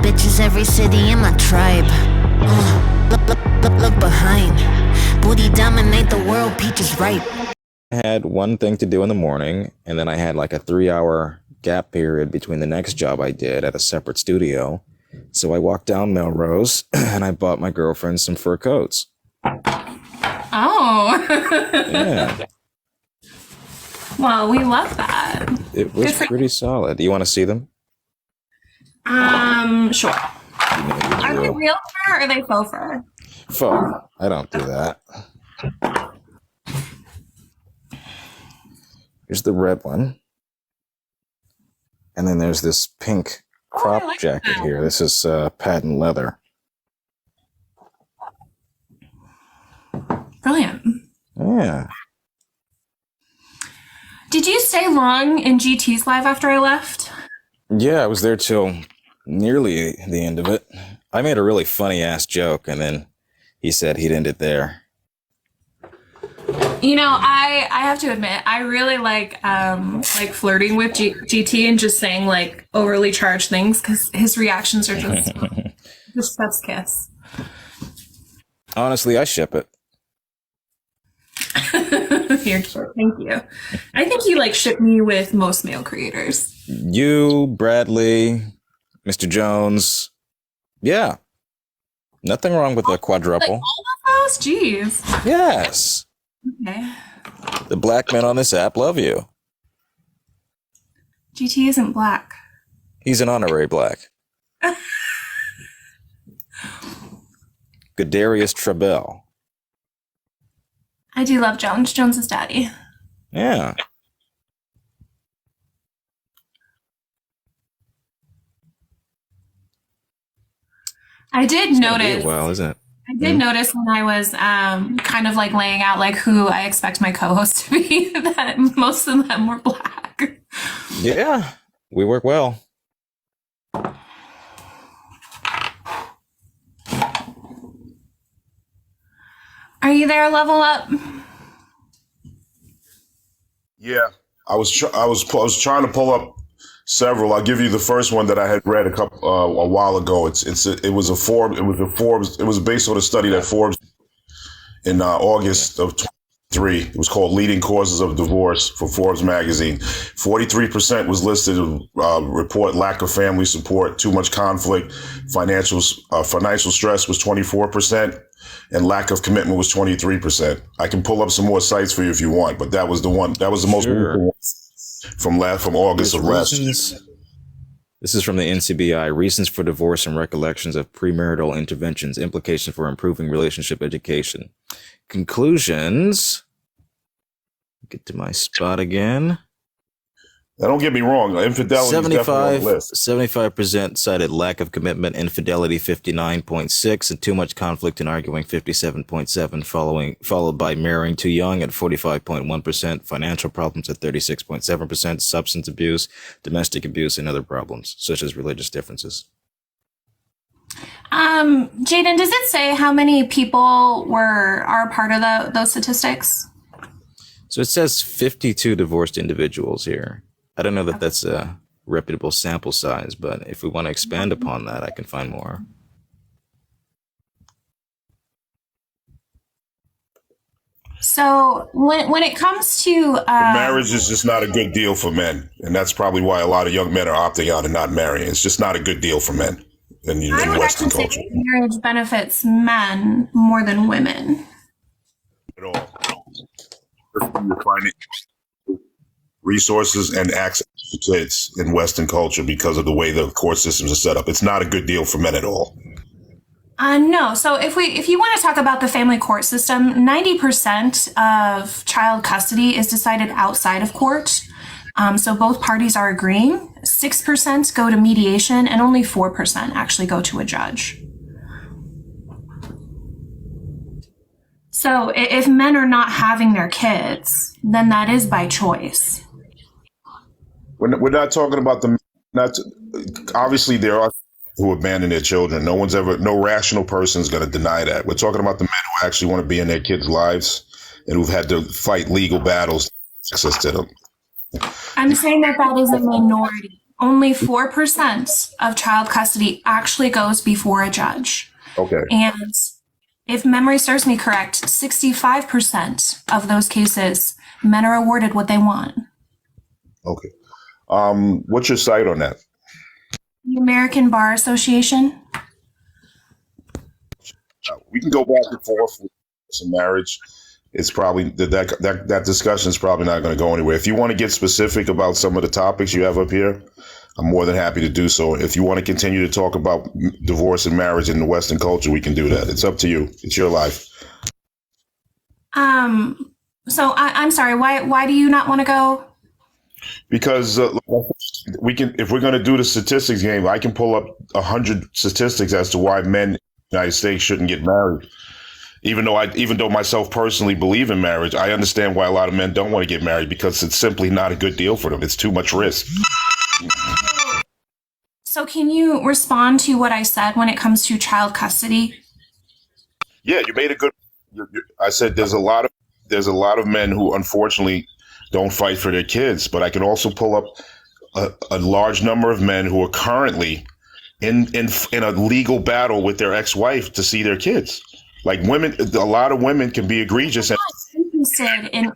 bitches, every city in my tribe. Look behind. Booty dominate the world, peaches ripe. I had one thing to do in the morning, and then I had like a 3-hour gap period between the next job I did at a separate studio. So I walked down Melrose and I bought my girlfriend some fur coats. Oh. Yeah. Well, we love that. It was pretty solid. Do you want to see them? Sure. Are they real fur or are they faux fur? Faux. I don't do that. Here's the red one. And then there's this pink crop jacket here. This is patent leather. Brilliant. Yeah. Did you stay long in GT's live after I left? Yeah, I was there till nearly the end of it. I made a really funny ass joke, and then he said he'd end it there. You know, I have to admit, I really like flirting with GT and just saying like overly charged things because his reactions are just chef's kiss. Honestly, I ship it. Thank you. I think you like ship me with most male creators. You, Bradley, Mr. Jones. Yeah. Nothing wrong with the quadruple. Like all of those? Jeez. Yes. Okay. The black men on this app love you. GT isn't black. He's an honorary black. Gadarius Trebell. I do love Jones. Jones is daddy. Yeah. I did notice. Well, isn't it? I did notice when I was kind of like laying out like who I expect my co-host to be that most of them were black. Yeah, we work well. Are you there, Level Up? Yeah, I was trying to pull up several. I'll give you the first one that I had read a while ago. It was based on a study that Forbes in August of 23. It was called "Leading Causes of Divorce" for Forbes magazine. 43% was listed report lack of family support, too much conflict, financial stress was 24%. And lack of commitment was 23%. I can pull up some more sites for you if you want, but that was the one. That was the most from August of last year. This is from the NCBI. Reasons for divorce and recollections of premarital interventions. Implications for improving relationship education. Conclusions. Get to my spot again. Now, don't get me wrong. Infidelity is definitely on the list. 75% cited lack of commitment, infidelity 59.6, and too much conflict and arguing 57.7, followed by marrying too young at 45.1%, financial problems at 36.7%, substance abuse, domestic abuse, and other problems, such as religious differences. Jaden, does it say how many people are part of those statistics? So it says 52 divorced individuals here. I don't know that that's a reputable sample size, but if we want to expand upon that, I can find more. So when it comes to marriage is just not a good deal for men, and that's probably why a lot of young men are opting out and not marrying. It's just not a good deal for men in Western culture. Marriage benefits men more than women. At all. You're finding resources and access to kids in Western culture because of the way the court systems are set up. It's not a good deal for men at all. No. So if you want to talk about the family court system, 90% of child custody is decided outside of court. So both parties are agreeing. 6% go to mediation and only 4% actually go to a judge. So if men are not having their kids, then that is by choice. We're not talking about obviously there are who abandon their children. No rational person is going to deny that. We're talking about the men who actually want to be in their kids' lives and who've had to fight legal battles to access to them. I'm saying that is a minority. only 4% of child custody actually goes before a judge. Okay. And if memory serves me correct, 65% of those cases, men are awarded what they want. Okay. What's your site on that? The American Bar Association. We can go back and forth with some marriage. It's probably that discussion is probably not going to go anywhere. If you want to get specific about some of the topics you have up here, I'm more than happy to do so. If you want to continue to talk about divorce and marriage in the Western culture, we can do that. It's up to you. It's your life. So I'm sorry. Why do you not want to go? Because we can, if we're going to do the statistics game, I can pull up 100 statistics as to why men in the United States shouldn't get married. Even though myself personally believe in marriage, I understand why a lot of men don't want to get married, because it's simply not a good deal for them. It's too much risk. So can you respond to what I said when it comes to child custody? Yeah, you made a good. I said there's a lot of men who unfortunately don't fight for their kids, but I can also pull up a large number of men who are currently in a legal battle with their ex-wife to see their kids. Like women, a lot of women can be egregious. I'm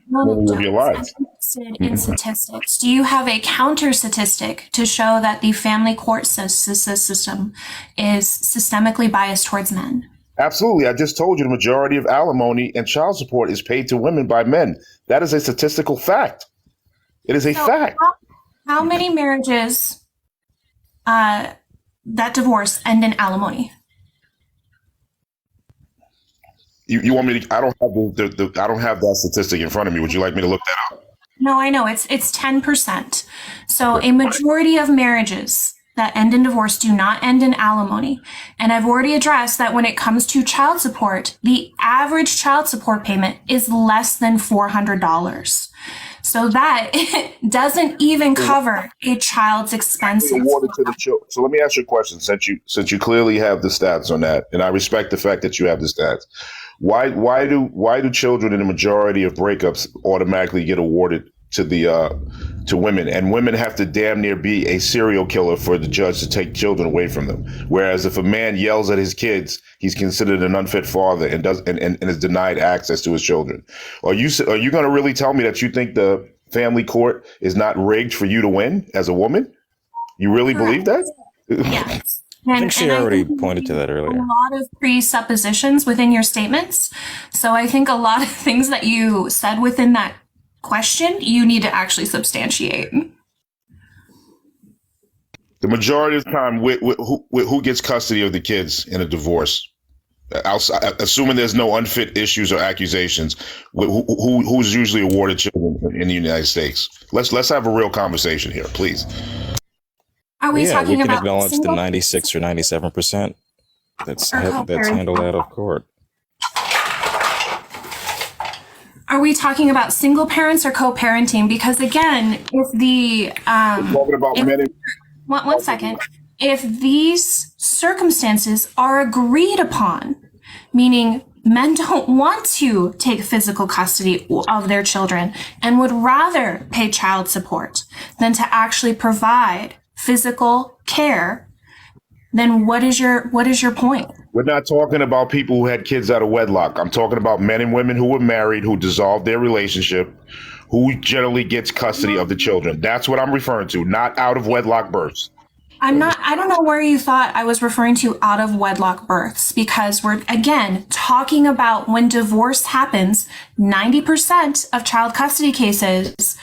not interested in statistics. Do you have a counter statistic to show that the family court system is systemically biased towards men? Absolutely. I just told you the majority of alimony and child support is paid to women by men. That is a statistical fact. It is a fact. How many marriages that divorce end in alimony? You want me to? I don't have I don't have that statistic in front of me. Would you like me to look that up? No, I know it's 10%. So a majority of marriages that end in divorce do not end in alimony. And I've already addressed that when it comes to child support, the average child support payment is less than $400. So that doesn't even cover a child's expenses. So let me ask you a question, since you clearly have the stats on that, and I respect the fact that you have the stats. Why do children in the majority of breakups automatically get awarded to women, and women have to damn near be a serial killer for the judge to take children away from them? Whereas if a man yells at his kids, he's considered an unfit father and is denied access to his children. Are you going to really tell me that you think the family court is not rigged for you to win as a woman? You really believe that? Yes. I think she already pointed to that earlier. A lot of presuppositions within your statements. So I think a lot of things that you said within that question, you need to actually substantiate. The majority of the time, who gets custody of the kids in a divorce? Assuming there's no unfit issues or accusations, who's usually awarded children in the United States? Let's have a real conversation here, please. Are we talking we can about acknowledge the 96 or 97% that's handled out of court. Are we talking about single parents or co-parenting? Because again, if the talking about one second, if these circumstances are agreed upon, meaning men don't want to take physical custody of their children and would rather pay child support than to actually provide physical care, then what is your point? We're not talking about people who had kids out of wedlock. I'm talking about men and women who were married, who dissolved their relationship, who generally gets custody of the children. That's what I'm referring to, not out of wedlock births. I don't know where you thought I was referring to out of wedlock births, because we're, again, talking about when divorce happens, 90% of child custody cases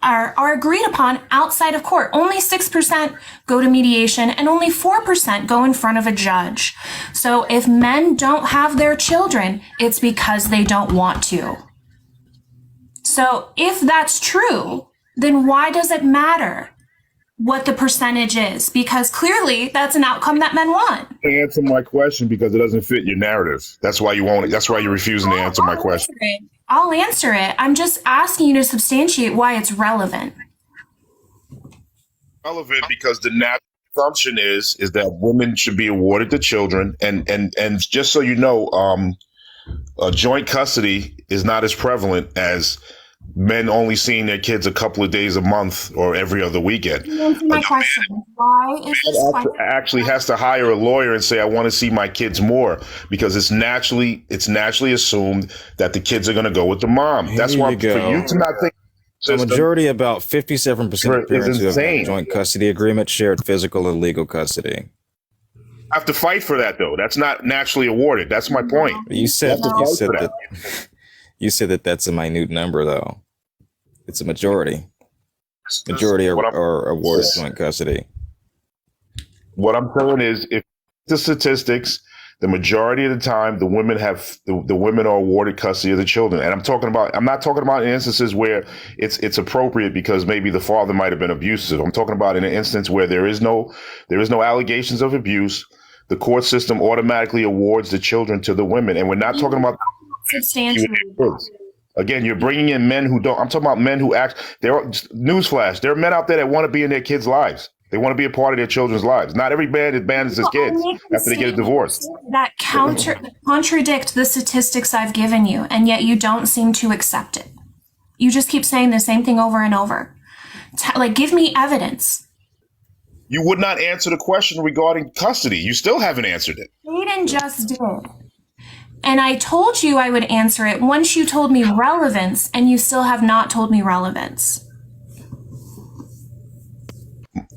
are agreed upon outside of court. Only 6% go to mediation and only 4% go in front of a judge. So if men don't have their children, it's because they don't want to. So if that's true, then why does it matter what the percentage is? Because clearly that's an outcome that men want. Answer my question, because it doesn't fit your narrative. That's why you won't. That's why you're refusing to answer my question. I'll answer it. I'm just asking you to substantiate why it's relevant. Relevant because the natural assumption is that women should be awarded the children, and just so you know, joint custody is not as prevalent as men only seeing their kids a couple of days a month or every other weekend. Answer my question. Why is this question? Actually has to hire a lawyer and say, I want to see my kids more, because it's naturally assumed that the kids are going to go with the mom. That's why for you to not think. The majority, about 57% of parents who have a joint custody agreement, shared physical and legal custody. I have to fight for that, though. That's not naturally awarded. That's my point. You said that that's a minute number, though. It's a majority. Majority are awarded joint custody. What I'm saying is, if the statistics, the majority of the time, the women are awarded custody of the children. And I'm not talking about in instances where it's appropriate because maybe the father might have been abusive. I'm talking about in an instance where there is no allegations of abuse. The court system automatically awards the children to the women. And we're not talking about substantially. Again, you're bringing in men who don't. I'm talking about men who act. Newsflash. There are men out there that want to be in their kids' lives. They want to be a part of their children's lives. Not every man abandons his kids after they get a divorce. That contradict the statistics I've given you, and yet you don't seem to accept it. You just keep saying the same thing over and over. Give me evidence. You would not answer the question regarding custody. You still haven't answered it. Aiden just did. And I told you I would answer it once you told me relevance, and you still have not told me relevance.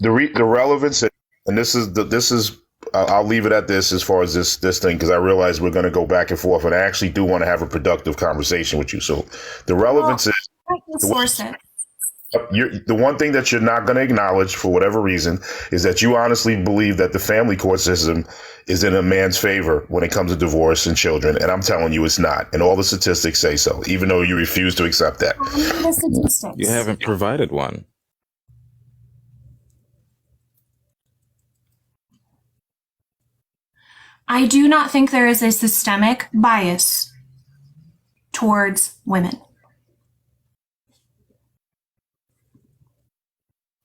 The relevance, and this is I'll leave it at this as far as this thing, because I realize we're going to go back and forth, and I actually do want to have a productive conversation with you. So the relevance is the one thing that you're not going to acknowledge for whatever reason is that you honestly believe that the family court system is in a man's favor when it comes to divorce and children. And I'm telling you it's not. And all the statistics say so, even though you refuse to accept that. You haven't provided one. I do not think there is a systemic bias towards women.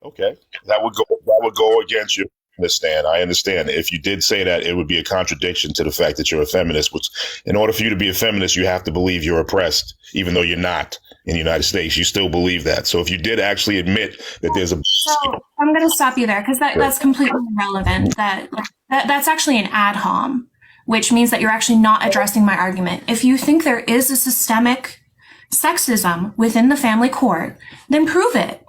Okay, that would go against your stand. I understand. If you did say that, it would be a contradiction to the fact that you're a feminist. Which, in order for you to be a feminist, you have to believe you're oppressed, even though you're not in the United States. You still believe that. So if you did actually admit that there's a, I'm going to stop you there because that's completely irrelevant. That's actually an ad hom, which means that you're actually not addressing my argument. If you think there is a systemic sexism within the family court, then prove it.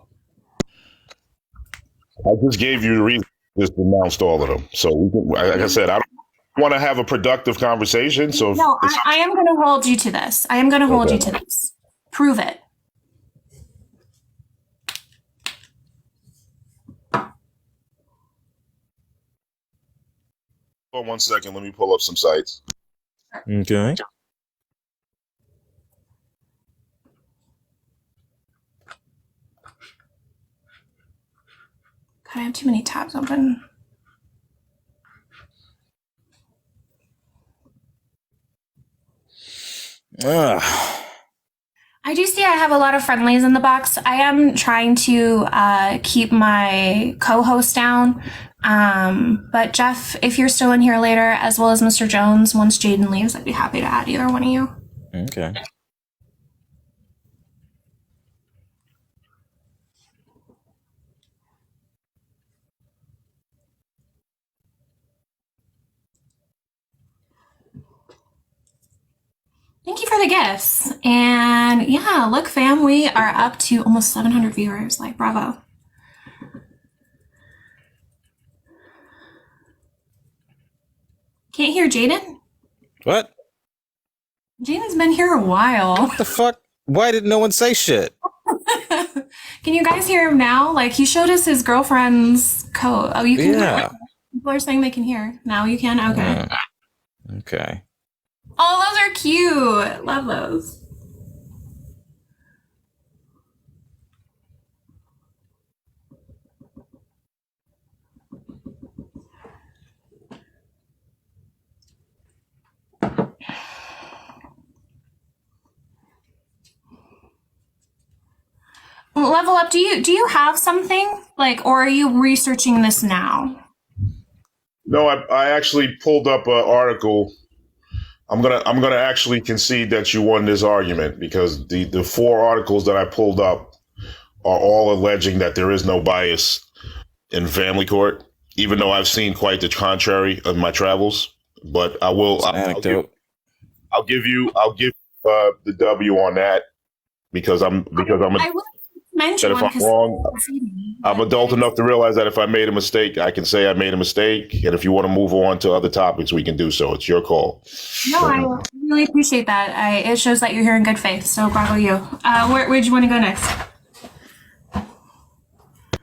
I just gave you the reason. Just announced all of them. So, like I said, I don't want to have a productive conversation. So, no, I am going to hold you to this. I am going to hold you to this. Prove it. Hold on 1 second. Let me pull up some sites. Okay. I have too many tabs open. I do see I have a lot of friendlies in the box. I am trying to keep my co-host down. But Jeff, if you're still in here later, as well as Mr. Jones, once Jaden leaves, I'd be happy to add either one of you. Okay. Thank you for the gifts. And yeah, look, fam, we are up to almost 700 viewers. Like, bravo. Can't hear Jaden? What? Jaden's been here a while. What the fuck? Why did no one say shit? Can you guys hear him now? Like, he showed us his girlfriend's code. Oh, you can hear. People are saying they can hear. Now you can? Okay. Okay. Oh, those are cute. Love those. Level Up, do you have something? Like, or are you researching this now? No, I actually pulled up an article I'm gonna actually concede that you won this argument because the four articles that I pulled up are all alleging that there is no bias in family court, even though I've seen quite the contrary in my travels. But I will. It's an anecdote. I'll give the W on that because I'm I would mention that if one I'm 'cause- wrong, I'm adult enough to realize that if I made a mistake, I can say I made a mistake. And if you want to move on to other topics, we can do so. It's your call. No, I really appreciate that. It shows that you're here in good faith. So bravo you. Where'd you want to go next?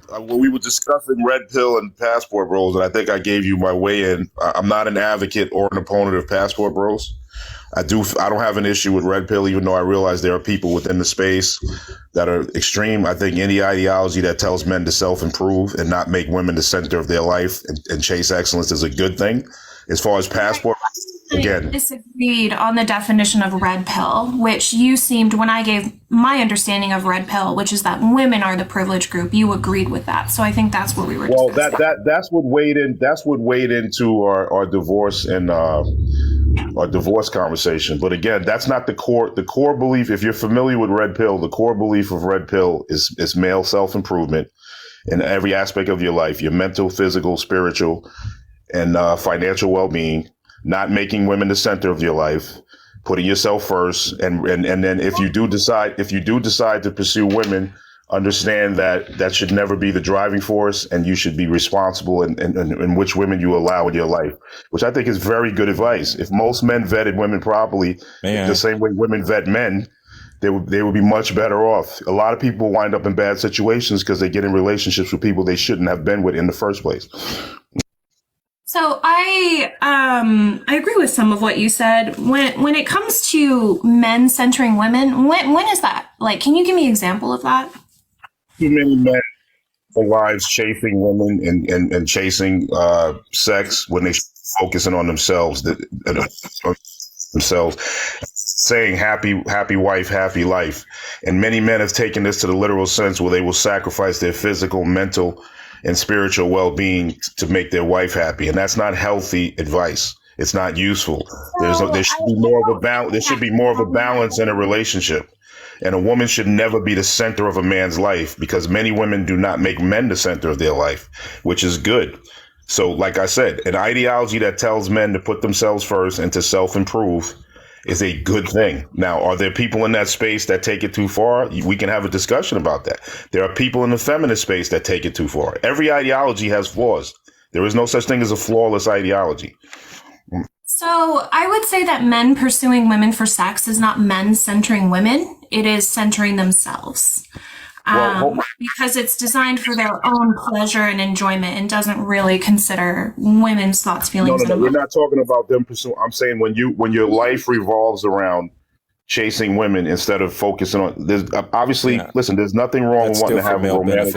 When we were discussing red pill and passport bros, and I think I gave you my way in. I'm not an advocate or an opponent of passport bros. I don't have an issue with red pill, even though I realize there are people within the space that are extreme. I think any ideology that tells men to self-improve and not make women the center of their life and chase excellence is a good thing. As far as passport, again, I disagreed on the definition of red pill, which you seemed, when I gave my understanding of red pill, which is that women are the privileged group, you agreed with that. So I think that's what we were discussing. That's what weighed into our divorce and our divorce conversation. But again, that's not the core belief. If you're familiar with red pill, the core belief of red pill is male self-improvement in every aspect of your life, your mental, physical, spiritual, and financial well-being, not making women the center of your life, putting yourself first. And then if you do decide to pursue women, understand that should never be the driving force, and you should be responsible in which women you allow in your life, which I think is very good advice. If most men vetted women properly, the same way women vet men, they would be much better off. A lot of people wind up in bad situations because they get in relationships with people they shouldn't have been with in the first place. So I agree with some of what you said. When it comes to men centering women, when is that? Like, can you give me an example of that? Too many men are lives chasing women and chasing sex when they focusing on themselves, saying happy wife, happy life. And many men have taken this to the literal sense where they will sacrifice their physical, mental, and spiritual well-being to make their wife happy. And that's not healthy advice. It's not useful. There should be more of a balance. There should be more of a balance in a relationship. And a woman should never be the center of a man's life, because many women do not make men the center of their life, which is good. So, like I said, an ideology that tells men to put themselves first and to self-improve is a good thing. Now, are there people in that space that take it too far? We can have a discussion about that. There are people in the feminist space that take it too far. Every ideology has flaws. There is no such thing as a flawless ideology. So I would say that men pursuing women for sex is not men centering women. It is centering themselves. Because it's designed for their own pleasure and enjoyment and doesn't really consider women's thoughts, feelings. No, we're not talking about them pursuing. I'm saying when your life revolves around chasing women instead of focusing on. There's obviously, listen. There's nothing wrong with wanting to have a romantic.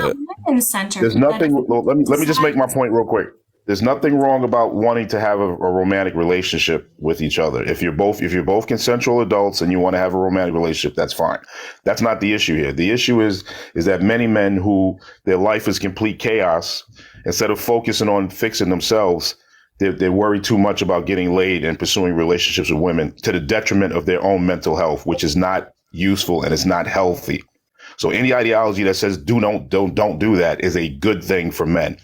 There's nothing. Let me just make my point real quick. There's nothing wrong about wanting to have a romantic relationship with each other. If you're both consensual adults and you want to have a romantic relationship, that's fine. That's not the issue here. The issue is that many men who their life is complete chaos, instead of focusing on fixing themselves, they worry too much about getting laid and pursuing relationships with women to the detriment of their own mental health, which is not useful and it's not healthy. So any ideology that says don't do that is a good thing for men.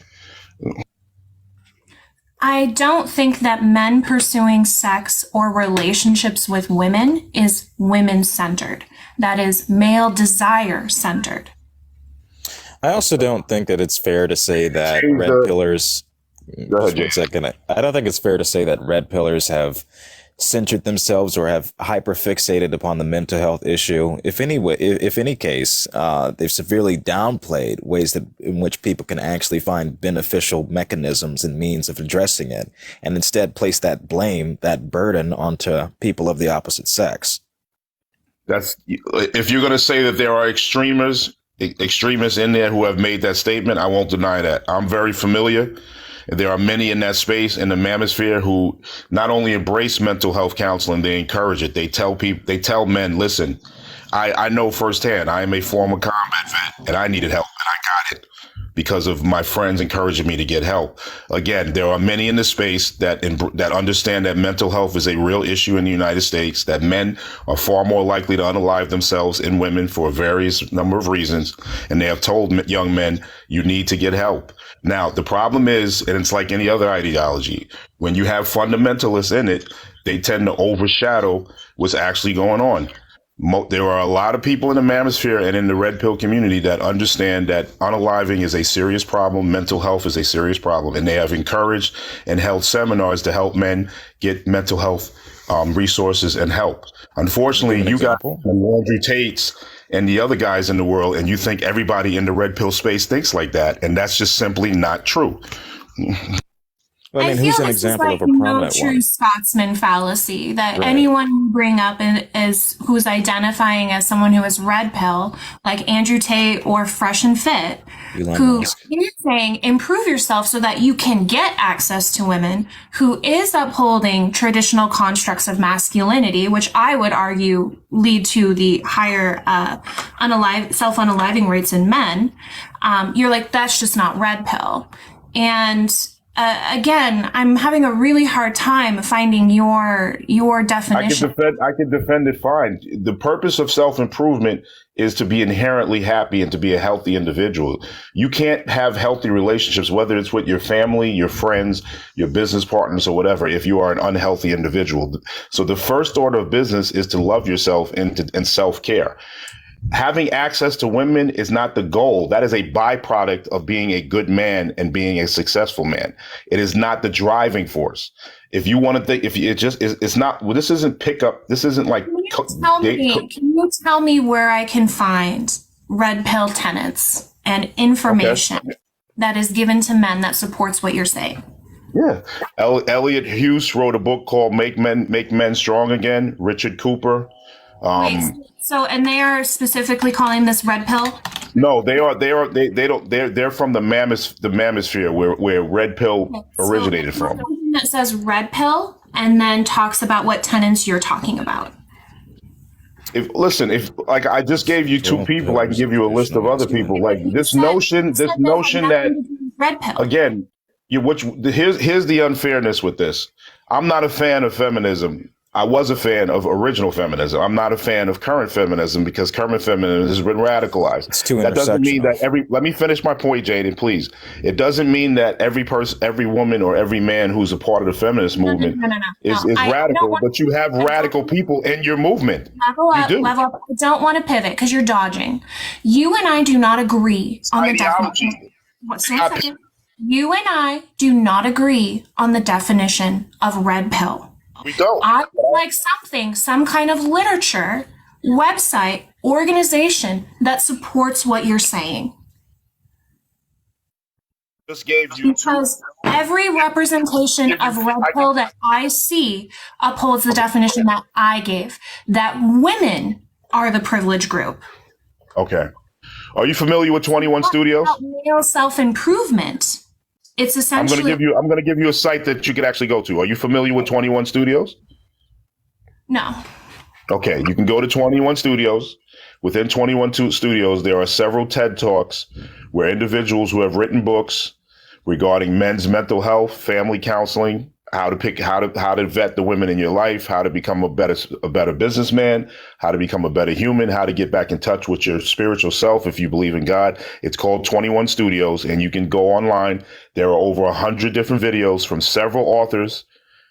I don't think that men pursuing sex or relationships with women is women-centered. That is male desire-centered. I also don't think that it's fair to say that red pillars. Go ahead, Just 1 second. I don't think it's fair to say that red pillars have centered themselves or have hyperfixated upon the mental health issue. If any case, they've severely downplayed ways in which people can actually find beneficial mechanisms and means of addressing it, and instead place that blame, that burden onto people of the opposite sex. That's if you're going to say that there are extremists in there who have made that statement, I won't deny that. I'm very familiar. There are many in that space in the manosphere who not only embrace mental health counseling, they encourage it. They tell men, listen, I know firsthand, I am a former combat vet and I needed help and I got it. because of my friends encouraging me to get help. Again, there are many in the space that understand that mental health is a real issue in the United States, that men are far more likely to unalive themselves in women for a various number of reasons. And they have told young men, you need to get help. Now, the problem is, and it's like any other ideology, when you have fundamentalists in it, they tend to overshadow what's actually going on. There are a lot of people in the manosphere and in the red pill community that understand that unaliving is a serious problem. Mental health is a serious problem. And they have encouraged and held seminars to help men get mental health resources and help. Unfortunately, you got Andrew Tate's and the other guys in the world, and you think everybody in the red pill space thinks like that. And that's just simply not true. Well, I mean, who's an example of a prominent true one? Scotsman fallacy that Right. anyone you bring up is who's identifying as someone who is red pill, like Andrew Tate or Fresh and Fit, Elon who Musk. is saying improve yourself so that you can get access to women, who is upholding traditional constructs of masculinity, which I would argue lead to the higher self-unaliving rates in men. You're like, that's just not red pill. And again, I'm having a really hard time finding your definition. I can defend it fine. The purpose of self-improvement is to be inherently happy and to be a healthy individual. You can't have healthy relationships, whether it's with your family, your friends, your business partners, or whatever, if you are an unhealthy individual. So the first order of business is to love yourself and self-care. Having access to women is not the goal. That is a byproduct of being a good man and being a successful man. It is not the driving force. If you want to think, it's not, well, this isn't pickup. This isn't like, Can you tell me where I can find red pill tenets and information that is given to men that supports what you're saying? Yeah. Elliot Hughes wrote a book called Make Men Strong Again. Richard Cooper. And they are specifically calling this red pill? No, they're from the manosphere where red pill originated from. Something that says red pill and then talks about what tenets you're talking about. If like I just gave you two people, I can give you a list of other people. Like this notion that red pill. Again, here's the unfairness with this. I'm not a fan of feminism. I was a fan of original feminism. I'm not a fan of current feminism because current feminism has been radicalized. It's too That doesn't mean intersectional. that let me finish my point, Jaden, please. It doesn't mean that every person, every woman, or every man who's a part of the feminist movement is radical, but you have radical people in your movement. Level up. I don't want to pivot because you're dodging. You and I do not agree on the definition. Second. You and I do not agree on the definition of red pill. We don't. I would like some kind of literature, website, organization that supports what you're saying. Just gave you Because every representation of red pill that I see upholds the definition that I gave, that women are the privileged group. Okay. Are you familiar with 21 Studios? About male self-improvement. It's essentially. I'm going to give you a site that you could actually go to. Are you familiar with 21 Studios? No. Okay, you can go to 21 Studios. Within 21 Studios, there are several TED Talks where individuals who have written books regarding men's mental health, family counseling, how to vet the women in your life, how to become a better businessman, how to become a better human, how to get back in touch with your spiritual self if you believe in God. It's called 21 Studios, and you can go online. There are over 100 different videos from several authors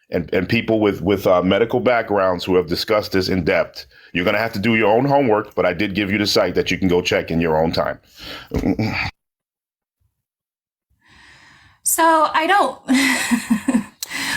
and people with medical backgrounds who have discussed this in depth. You're going to have to do your own homework, but I did give you the site that you can go check in your own time. So I don't.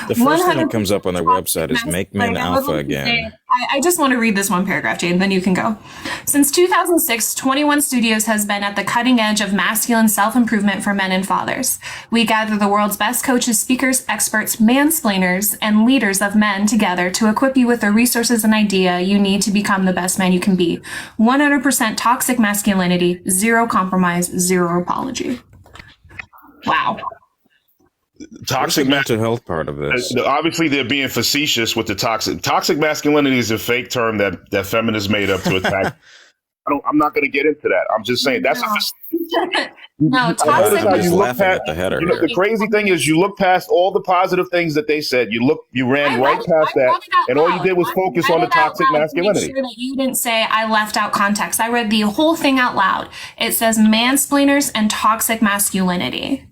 The first thing that comes up on their website is Make Men Alpha Again. I just want to read this one paragraph, Jane, then you can go. Since 2006, 21 Studios has been at the cutting edge of masculine self-improvement for men and fathers. We gather the world's best coaches, speakers, experts, mansplainers, and leaders of men together to equip you with the resources and idea you need to become the best man you can be. 100% toxic masculinity, zero compromise, zero apology. Wow. Toxic mental health part of this. Obviously, they're being facetious with the toxic masculinity is a fake term that feminists made up to attack. I'm not going to get into that. I'm just saying that's a No, I toxic notice I'm how just you look laughing past. at the header You know, the here. crazy thing is, you look past all the positive things that they said. You ran right past I that, read it out and all you loud. did was I focus read on the it out toxic loud to make masculinity. sure that you didn't say I left out context. I read the whole thing out loud. It says mansplainers and toxic masculinity.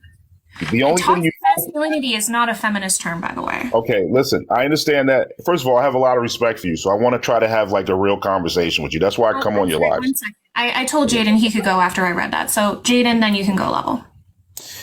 The only thing Toxic you masculinity is not a feminist term, by the way. Okay, listen, I understand that. First of all, I have a lot of respect for you, so I want to try to have like a real conversation with you. That's why I come on your Sorry, lives. 1 second. I told Jaden he could go after I read that. So Jaden, then you can go level.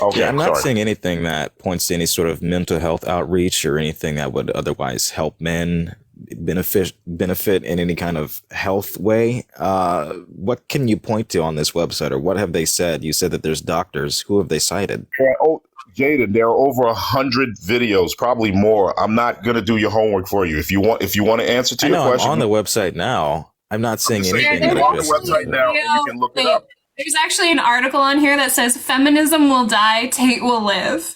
Okay, Yeah, I'm not sorry. seeing anything that points to any sort of mental health outreach or anything that would otherwise help men benefit in any kind of health way. What can you point to on this website, or what have they said? You said that there's doctors. Who have they cited? Oh, Jaden, there are over 100 videos, probably more. I'm not gonna do your homework for you. If you want to answer to I your know question, I'm on the website now. I'm not seeing saying, anything you that go on the addresses website that. now and you can look it up. There's actually an article on here that says feminism will die, Tate will live.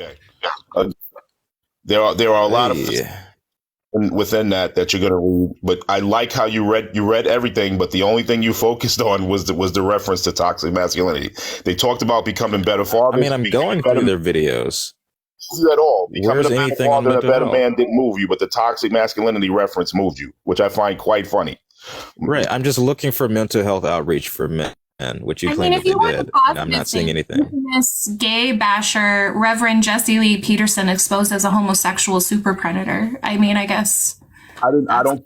Okay. There are a lot of Hey. within that you're gonna read, but I like how you read everything, but the only thing you focused on was the reference to toxic masculinity. They talked about becoming better fathers. I mean, I'm going through their videos. At all. Becoming Where's a better anything on father and a mental better health? man didn't move you, but the toxic masculinity reference moved you, which I find quite funny. Right. I'm just looking for mental health outreach for men, which you claim that if they you want did, the and I'm not positive seeing thing, anything. infamous gay basher Reverend Jesse Lee Peterson exposed as a homosexual super predator. I mean, I guess. I don't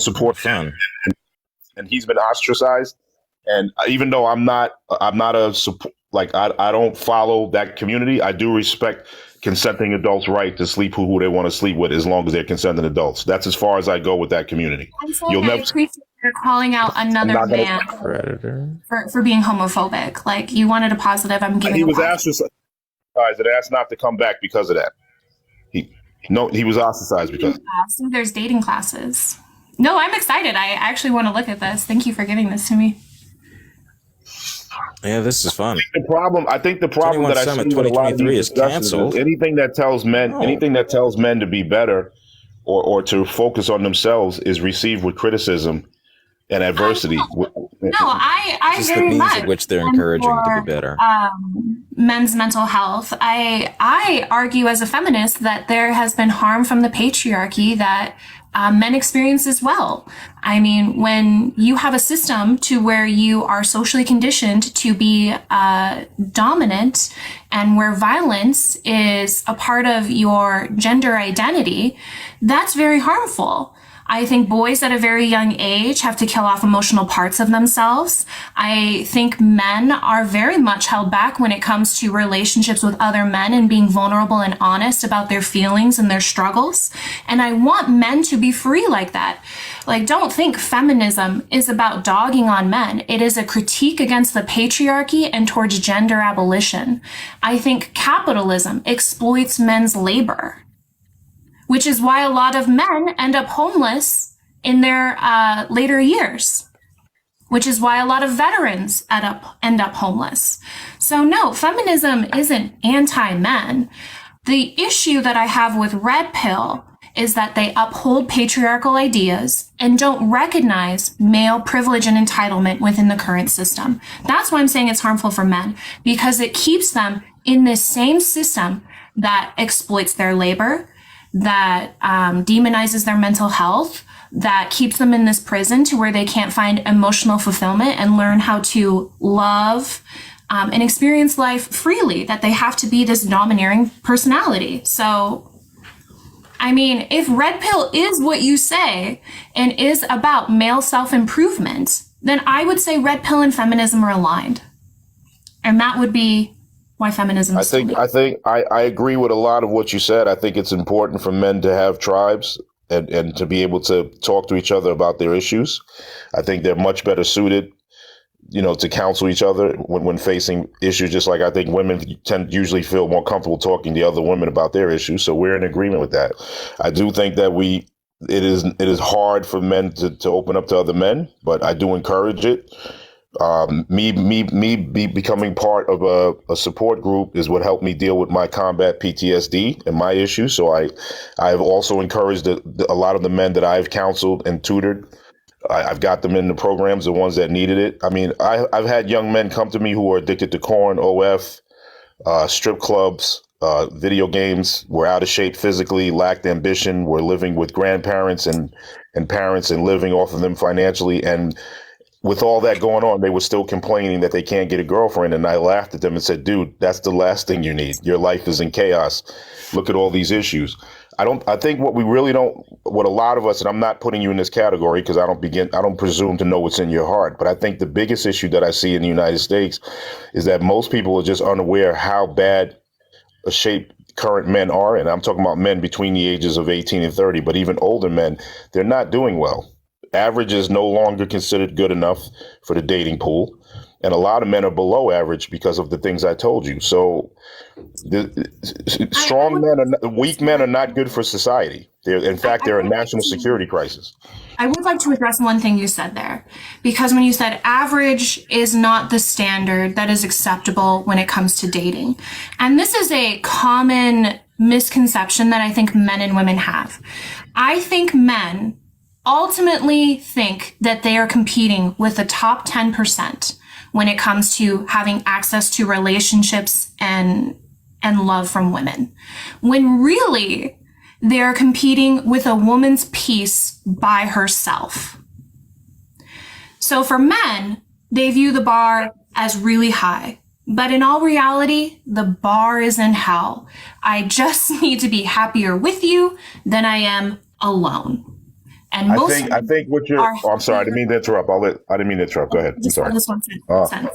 support Fun. and he's been ostracized. And even though I'm not a support, like I don't follow that community, I do respect consenting adults' right to sleep who they want to sleep with, as long as they're consenting adults. That's as far as I go with that community. I'm saying You'll I never. appreciate you're calling out another not gonna- man Predator. for being homophobic. Like, you wanted a positive, I'm giving He a was positive. ostracized and asked not to come back because of that. He was ostracized because. So there's dating classes. No, I'm excited. I actually want to look at this. Thank you for giving this to me. Yeah, this is fun. I think the problem 21 that I see Summit with a lot of 2023 these is discussions canceled. is anything that tells men to be better or to focus on themselves is received with criticism and adversity. No, I Just the very means much at which they're am encouraging to for, be better. men's mental health. I argue as a feminist that there has been harm from the patriarchy that men experience as well. I mean, when you have a system to where you are socially conditioned to be dominant, and where violence is a part of your gender identity, that's very harmful. I think boys at a very young age have to kill off emotional parts of themselves. I think men are very much held back when it comes to relationships with other men and being vulnerable and honest about their feelings and their struggles. And I want men to be free like that. Like, don't think feminism is about dogging on men. It is a critique against the patriarchy and towards gender abolition. I think capitalism exploits men's labor, which is why a lot of men end up homeless in their later years, which is why a lot of veterans end up homeless. So no, feminism isn't anti-men. The issue that I have with Red Pill is that they uphold patriarchal ideas and don't recognize male privilege and entitlement within the current system. That's why I'm saying it's harmful for men, because it keeps them in this same system that exploits their labor, that demonizes their mental health, that keeps them in this prison to where they can't find emotional fulfillment and learn how to love and experience life freely, that they have to be this domineering personality. So, I mean, if Red Pill is what you say and is about male self-improvement, then I would say Red Pill and feminism are aligned. And that would be why feminism is I agree with a lot of what you said. I think it's important for men to have tribes and to be able to talk to each other about their issues. I think they're much better suited, to counsel each other when facing issues, just like I think women usually feel more comfortable talking to other women about their issues. So we're in agreement with that. I do think that it is hard for men to open up to other men, but I do encourage it. Becoming part of a support group is what helped me deal with my combat PTSD and my issues. So I've also encouraged a lot of the men that I've counseled and tutored I've got them in the programs, the ones that needed it. I mean, I've had young men come to me who are addicted to corn, OF, strip clubs, video games, were out of shape physically, lacked ambition, were living with grandparents and parents and living off of them financially. And with all that going on, they were still complaining that they can't get a girlfriend. And I laughed at them and said, dude, that's the last thing you need. Your life is in chaos. Look at all these issues. I think what a lot of us, and I'm not putting you in this category because I don't presume to know what's in your heart, but I think the biggest issue that I see in the United States is that most people are just unaware how bad a shape current men are. And I'm talking about men between the ages of 18 and 30, but even older men, they're not doing well. Average is no longer considered good enough for the dating pool. And a lot of men are below average because of the things I told you. So weak men are not good for society. In fact, they're a national security crisis. I would like to address one thing you said there, because when you said average is not the standard that is acceptable when it comes to dating. And this is a common misconception that I think men and women have. I think men ultimately think that they are competing with the top 10% when it comes to having access to relationships and love from women, when really they're competing with a woman's peace by herself. So for men, they view the bar as really high, but in all reality, the bar is in hell. I just need to be happier with you than I am alone. And I think what you're. I'm sorry, I didn't mean to interrupt. I didn't mean to interrupt. Go ahead. I'm sorry.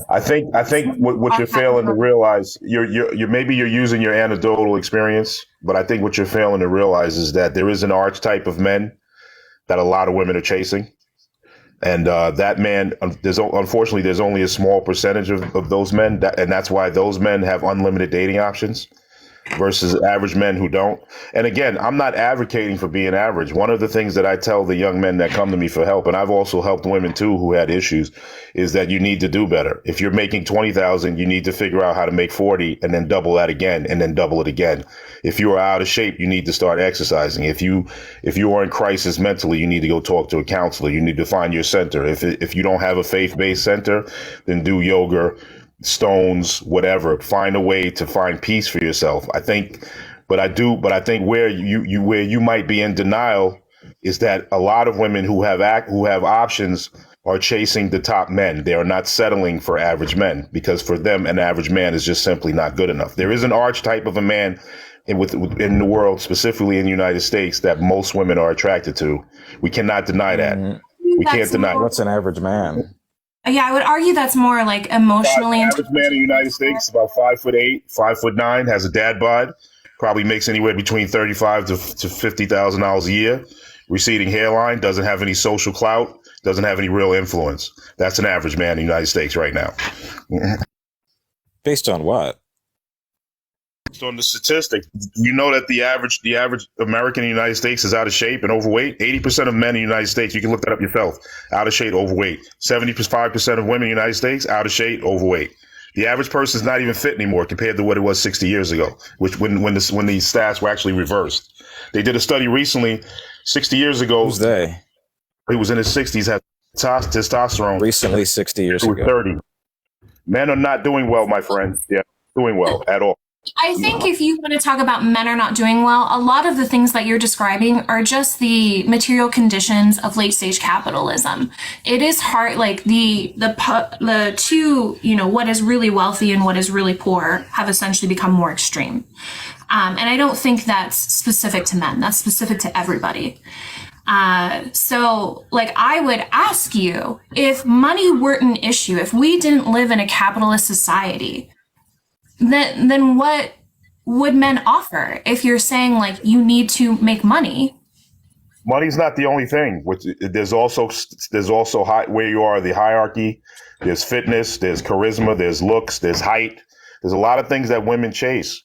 I think what you're failing to realize, you're maybe you're using your anecdotal experience, but I think what you're failing to realize is that there is an archetype of men that a lot of women are chasing, and that man, unfortunately, there's only a small percentage of those men, and that's why those men have unlimited dating options versus average men who don't. And again, I'm not advocating for being average. One of the things that I tell the young men that come to me for help, and I've also helped women too who had issues, is that you need to do better. If you're making 20,000, you need to figure out how to make 40 and then double that again and then double it again. If you are out of shape, you need to start exercising. If you are in crisis mentally, you need to go talk to a counselor. You need to find your center. If you don't have a faith-based center, then do yoga, stones, whatever. Find a way to find peace for yourself. I think where you might be in denial is that a lot of women who have options are chasing the top men. They are not settling for average men because for them, an average man is just simply not good enough. There is an archetype of a man in the world, specifically in the United States, that most women are attracted to. We cannot deny that. We can't deny. What's an average man? Yeah, I would argue that's more like emotionally. The average man in the United States, about 5'8", 5'9", has a dad bod, probably makes anywhere between $35,000 to $50,000 a year, receding hairline, doesn't have any social clout, doesn't have any real influence. That's an average man in the United States right now. Based on what? Based on the statistics, you know that the average American in the United States is out of shape and overweight. 80% of men in the United States, you can look that up yourself, out of shape, overweight. 75% of women in the United States, out of shape, overweight. The average person is not even fit anymore compared to what it was 60 years ago, which when the stats were actually reversed. They did a study recently, 60 years ago. Who's they? He was in his 60s, had testosterone. Recently, 60 years ago. 30. Men are not doing well, my friend. Yeah, doing well at all. I think if you want to talk about men are not doing well, a lot of the things that you're describing are just the material conditions of late stage capitalism. It is hard, like the two, what is really wealthy and what is really poor have essentially become more extreme. And I don't think that's specific to men. That's specific to everybody. So I would ask you, if money weren't an issue, if we didn't live in a capitalist society, then what would men offer? If you're saying you need to make money. Money's not the only thing. There's also where you are, the hierarchy. There's fitness, there's charisma, there's looks, there's height. There's a lot of things that women chase.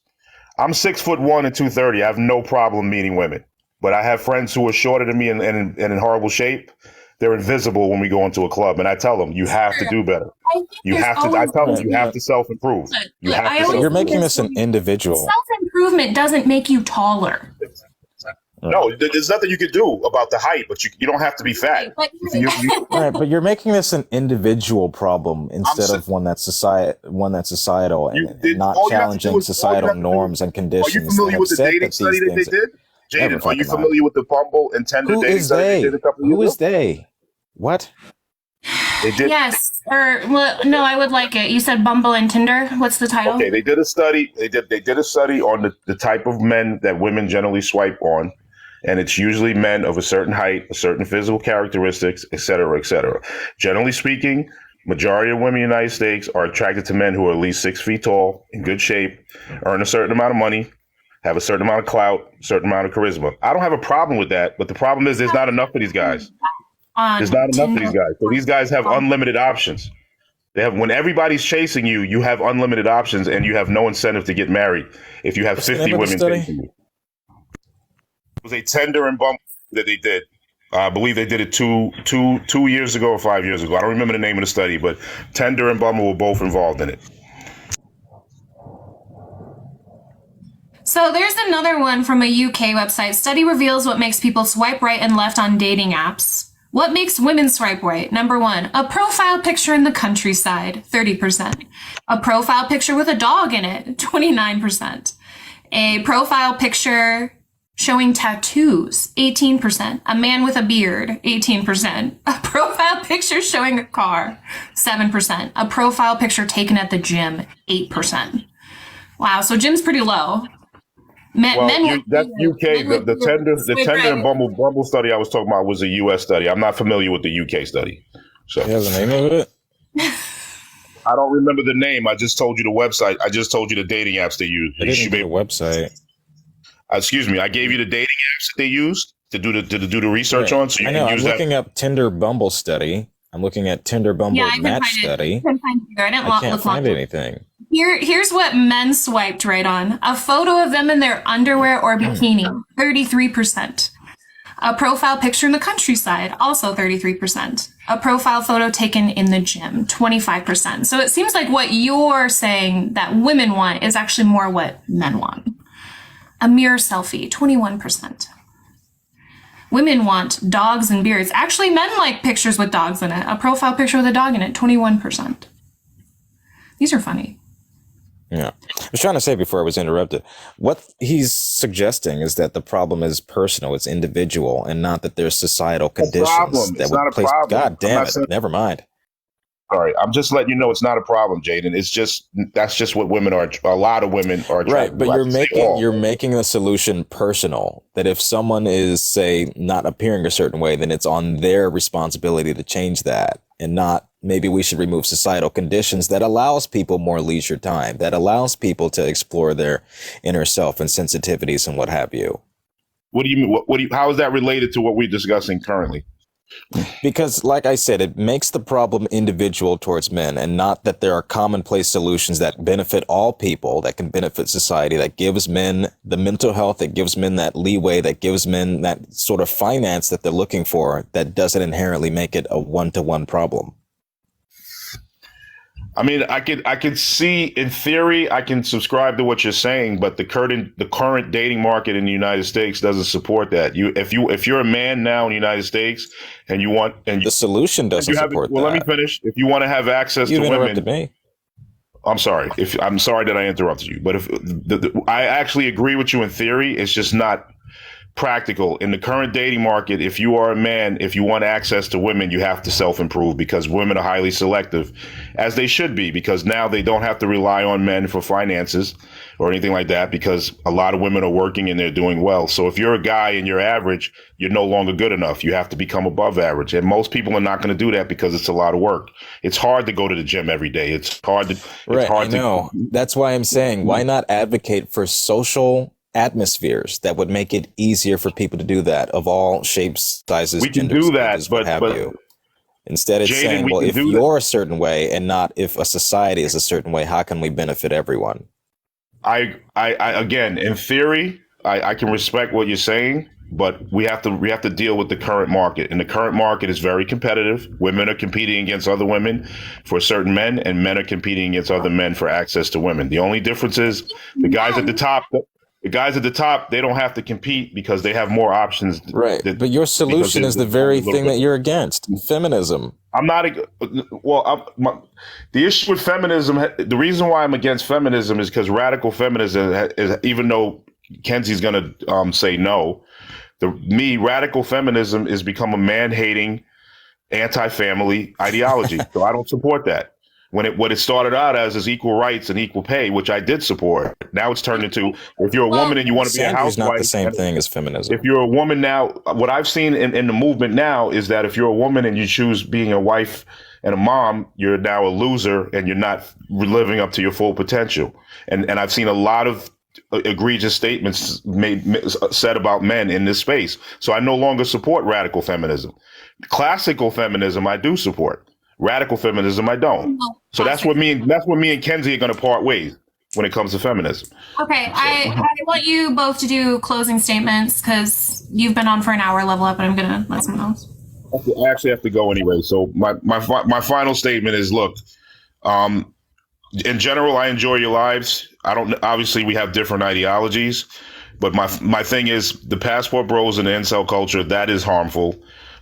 I'm 6'1" and 230. I have no problem meeting women, but I have friends who are shorter than me and in horrible shape. They're invisible when we go into a club, and I tell them, you have to do better. I tell them, you have to self-improve. You're making this an individual. Self-improvement doesn't make you taller. No, there's nothing you could do about the height, but you don't have to be fat. Right, but you're making this an individual problem instead of one that's societal and not challenging societal norms and conditions. Are you familiar with the dating study that they did? Jaden, are you familiar with the Bumble and Tinder dating study they did a couple years ago? Who is they? What? They did. Yes. No, I would like it. You said Bumble and Tinder. What's the title? Okay, they did a study. They did a study on the type of men that women generally swipe on. And it's usually men of a certain height, a certain physical characteristics, et cetera, et cetera. Generally speaking, majority of women in the United States are attracted to men who are at least 6 feet tall, in good shape, earn a certain amount of money, have a certain amount of clout, a certain amount of charisma. I don't have a problem with that, but the problem is there's not enough of these guys. There's not enough of these guys. So these guys have unlimited options. When everybody's chasing you, you have unlimited options and you have no incentive to get married if you have 50 women chasing you. It was a Tinder and Bumble that they did. I believe they did it two years ago or 5 years ago. I don't remember the name of the study, but Tinder and Bumble were both involved in it. So there's another one from a UK website. Study reveals what makes people swipe right and left on dating apps. What makes women swipe right? Number 1, a profile picture in the countryside, 30%. A profile picture with a dog in it, 29%. A profile picture showing tattoos, 18%. A man with a beard, 18%. A profile picture showing a car, 7%. A profile picture taken at the gym, 8%. Wow, so gym's pretty low. That's UK. The Tinder and Bumble study I was talking about was a US study. I'm not familiar with the UK study. So you have the name of it? I don't remember the name. I just told you the website. I just told you the dating apps they use. I didn't get a website. Excuse me. I gave you the dating apps that they used to do the research on. So you can use I'm looking up Tinder Bumble study. I'm looking at Tinder Bumble match study. I can't find anything. Here's what men swiped right on. A photo of them in their underwear or bikini, 33%. A profile picture in the countryside, also 33%. A profile photo taken in the gym, 25%. So it seems like what you're saying that women want is actually more what men want. A mirror selfie, 21%. Women want dogs and beards. Actually, men like pictures with dogs in it. A profile picture with a dog in it, 21%. These are funny. Yeah. I was trying to say before I was interrupted, what he's suggesting is that the problem is personal, it's individual, and not that there's societal conditions that would place. God damn it. Never mind. All right. I'm just letting you know it's not a problem, Jaden. That's just what women are. A lot of women are. Right. But you're making the solution personal, that if someone is, say, not appearing a certain way, then it's on their responsibility to change that, and not maybe we should remove societal conditions that allows people more leisure time, that allows people to explore their inner self and sensitivities and what have you. What do you mean? How is that related to what we're discussing currently? Because, like I said, it makes the problem individual towards men, and not that there are commonplace solutions that benefit all people, that can benefit society, that gives men the mental health, that gives men that leeway, that gives men that sort of finance that they're looking for, that doesn't inherently make it a one-to-one problem. I mean, I could see, in theory, I can subscribe to what you're saying, but the current dating market in the United States doesn't support that. If you're a man now in the United States and the solution doesn't support that. Well, let me finish. If you want to have access to women, interrupted me. I'm sorry. I'm sorry that I interrupted you, but I actually agree with you in theory, it's just not practical in the current dating market. If you are a man, if you want access to women, you have to self-improve, because women are highly selective, as they should be, because now they don't have to rely on men for finances or anything like that, because a lot of women are working and they're doing well. So if you're a guy and you're average, you're no longer good enough. You have to become above average. And most people are not going to do that because it's a lot of work. It's hard to go to the gym every day. It's hard to. That's why I'm saying, why not advocate for social atmospheres that would make it easier for people to do that, of all shapes, sizes, we can do that, but instead it's saying, well, if you're a certain way and not if a society is a certain way, how can we benefit everyone? I again, in theory, I can respect what you're saying, but we have to deal with the current market, and the current market is very competitive. Women are competing against other women for certain men, and men are competing against other men for access to women. The only difference is the guys at the top. The guys at the top, they don't have to compete because they have more options. Right. But your solution is the very thing that you're against, feminism. I'm not. The issue with feminism, the reason why I'm against feminism is because radical feminism is, even though Kenzie's going to say no, radical feminism is become a man-hating, anti-family ideology. So I don't support that. What it started out as is equal rights and equal pay, which I did support. Now it's turned into, if you're a woman and you want to be a housewife, not the same thing as feminism. If you're a woman now, what I've seen in the movement now is that if you're a woman and you choose being a wife and a mom, you're now a loser and you're not living up to your full potential. And I've seen a lot of egregious statements said about men in this space. So I no longer support radical feminism. Classical feminism, I do support. Radical feminism, I don't. So that's what me and Kenzie are going to part ways when it comes to feminism. Okay, I want you both to do closing statements because you've been on for an hour. Level up, and I'm going to let someone else. I actually have to go anyway. So my final statement is: look, in general, I enjoy your lives. Obviously, we have different ideologies, but my thing is the passport bros and the incel culture, that is harmful.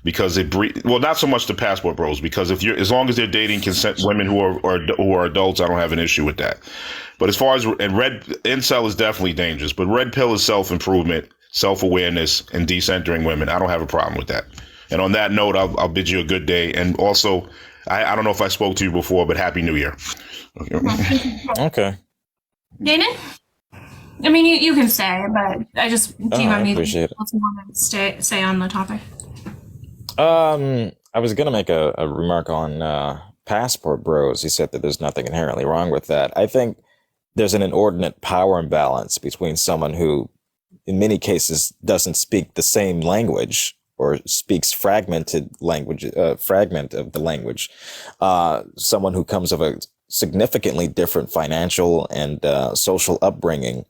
Because not so much the passport bros, because as long as they're dating consent women who are adults, I don't have an issue with that. But as far as incel is definitely dangerous, but red pill is self-improvement, self-awareness, and decentering women. I don't have a problem with that. And on that note, I'll bid you a good day. And also, I don't know if I spoke to you before, but Happy New Year. Okay. Dana? I mean, you can say, but I just do you have anything else you want to say on the topic? I was going to make a remark on passport bros. He said that there's nothing inherently wrong with that. I think there's an inordinate power imbalance between someone who, in many cases, doesn't speak the same language or speaks fragment of the language. Someone who comes of a significantly different financial and social upbringing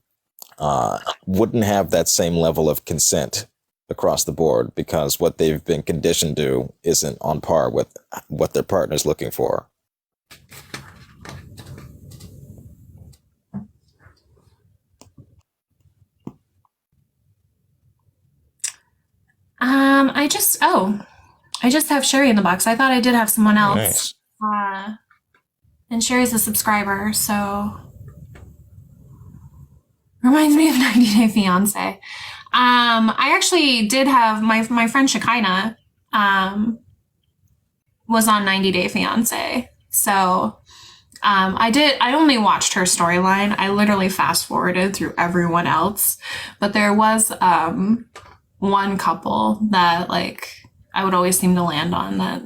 wouldn't have that same level of consent across the board because what they've been conditioned to isn't on par with what their partner's looking for. I just have Sherry in the box. I thought I did have someone else. Nice. And Sherry's a subscriber, so reminds me of 90 Day Fiance. I actually did have my friend Shekinah was on 90 Day Fiance. So I only watched her storyline. I literally fast forwarded through everyone else. But there was one couple that I would always seem to land on that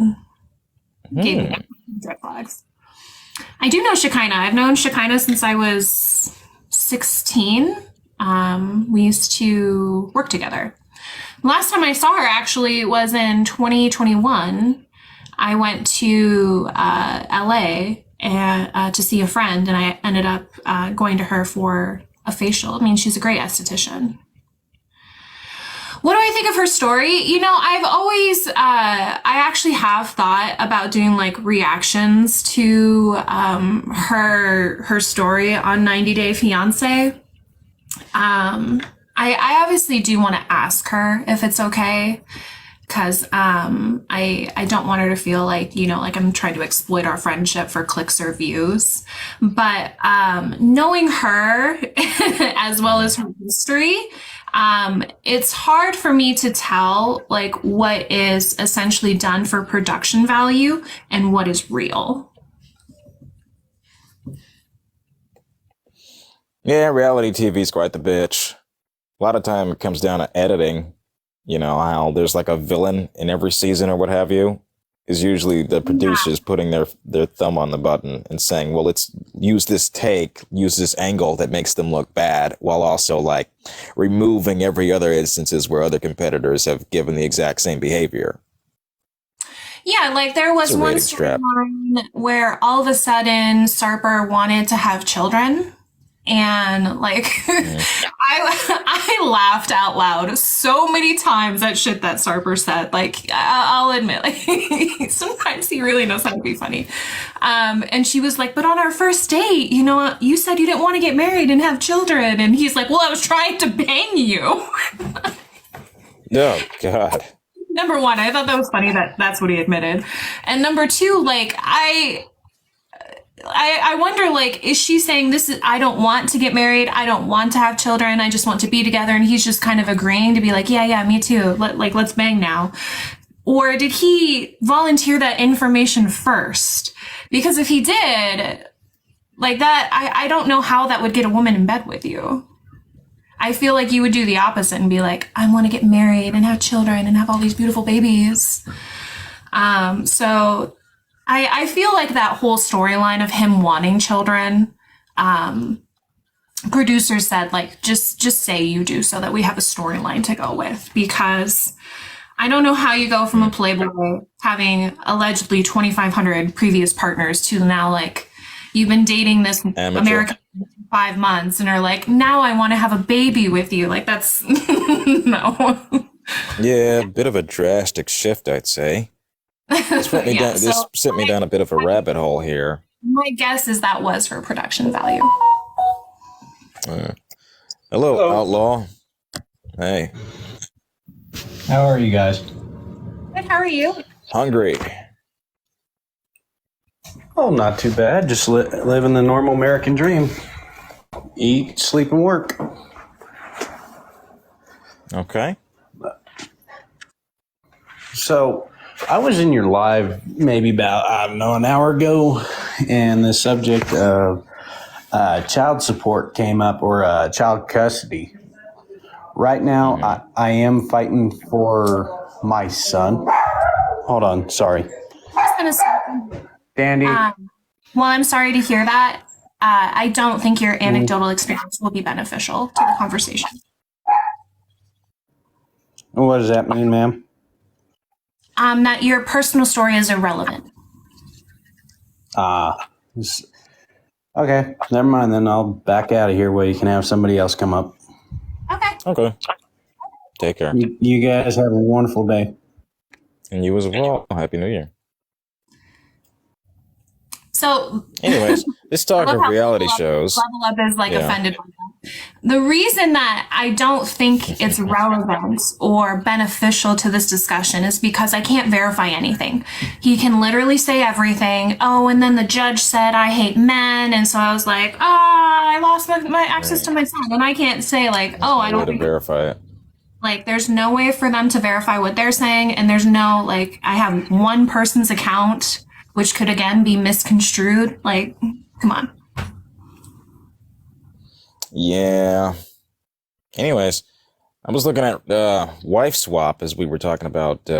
gave me red flags. I do know Shekinah. I've known Shekinah since I was 16. We used to work together. Last time I saw her actually was in 2021. I went to LA and to see a friend, and I ended up going to her for a facial. I mean, she's a great esthetician. What do I think of her story? I've always, I actually have thought about doing reactions to her story on 90 Day Fiance. I obviously do want to ask her if it's okay, because I don't want her to feel like I'm trying to exploit our friendship for clicks or views. But knowing her as well as her history, it's hard for me to tell what is essentially done for production value and what is real. Yeah, reality TV is quite the bitch. A lot of time it comes down to editing. How there's a villain in every season or what have you, is usually the producers putting their thumb on the button and saying, well, let's use this angle that makes them look bad, while also removing every other instances where other competitors have given the exact same behavior. Yeah, there was one storyline where all of a sudden Sarper wanted to have children. And like, I laughed out loud so many times at shit that Sarper said. Like, I'll admit, like, sometimes he really knows how to be funny. And she was like, but on our first date, you know, you said you didn't want to get married and have children. And he's like, well, I was trying to bang you. Oh, God. Number one, I thought that was funny that that's what he admitted. And number two, like, I wonder, like, is she saying I don't want to get married. I don't want to have children. I just want to be together. And he's just kind of agreeing to be like, yeah, me too. Let's bang now. Or did he volunteer that information first? Because if he did, like that, I don't know how that would get a woman in bed with you. I feel like you would do the opposite and be like, I want to get married and have children and have all these beautiful babies. So I feel like that whole storyline of him wanting children, producers said, like, just say you do so that we have a storyline to go with, because I don't know how you go from a Playboy having allegedly 2,500 previous partners to now, like, you've been dating this American for 5 months and are like, now I want to have a baby with you. Like, that's no. Yeah, a bit of a drastic shift, I'd say. This sent me down a bit of a rabbit hole here. My guess is that was for production value. Hello, Outlaw. Hey. How are you guys? Good, how are you? Hungry. Oh, not too bad. Just living the normal American dream. Eat, sleep, and work. Okay. So, I was in your live maybe about, I don't know, an hour ago, and the subject of child support came up, or child custody. Right now, I am fighting for my son. Hold on, sorry. Dandy. Well, I'm sorry to hear that. I don't think your anecdotal experience will be beneficial to the conversation. What does that mean, ma'am? That your personal story is irrelevant. Okay, never mind then. I'll back out of here where you can have somebody else come up. Okay. Take care. You guys have a wonderful day. And you as well. Happy New Year. So, anyways, let's talk of reality shows. Level Up is like offended by that. The reason that I don't think it's relevant or beneficial to this discussion is because I can't verify anything. He can literally say everything. Oh, and then the judge said I hate men, and so I was like, I lost my access to my son, and I can't say like, I don't think verify it. Like, there's no way for them to verify what they're saying, and there's no, like, I have one person's account, which could, again, be misconstrued. Like, come on. Yeah. Anyways, I was looking at Wife Swap as we were talking about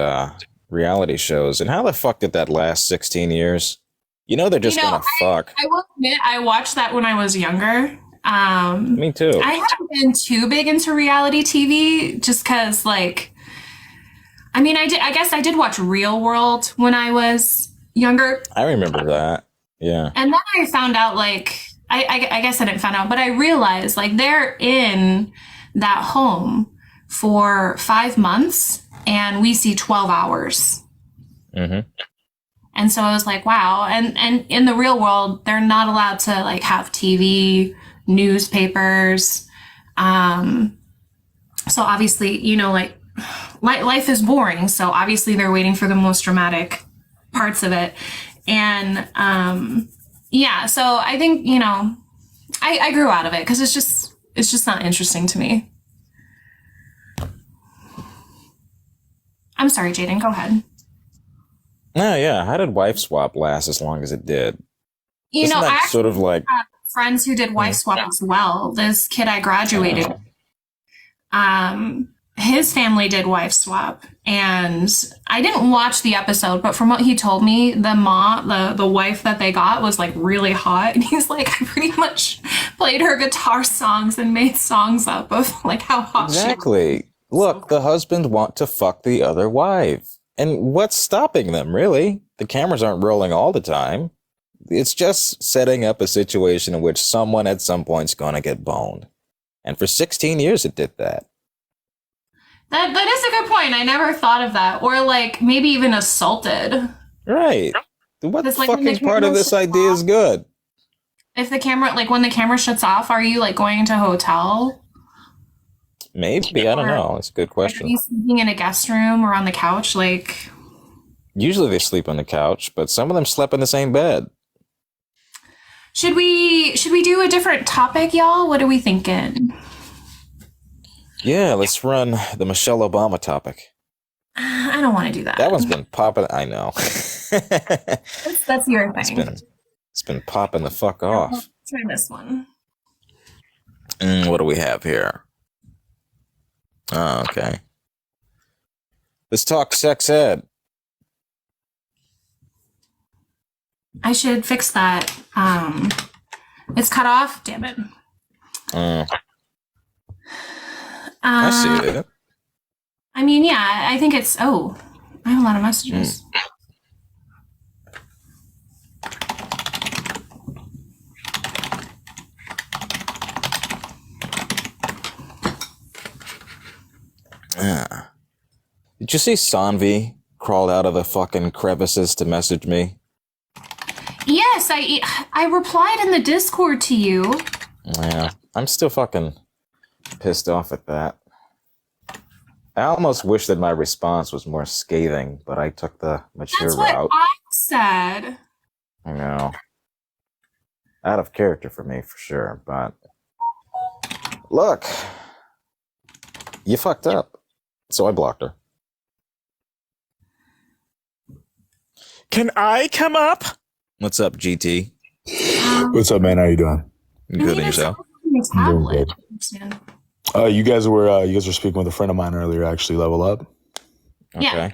reality shows, and how the fuck did that last 16 years? You know they're just gonna fuck. I will admit, I watched that when I was younger. Me too. I haven't been too big into reality TV just because, like, I mean, I guess I did watch Real World when I was younger. I remember that. Yeah. And then I found out, like, I guess I didn't find out, but I realized, like, they're in that home for 5 months and we see 12 hours. Mm-hmm. And so I was like, wow. And in the real world, they're not allowed to, like, have TV, newspapers. So obviously, you know, like, life is boring. So obviously they're waiting for the most dramatic parts of it. And, yeah, so I think, you know, I grew out of it because it's just not interesting to me. I'm sorry, Jaden, go ahead. No, yeah. How did Wife Swap last as long as it did? You Isn't know, that I sort of like have friends who did Wife Swap as well. This kid I graduated with, his family did Wife Swap, and I didn't watch the episode, but from what he told me, the wife that they got was like really hot, and he's like, I pretty much played her guitar songs and made songs up of like how hot exactly. she was. Look, the husband want to fuck the other wife, and what's stopping them? Really, the cameras aren't rolling all the time. It's just setting up a situation in which someone at some point is going to get boned. And for 16 years, it did that. That is a good point. I never thought of that. Or like maybe even assaulted. Right. What It's like when the fucking part of camera this shuts idea is off. good? If the camera, like when the camera shuts off, are you like going to a hotel? Maybe. I don't Or know. It's a good like, are question. you sleeping in a guest room or on the couch? Like, Usually they sleep on the couch, but some of them slept in the same bed. should we do a different topic, y'all? What are we thinking? Yeah, let's run the Michelle Obama topic. I don't want to do that. That one's been popping. I know. That's your thing. It's been popping the fuck off. Try this one. What do we have here? Oh, okay. Let's talk sex ed. I should fix that. It's cut off. Damn it. I see it. I mean, yeah, I think it's. Oh, I have a lot of messages. Did you see Sanvi crawled out of the fucking crevices to message me? Yes, I replied in the Discord to you. Yeah, I'm still fucking pissed off at that. I almost wish that my response was more scathing, but I took the mature That's what route. I said. I know. Out of character for me, for sure, but... Look! You fucked up. So I blocked her. Can I come up? What's up, GT? What's up, man? How you doing? Good in yourself? Doing good. You guys were speaking with a friend of mine earlier. Actually, Level Up. Okay.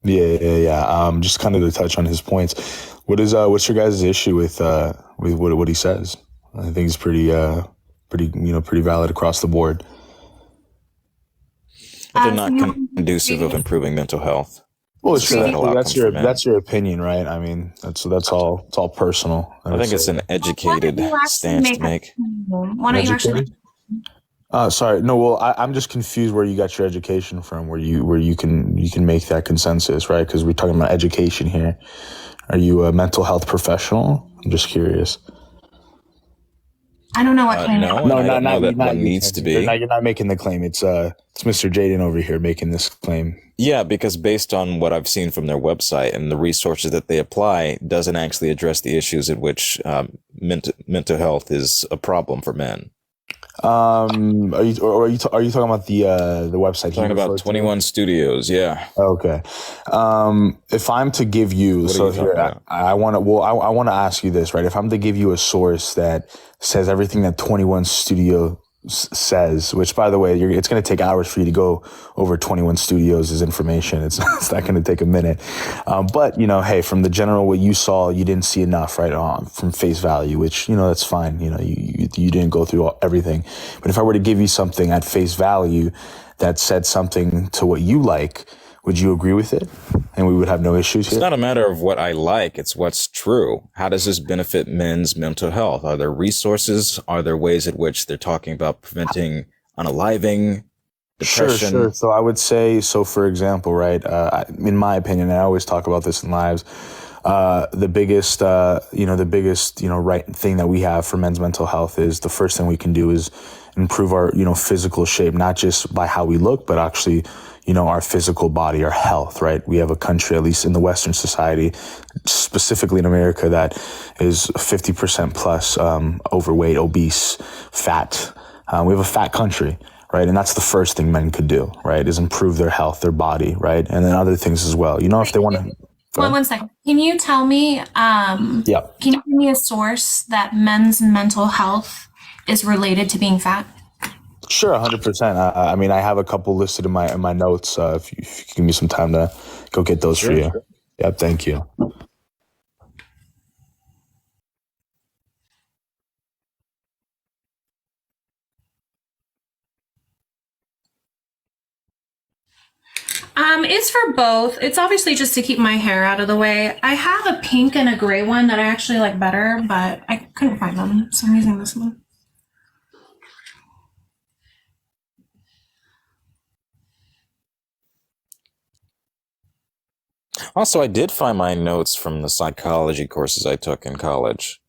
Yeah. Just kind of to touch on his points. What's your guys' issue with what he says? I think he's pretty valid across the board. But they're not conducive of improving mental health. Well, Societal outcomes for men. that's your opinion, right? I mean, that's all. It's all personal. I think it's an educated stance to make. Why don't you actually? Sorry, no. Well, I'm just confused where you got your education from, where you can make that consensus, right? Because we're talking about education here. Are you a mental health professional? I'm just curious. I don't know what claim. No, not needs to be. You're not making the claim. It's Mr. Jaden over here making this claim. Yeah, because based on what I've seen from their website and the resources that they apply, doesn't actually address the issues in which mental health is a problem for men. Are you talking about the website? Talking about 21 Studios, yeah. Okay. If I'm to give you, I want to ask you this, right? If I'm to give you a source that says everything that 21 Studio says, which by the way, it's going to take hours for you to go over 21 Studios' information. It's not going to take a minute. But hey, from the general, what you saw, you didn't see enough, right? From face value, which, that's fine. You didn't go through everything. But if I were to give you something at face value that said something to what you like, would you agree with it? And we would have no issues here? It's not a matter of what I like. It's what's true. How does this benefit men's mental health? Are there resources? Are there ways in which they're talking about preventing unaliving, depression? Sure. So I would say, for example, right, in my opinion, I always talk about this in lives, the biggest right thing that we have for men's mental health is the first thing we can do is improve our, physical shape, not just by how we look, but actually, our physical body, our health, right? We have a country, at least in the Western society, specifically in America, that is 50% plus overweight, obese, fat. We have a fat country, right? And that's the first thing men could do, right? Is improve their health, their body, right? And then other things as well. If they want to... One second. Can you tell me, Can you give me a source that men's mental health is related to being fat? Sure, 100%. I mean, I have a couple listed in my notes. If you give me some time to go get those for you. Sure. Yeah, thank you. It's for both. It's obviously just to keep my hair out of the way. I have a pink and a gray one that I actually like better, but I couldn't find them, so I'm using this one. Also, I did find my notes from the psychology courses I took in college.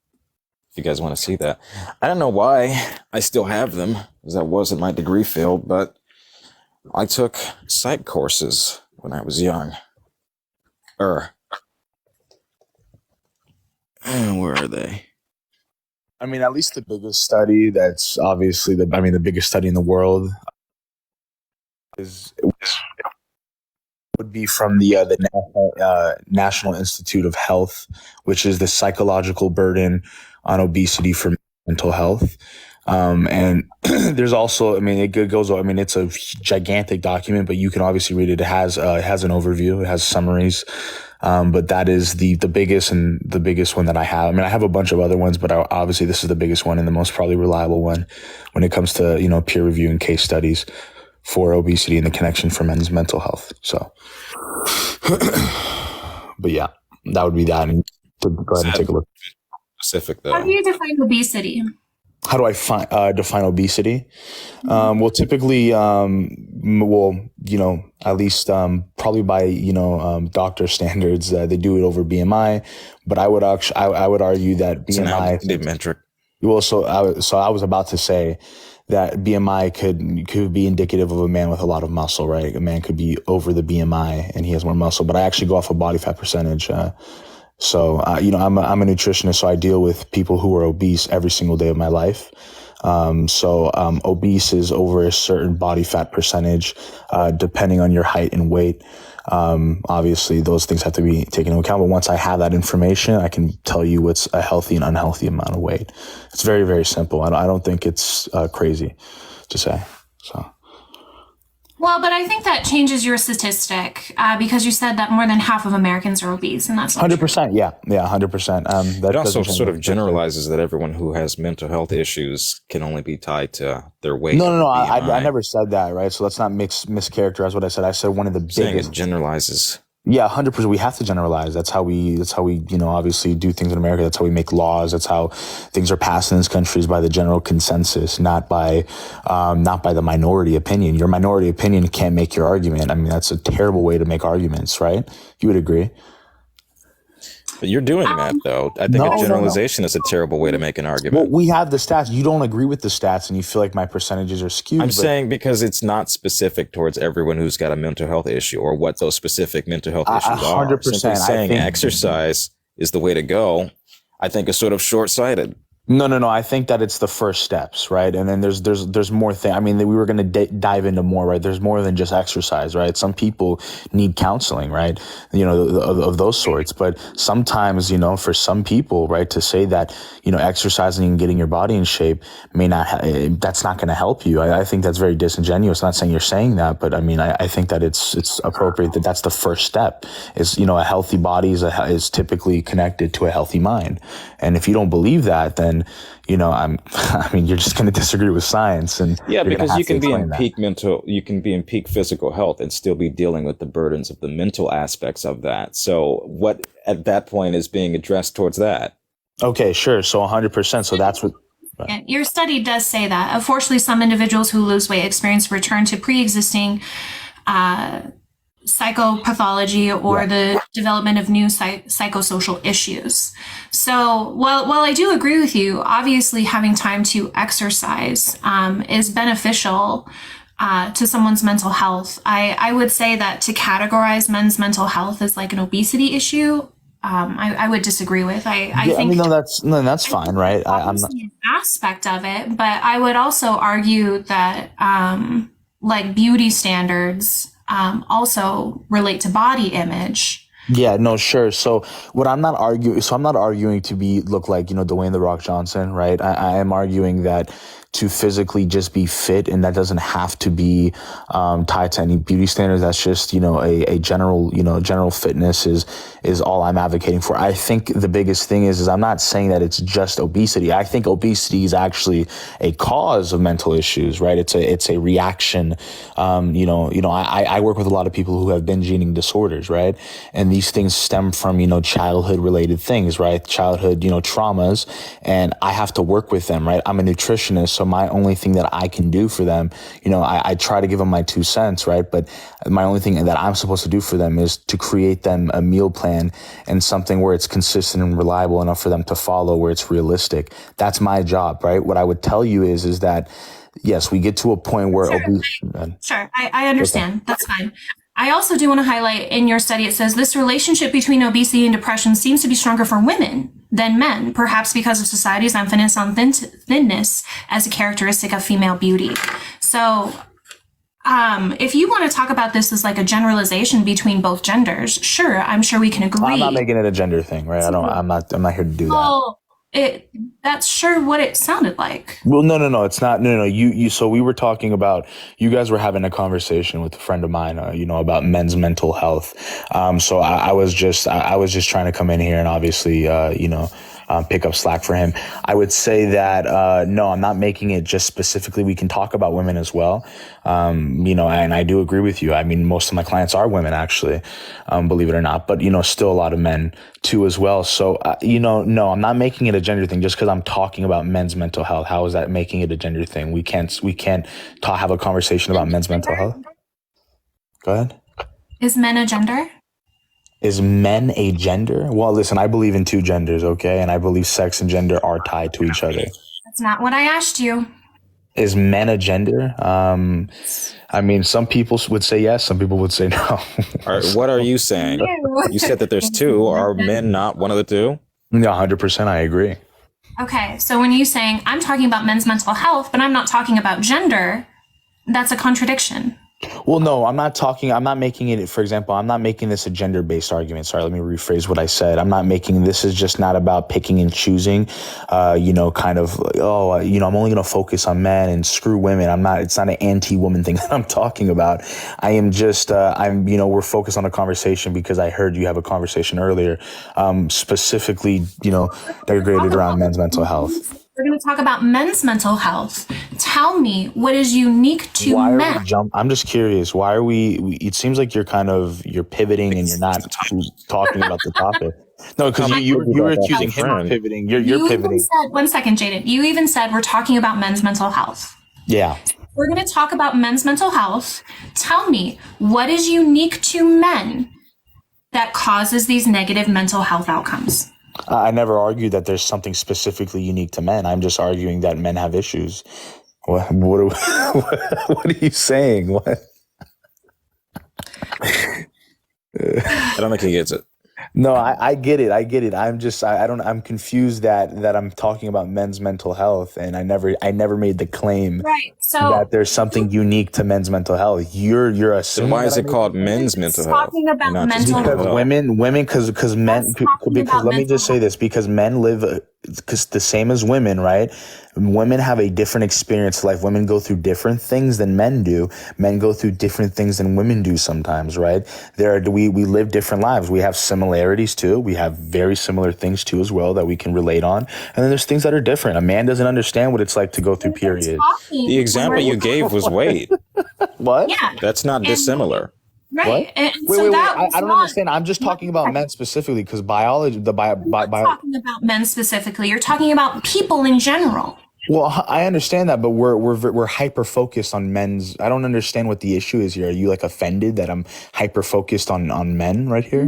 If you guys want to see that. I don't know why I still have them, because that wasn't my degree field, but I took psych courses when I was young. Where are they? I mean, at least the biggest study that's obviously the biggest study in the world would be from the National Institute of Health, which is the psychological burden on obesity for mental health. And there's also, I mean, it goes, I mean, it's a gigantic document, but you can obviously read it. It has an overview, it has summaries. But that is the biggest and the biggest one that I have. I mean, I have a bunch of other ones, but obviously this is the biggest one and the most probably reliable one when it comes to, peer review and case studies for obesity and the connection for men's mental health. So, but yeah, that would be that. And go ahead and take a look. Specific though. How do you define obesity? How do I define obesity? Well, typically, at least probably by doctor standards, they do it over BMI. But I would argue that It's BMI an outdated metric. Well, so I was about to say that BMI could be indicative of a man with a lot of muscle, right? A man could be over the BMI and he has more muscle. But I actually go off of body fat percentage. So, I'm a nutritionist, so I deal with people who are obese every single day of my life. Obese is over a certain body fat percentage, depending on your height and weight. Obviously, those things have to be taken into account. But once I have that information, I can tell you what's a healthy and unhealthy amount of weight. It's very, very simple. I don't think it's crazy to say. So. Well, but I think that changes your statistic because you said that more than half of Americans are obese, and that's not 100%. Yeah, 100%. It also sort of generalizes that everyone who has mental health issues can only be tied to their weight. No. I never said that, right? So let's not mischaracterize what I said. I said one of the biggest. It generalizes. Yeah, 100%. We have to generalize. That's how we, obviously do things in America. That's how we make laws. That's how things are passed in this country, is by the general consensus, not by the minority opinion. Your minority opinion can't make your argument. I mean, that's a terrible way to make arguments, right? You would agree. But you're doing that, though. I think a generalization is a terrible way to make an argument. Well, we have the stats. You don't agree with the stats, and you feel like my percentages are skewed. I'm saying because it's not specific towards everyone who's got a mental health issue or what those specific mental health issues 100%, are. Simply saying exercise is the way to go, I think is sort of short-sighted. No. I think that it's the first steps, right? And then there's more things. I mean, we were going to dive into more, right? There's more than just exercise, right? Some people need counseling, right? Of those sorts. But sometimes, for some people, right, to say that, exercising and getting your body in shape may not, that's not going to help you. I think that's very disingenuous. I'm not saying you're saying that, but I mean, I think that it's appropriate that that's the first step. Is a healthy body is typically connected to a healthy mind. And if you don't believe that, then you're just going to disagree with science. And because you can be in peak physical health and still be dealing with the burdens of the mental aspects of that. So what at that point is being addressed towards that? Okay, sure. So 100%. So that's what. Your study does say that. Unfortunately, some individuals who lose weight experience return to pre-existing psychopathology or the development of new psychosocial issues. So while I do agree with you, obviously having time to exercise is beneficial to someone's mental health. I would say that to categorize men's mental health as like an obesity issue, I would disagree with. I think that's fine, right? I'm not an aspect of it, but I would also argue that like beauty standards also relate to body image. Yeah, no, sure. So I'm not arguing to look like, Dwayne The Rock Johnson, right? I am arguing that to physically just be fit, and that doesn't have to be tied to any beauty standards. That's just, a general, general fitness is all I'm advocating for. I think the biggest thing is I'm not saying that it's just obesity. I think obesity is actually a cause of mental issues, right? It's a reaction. I work with a lot of people who have binge eating disorders, right? And these things stem from, childhood related things, right? Childhood, traumas, and I have to work with them, right? I'm a nutritionist, so my only thing that I can do for them, I try to give them my 2 cents, right? But my only thing that I'm supposed to do for them is to create them a meal plan and something where it's consistent and reliable enough for them to follow, where it's realistic. That's my job, right? What I would tell you is that yes, we get to a point where Sure, I understand. Okay. That's fine. I also do want to highlight in your study, it says this relationship between obesity and depression seems to be stronger for women than men, perhaps because of society's emphasis on thinness as a characteristic of female beauty. So if you want to talk about this as like a generalization between both genders, sure, I'm sure we can agree. I'm not making it a gender thing, right? I'm not here to do that. That's sure what it sounded like. Well, no, it's not. No. So we were talking about, you guys were having a conversation with a friend of mine, about men's mental health. So I was just trying to come in here and obviously, pick up slack for him. I would say that, no, I'm not making it just specifically. We can talk about women as well. And I do agree with you. I mean, most of my clients are women, actually, believe it or not, but, still a lot of men too as well. So, no, I'm not making it a gender thing just because I'm talking about men's mental health. How is that making it a gender thing? We can't have a conversation about men's mental health. Go ahead. Is men a gender? Is men a gender? Well, listen, I believe in 2 genders, okay? And I believe sex and gender are tied to each other. That's not what I asked you. Is men a gender? I mean, some people would say yes, some people would say no. All right, what are you saying? You said that there's 2. Are men not one of the 2? No, 100%, I agree. Okay, so when you're saying, I'm talking about men's mental health, but I'm not talking about gender, that's a contradiction. Well, no, I'm not making it, for example, I'm not making this a gender-based argument. Sorry, let me rephrase what I said. This is just not about picking and choosing, I'm only going to focus on men and screw women. It's not an anti-woman thing that I'm talking about. I am just, we're focused on a conversation because I heard you have a conversation earlier, specifically, degraded around men's mental health. We're going to talk about men's mental health. Tell me what is unique to men. I'm just curious. Why are it seems like you're pivoting and you're not talking about the topic. No, because you were accusing him of pivoting. You're pivoting. One second, Jaden. You even said we're talking about men's mental health. Yeah. We're going to talk about men's mental health. Tell me what is unique to men that causes these negative mental health outcomes. I never argued that there's something specifically unique to men. I'm just arguing that men have issues. What are you saying? What? I don't think he gets it. No, I get it. I'm confused that I'm talking about men's mental health, and I never made the claim that there's something unique to men's mental health. You're assuming. So why is it called men's mental health? Talking about mental health. Because women, because men, because let me just say this, because men live the same as women, right? Women have a different experience in life. Women go through different things than men do. Men go through different things than women do sometimes, right? We live different lives. We have similarities too. We have very similar things too as well that we can relate on. And then there's things that are different. A man doesn't understand what it's like to go through periods. The example you gave was weight. What? Yeah. That's not dissimilar. Right. Wait. I don't understand. I'm just talking about men specifically because biology, You're not talking about men specifically. You're talking about people in general. Well, I understand that, but we're hyper focused on men's. I don't understand what the issue is here. Are you offended that I'm hyper focused on men right here?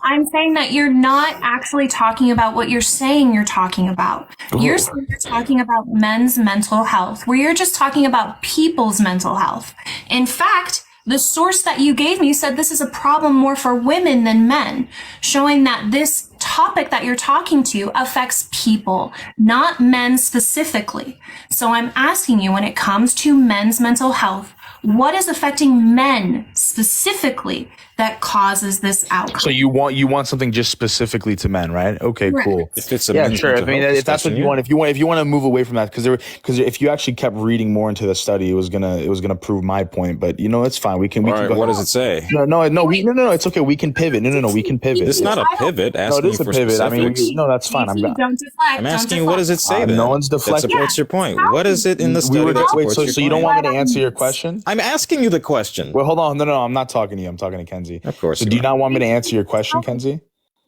I'm saying that you're not actually talking about what you're saying you're talking about. You're saying you're talking about men's mental health, where you're just talking about people's mental health. In fact, the source that you gave me said this is a problem more for women than men, showing that this topic that you're talking to affects people, not men specifically. So I'm asking you, when it comes to men's mental health, What is affecting men specifically that causes this outcome? So you want something just specifically to men, right? Okay, Correct. cool. If it's a Yeah, men's sure. I mental mean, health if that's what discussion, you yeah. want, if you want to move away from that, because if you actually kept reading more into the study, it was gonna prove my point. But it's fine. We can All go right, what ahead. does it say? No. It's okay. We can pivot. No. We can pivot. This is not a pivot. No, it Asking you is a for pivot. I mean, specifics. that's fine. Don't deflect. I'm asking you, what does it say then? No one's that deflecting. supports your point. What is it in the study that Wait. supports So your you don't point? want me to answer your question? I'm asking you the question. Well, hold on. No. I'm not talking to you. I'm talking to Kenzie. Of course So you do you are. not want me to answer your question, Kenzie?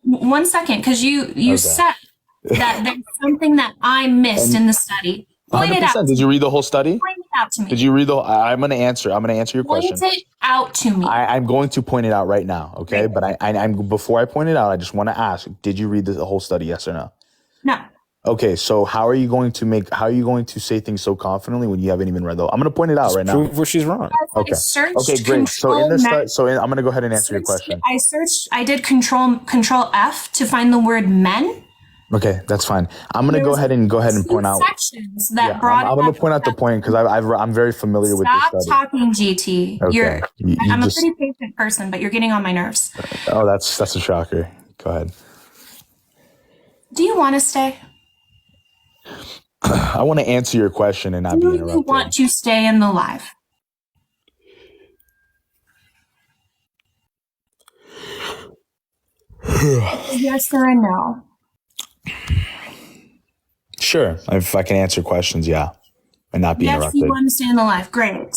1 second, because you said that there's something that I missed in the study. Point it out. 100%. Did you read the whole study? Point it out to me. Did you read the? I'm going to answer your question. Point it out to me. I'm going to point it out right now, okay? Right. But I'm before I point it out, I just want to ask: did you read the whole study? Yes or no? No. Okay, so how are you going to say things so confidently when you haven't even read the? I'm going to point it out right now. Prove where she's wrong. Okay. I searched Okay, great. So in this, I'm going to go ahead and answer your searched- question. I did control F to find the word men. Okay, that's fine. I'm going to go ahead and point out. Sections that Yeah, brought I'm going to point out the point because I'm very familiar with Stop this study. talking, GT. Okay. I'm a pretty patient person, but you're getting on my nerves. Oh, that's a shocker. Go ahead. Do you want to stay? I want to answer your question and not be Do you interrupted. want to stay in the live? Yes or a no? Sure. If I can answer questions, yeah, and not be Yes, interrupted. you want to stay in the live. Great.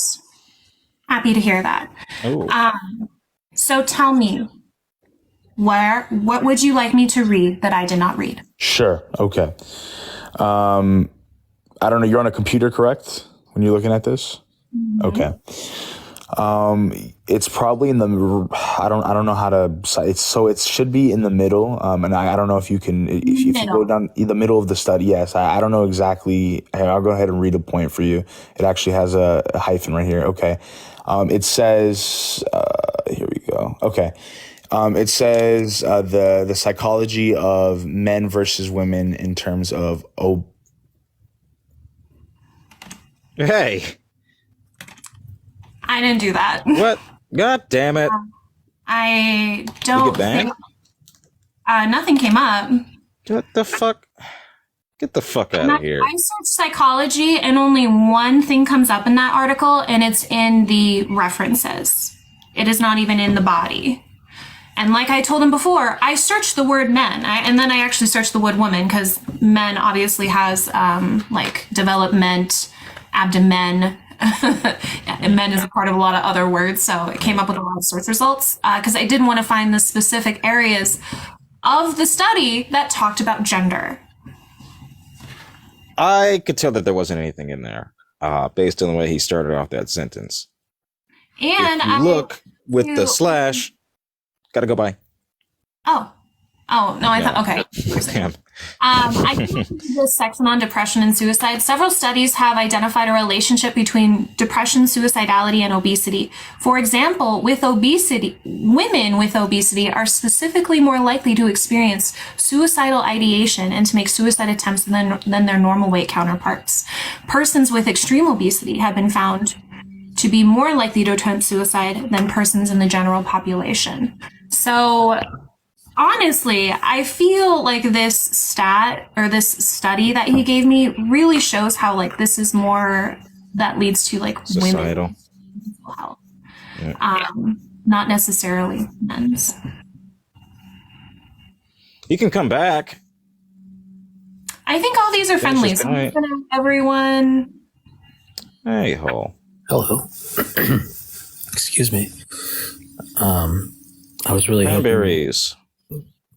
Happy to hear that. Oh. So tell me, what would you like me to read that I did not read? Sure. Okay. I don't know. You're on a computer, correct? When you're looking at this? Mm-hmm. Okay. It's probably in the. I don't know how to. It should be in the middle. And I don't know if you can. If you go down the middle of the study, yes. I don't know exactly. I'll go ahead and read a point for you. It actually has a hyphen right here. Okay. It says. Here we go. Okay. It says the psychology of men versus women in terms of Hey, I didn't do that. what? God damn it. I don't You get banned? think nothing came up. What the fuck? Get the fuck out of here. I searched psychology and only one thing comes up in that article, and it's in the references. It is not even in the body. And like I told him before, I searched the word men, and then I actually searched the word woman because men obviously has like development, abdomen, and men is a part of a lot of other words. So it came up with a lot of search results because I didn't want to find the specific areas of the study that talked about gender. I could tell that there wasn't anything in there based on the way he started off that sentence. And If you look with the slash, gotta go by. Oh, no, I thought, okay. Damn. I think this section on depression and suicide. Several studies have identified a relationship between depression, suicidality, and obesity. For example, with obesity, women with obesity are specifically more likely to experience suicidal ideation and to make suicide attempts than their normal weight counterparts. Persons with extreme obesity have been found to be more likely to attempt suicide than persons in the general population. So honestly, I feel like this stat or this study that he gave me really shows how like this is more that leads to like Societal. women's mental health, not necessarily men's. You can come back. I think all these are friendly. your So point. everyone. Hey ho. Hello. Excuse me. I was really hoping to Cranberries.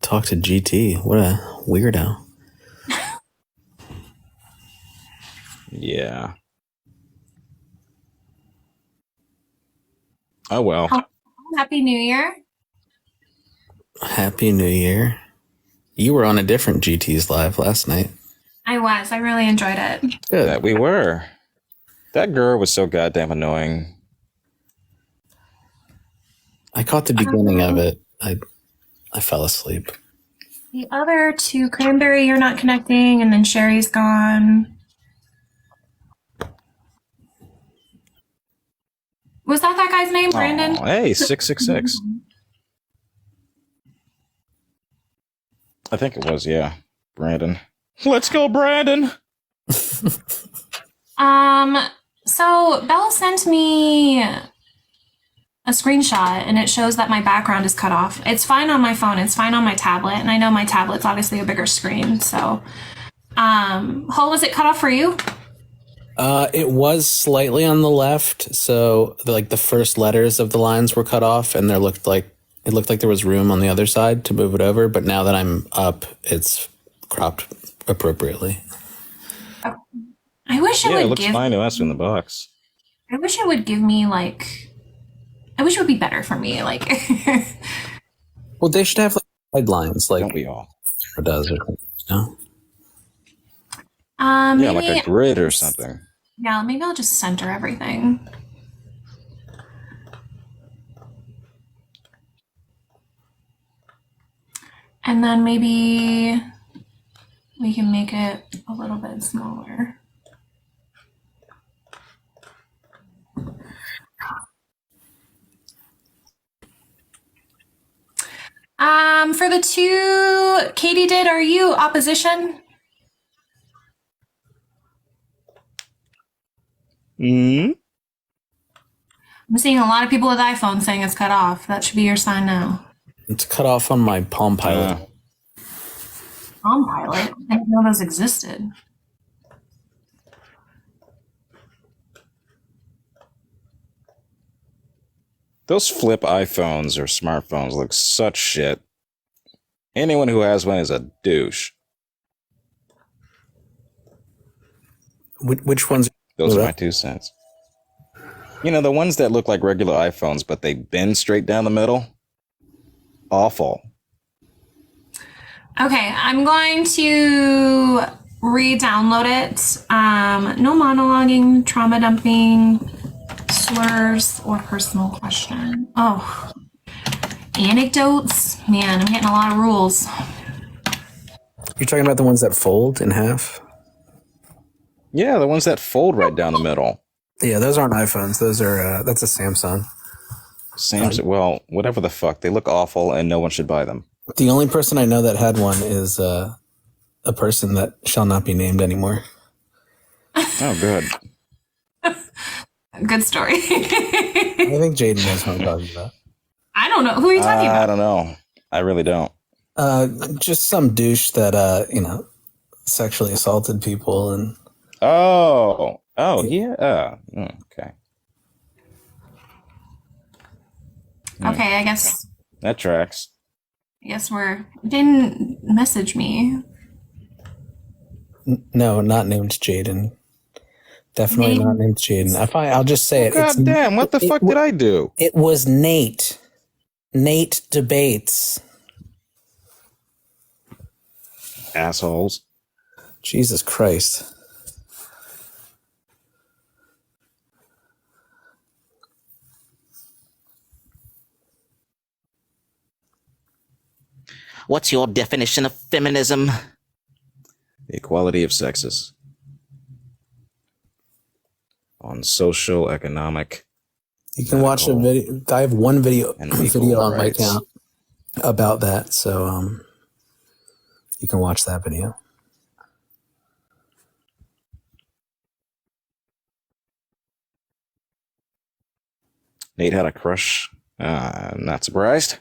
talk to GT. What a weirdo. Yeah. Oh well. Happy New Year. Happy New Year. You were on a different GT's live last night. I was. I really enjoyed it. Good. That we were. That girl was so goddamn annoying. I caught the beginning of it. I fell asleep. The other two, Cranberry, you're not connecting, and then Sherry's gone. Was that guy's name, Brandon? Oh, hey, 666. I think it was, yeah. Brandon. Let's go, Brandon. So Belle sent me a screenshot and it shows that my background is cut off. It's fine on my phone, it's fine on my tablet, and I know my tablet's obviously a bigger screen, so Hull, was it cut off for you? It was slightly on the left, so the first letters of the lines were cut off, and it looked like there was room on the other side to move it over. But now that I'm up, it's cropped appropriately. I wish it would it looks fine to us in the box. I wish it would give me I wish it would be better for me. Well, they should have guidelines, Don't we all? It does, no? Yeah, like a grid or something. Yeah, maybe I'll just center everything. And then maybe we can make it a little bit smaller. For the two Katie did, are you opposition? Hmm? I'm seeing a lot of people with iPhones saying it's cut off. That should be your sign now. It's cut off on my Palm Pilot. Palm Pilot? I didn't know those existed. Those flip iPhones or smartphones look such shit. Anyone who has one is a douche. Which ones? Those are my 2 cents. You know, the ones that look like regular iPhones, but they bend straight down the middle? Awful. Okay, I'm going to re-download it. No monologuing, trauma dumping, slurs, or personal question. Oh, anecdotes? Man, I'm getting a lot of rules. You're talking about the ones that fold in half? Yeah, the ones that fold right down the middle. Yeah, those aren't iPhones. Those are that's a Samsung. Samsung, well, whatever the fuck. They look awful and no one should buy them. The only person I know that had one is a person that shall not be named anymore. Oh, good. Good story. I think Jaden knows what I'm talking about. I don't know. Who are you talking about? I don't know. I really don't. Just some douche that, sexually assaulted people and... Oh, yeah. Okay. Okay, I guess That tracks. didn't message me. No, not named Jaden. Definitely not named Jaden. I'll just say it. God damn, what the fuck did I do? It was Nate. Nate Debates. Assholes. Jesus Christ. What's your definition of feminism? The equality of sexes. On social, economic. You can watch a video. I have one video And on my rights. account about that, so you can watch that video. Nate had a crush. Not surprised.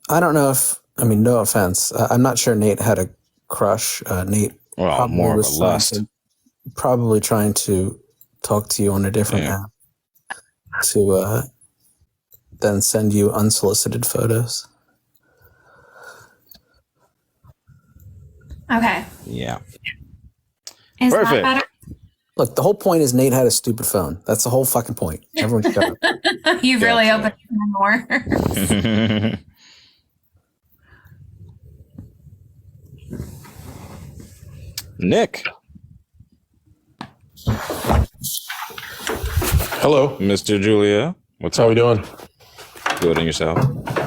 I don't know no offense. I'm not sure Nate had a crush. Nate Well, more of a lust. Probably trying to talk to you on a different app to then send you unsolicited photos. Okay. Yeah. Is Perfect. that better? Look, the whole point is Nate had a stupid phone. That's the whole fucking point. Everyone shut up. You've really opened more. Nick. Hello. Mr. Julia. What's How up? we doing? Good in yourself.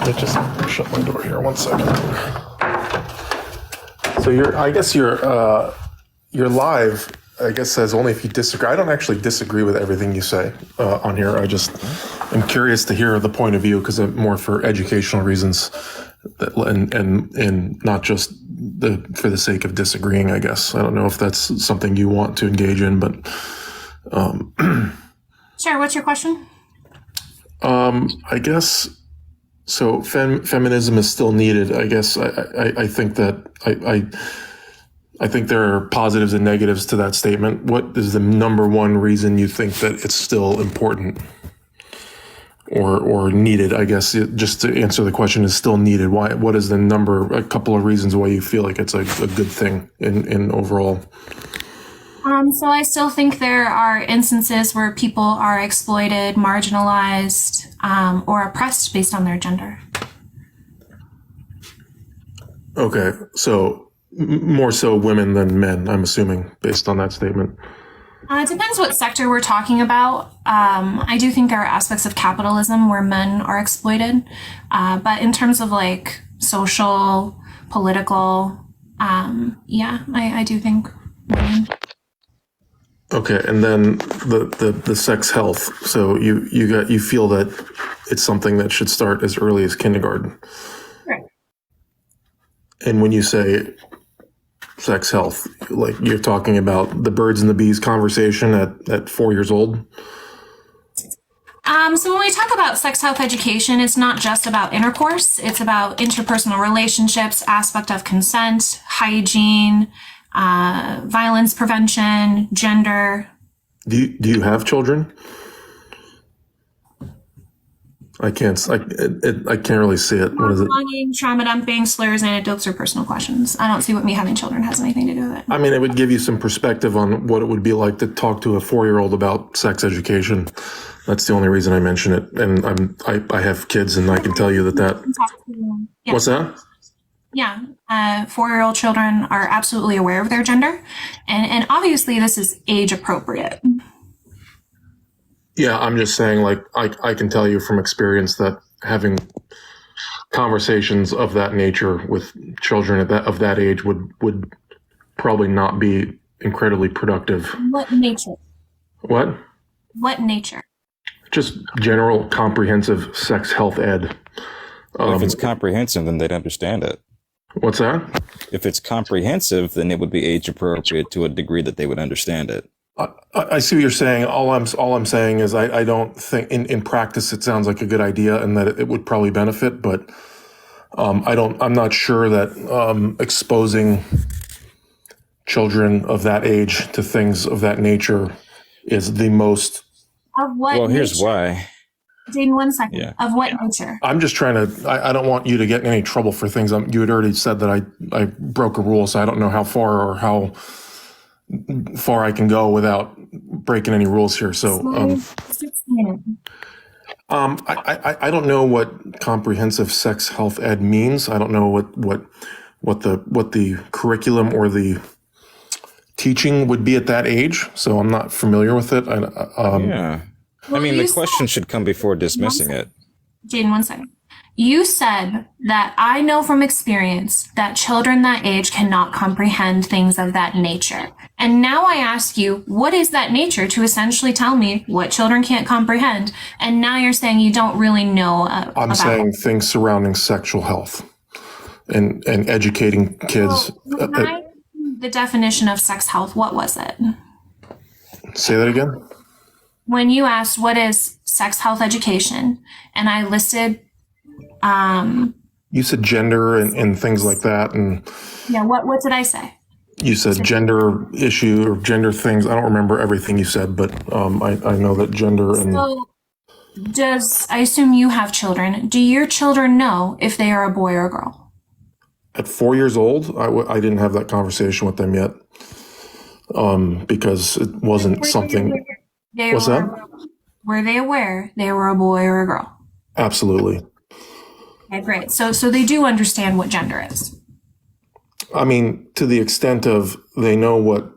Let's just shut my door here 1 second. So I guess you're live I guess says only if you disagree. I don't actually disagree with everything you say on here. I just am curious to hear the point of view because I'm more for educational reasons, and not just for the sake of disagreeing. I guess I don't know if that's something you want to engage in, but Sure. What's your question? I guess so. Feminism is still needed. I guess I think that I think there are positives and negatives to that statement. What is the number one reason you think that it's still important or needed? I guess just to answer the question, is still needed. Why? What is a couple of reasons why you feel like it's a good thing in overall? So I still think there are instances where people are exploited, marginalized, or oppressed based on their gender. Okay, so more so women than men, I'm assuming, based on that statement. It depends what sector we're talking about. I do think there are aspects of capitalism where men are exploited. But in terms of like social, political, I do think women. Okay, and then the sex health. So you feel that it's something that should start as early as kindergarten. Right. And when you say sex health, like you're talking about the birds and the bees conversation at 4 years old? So when we talk about sex health education, it's not just about intercourse. It's about interpersonal relationships, aspect of consent, hygiene, violence prevention, gender. Do you have children? I can't really see it. What is it? Belonging, trauma dumping, slurs, anecdotes, or personal questions. I don't see what me having children has anything to do with it. I mean, it would give you some perspective on what it would be like to talk to a 4-year-old about sex education. That's the only reason I mention it. And I have kids, and I can tell you that. Yeah. What's that? Yeah. 4-year-old children are absolutely aware of their gender. And obviously this is age appropriate. Yeah, I'm just saying, like, I can tell you from experience that having conversations of that nature with children of that age would probably not be incredibly productive. What nature? What? What nature? Just general comprehensive sex health ed. If it's comprehensive, then they'd understand it. What's that? If it's comprehensive, then it would be age appropriate to a degree that they would understand it. I see what you're saying. All I'm saying is I don't think in practice it sounds like a good idea and that it would probably benefit, but I'm not sure that exposing children of that age to things of that nature is the most. Of what? Well, here's nature? why. Jane, 1 second. Yeah. Of what nature? I'm just trying to. I don't want you to get in any trouble for things. You had already said that I broke a rule, so I don't know how far or how far I can go without breaking any rules here. So, 6 minutes. I don't know what comprehensive sex health ed means. I don't know what the curriculum or the teaching would be at that age. So I'm not familiar with it. Yeah. Well, I mean, the question should come before dismissing it. Jane, 1 second. You said that I know from experience that children that age cannot comprehend things of that nature. And now I ask you, what is that nature to essentially tell me what children can't comprehend? And now you're saying you don't really know I'm saying things surrounding sexual health and educating kids. The definition of sex health, what was it? Say that again? When you asked what is sex health education, and I listed you said gender and things like that, and yeah, what did I say? You said gender issue or gender things. I don't remember everything you said, but I know that gender and. So, I assume you have children. Do your children know if they are a boy or a girl? At 4 years old, I didn't have that conversation with them yet, because it wasn't something. What's that? Were they aware they were a boy or a girl? Absolutely. Okay, great. So they do understand what gender is. I mean, to the extent of they know what,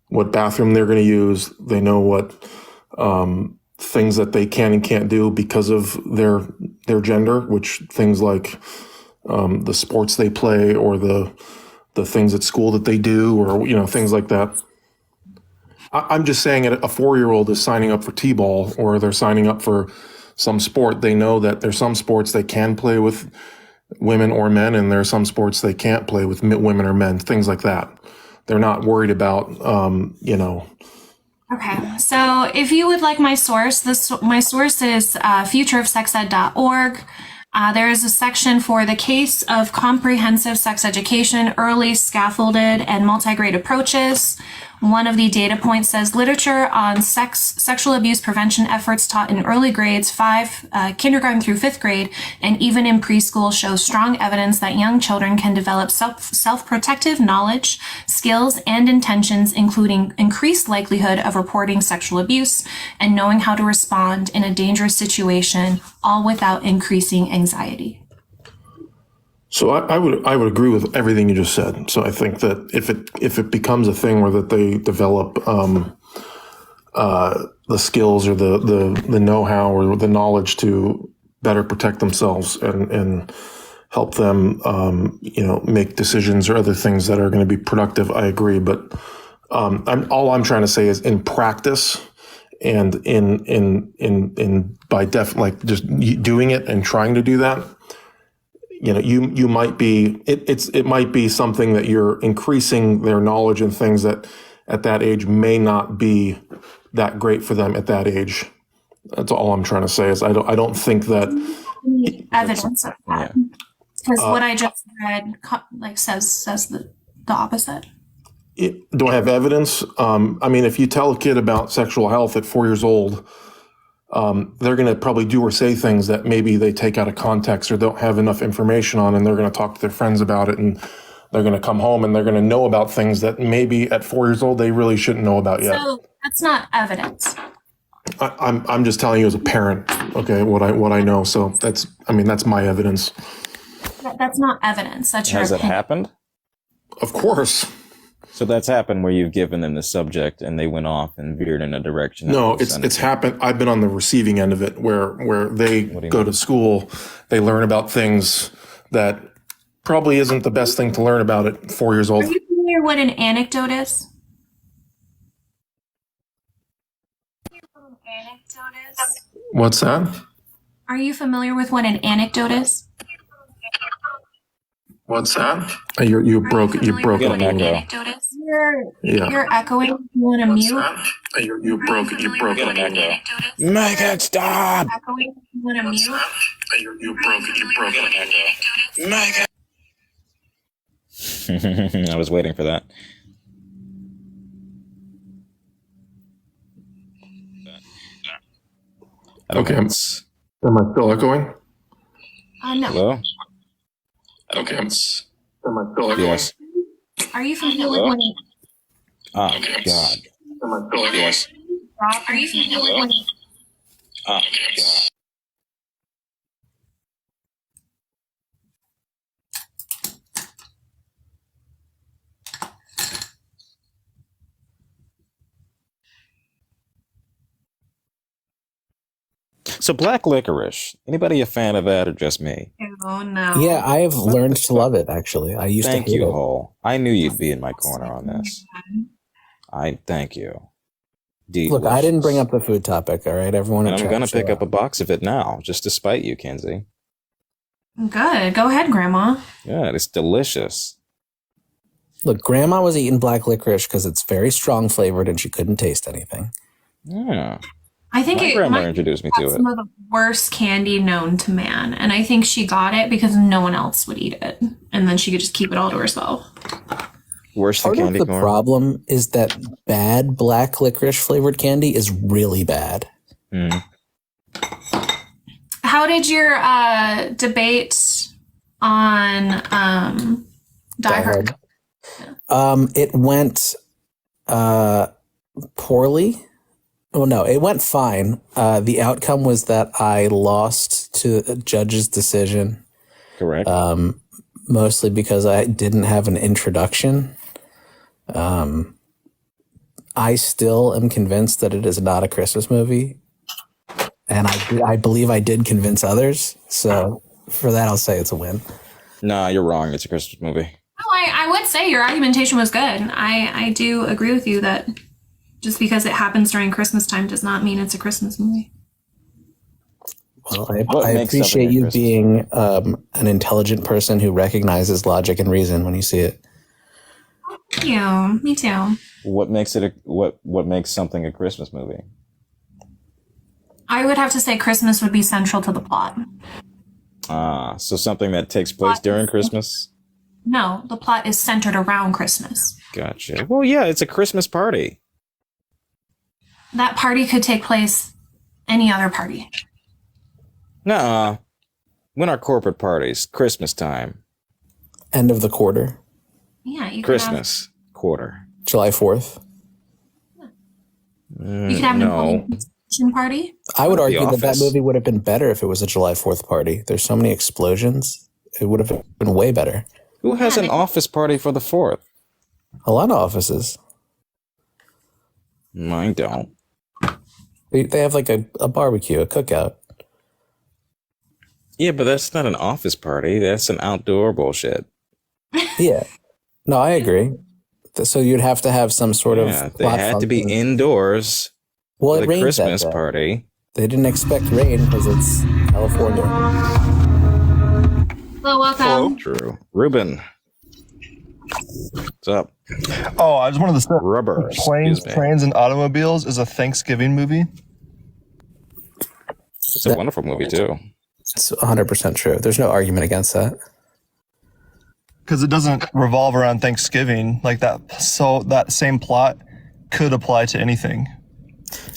what bathroom they're going to use. They know what things that they can and can't do because of their gender, which things like the sports they play or the the things at school that they do, or things like that. I'm just saying, a 4-year-old is signing up for t-ball, or they're signing up for some sport. They know that there's some sports they can play with women or men, and there are some sports they can't play with women or men, things like that. They're not worried about, Okay, so if you would like my source, my source is futureofsexed.org. There is a section for the case of comprehensive sex education, early, scaffolded, and multi-grade approaches. One of the data points says literature on sexual abuse prevention efforts taught in early grades, kindergarten through 5th grade, and even in preschool shows strong evidence that young children can develop self-protective knowledge, skills, and intentions, including increased likelihood of reporting sexual abuse and knowing how to respond in a dangerous situation, all without increasing anxiety. So I would agree with everything you just said. So I think that if it becomes a thing where that they develop the skills or the know-how or the knowledge to better protect themselves and help them make decisions or other things that are going to be productive, I agree. But all I'm trying to say is, in practice and just doing it and trying to do that, you might be, it might be something that you're increasing their knowledge in things that at that age may not be that great for them at that age. That's all I'm trying to say, is I don't think that Evidence of that. Because what I just read says the opposite. Do I have evidence? If you tell a kid about sexual health at 4 years old, they're going to probably do or say things that maybe they take out of context or don't have enough information on, and they're going to talk to their friends about it, and they're going to come home and they're going to know about things that maybe at 4 years old they really shouldn't know about yet. So that's not evidence. I'm just telling you as a parent, okay, what I know. So that's my evidence. That's not evidence. That's your Has it opinion. happened? Of course. So that's happened where you've given them the subject and they went off and veered in a direction. No, it's happened. I've been on the receiving end of it, where they go to school, they learn about things that probably isn't the best thing to learn about at 4 years old. Are you familiar what an anecdote is? What's that? Are you familiar with what an anecdote is? What's that? You broke What an an echo. anecdote is? You're echoing. You want to mute? You broke What an anecdote is? Make it stop! Echoing. You want to mute? You broke it. Make it. I was waiting for that. Okay. Am I still echoing? No. Hello? Okay. Am I still echoing? Yes. Are you familiar with what? Oh, God. Am I still echoing? Are you familiar with what? Oh, God. So black licorice. Anybody a fan of that or just me? Oh no. Yeah, I've learned to love it, actually. I used Thank to hate you, it. Hole. I knew you'd be in my corner on this. I thank you. Look, I didn't bring up the food topic, all right? Everyone, And I'm going to pick up a box of it now, just to spite you, Kenzie. Good. Go ahead, Grandma. Yeah, it's delicious. Look, Grandma was eating black licorice because it's very strong flavored and she couldn't taste anything. Yeah. I think My grandma introduced me to it. Some of the worst candy known to man, and I think she got it because no one else would eat it, and then she could just keep it all to herself. Worse than Part of candy the corn. problem is that bad black licorice flavored candy is really bad. Mm. How did your debate on Die Hard? It went poorly. Well, no, it went fine. The outcome was that I lost to a judge's decision. Correct. Mostly because I didn't have an introduction. I still am convinced that it is not a Christmas movie. And I believe I did convince others. So for that, I'll say it's a win. Nah, you're wrong. It's a Christmas movie. No, I would would say your argumentation was good. I do agree with you that just because it happens during Christmas time does not mean it's a Christmas movie. Well, I appreciate you being an intelligent person who recognizes logic and reason when you see it. Thank you. Me too. What makes it what makes something a Christmas movie? I would have to say Christmas would be central to the plot. So something that takes place during Christmas? No, the plot is centered around Christmas. Gotcha. Well, yeah, it's a Christmas party. That party could take place any other party. Nuh-uh. When are corporate parties? Christmas time. End of the quarter. Yeah, you Christmas quarter. July 4th. You could have an implementation party. I would argue that movie would have been better if it was a July 4th party. There's so many explosions. It would have been way better. Who has an office party for the 4th? A lot of offices. Mine don't. They have like a barbecue, a cookout. Yeah, but that's not an office party. That's an outdoor bullshit. Yeah. No, I agree. So you'd have to have some sort of... Yeah, they had to be indoors well, for it the rains Christmas that day. party. They didn't expect rain because it's California. Hello, welcome. True. Ruben. What's up? Oh, I just wanted to say Rubber. Planes, Trains, and Automobiles is a Thanksgiving movie. It's a wonderful movie, too. It's 100% true. There's no argument against that. Because it doesn't revolve around Thanksgiving like that. So that same plot could apply to anything.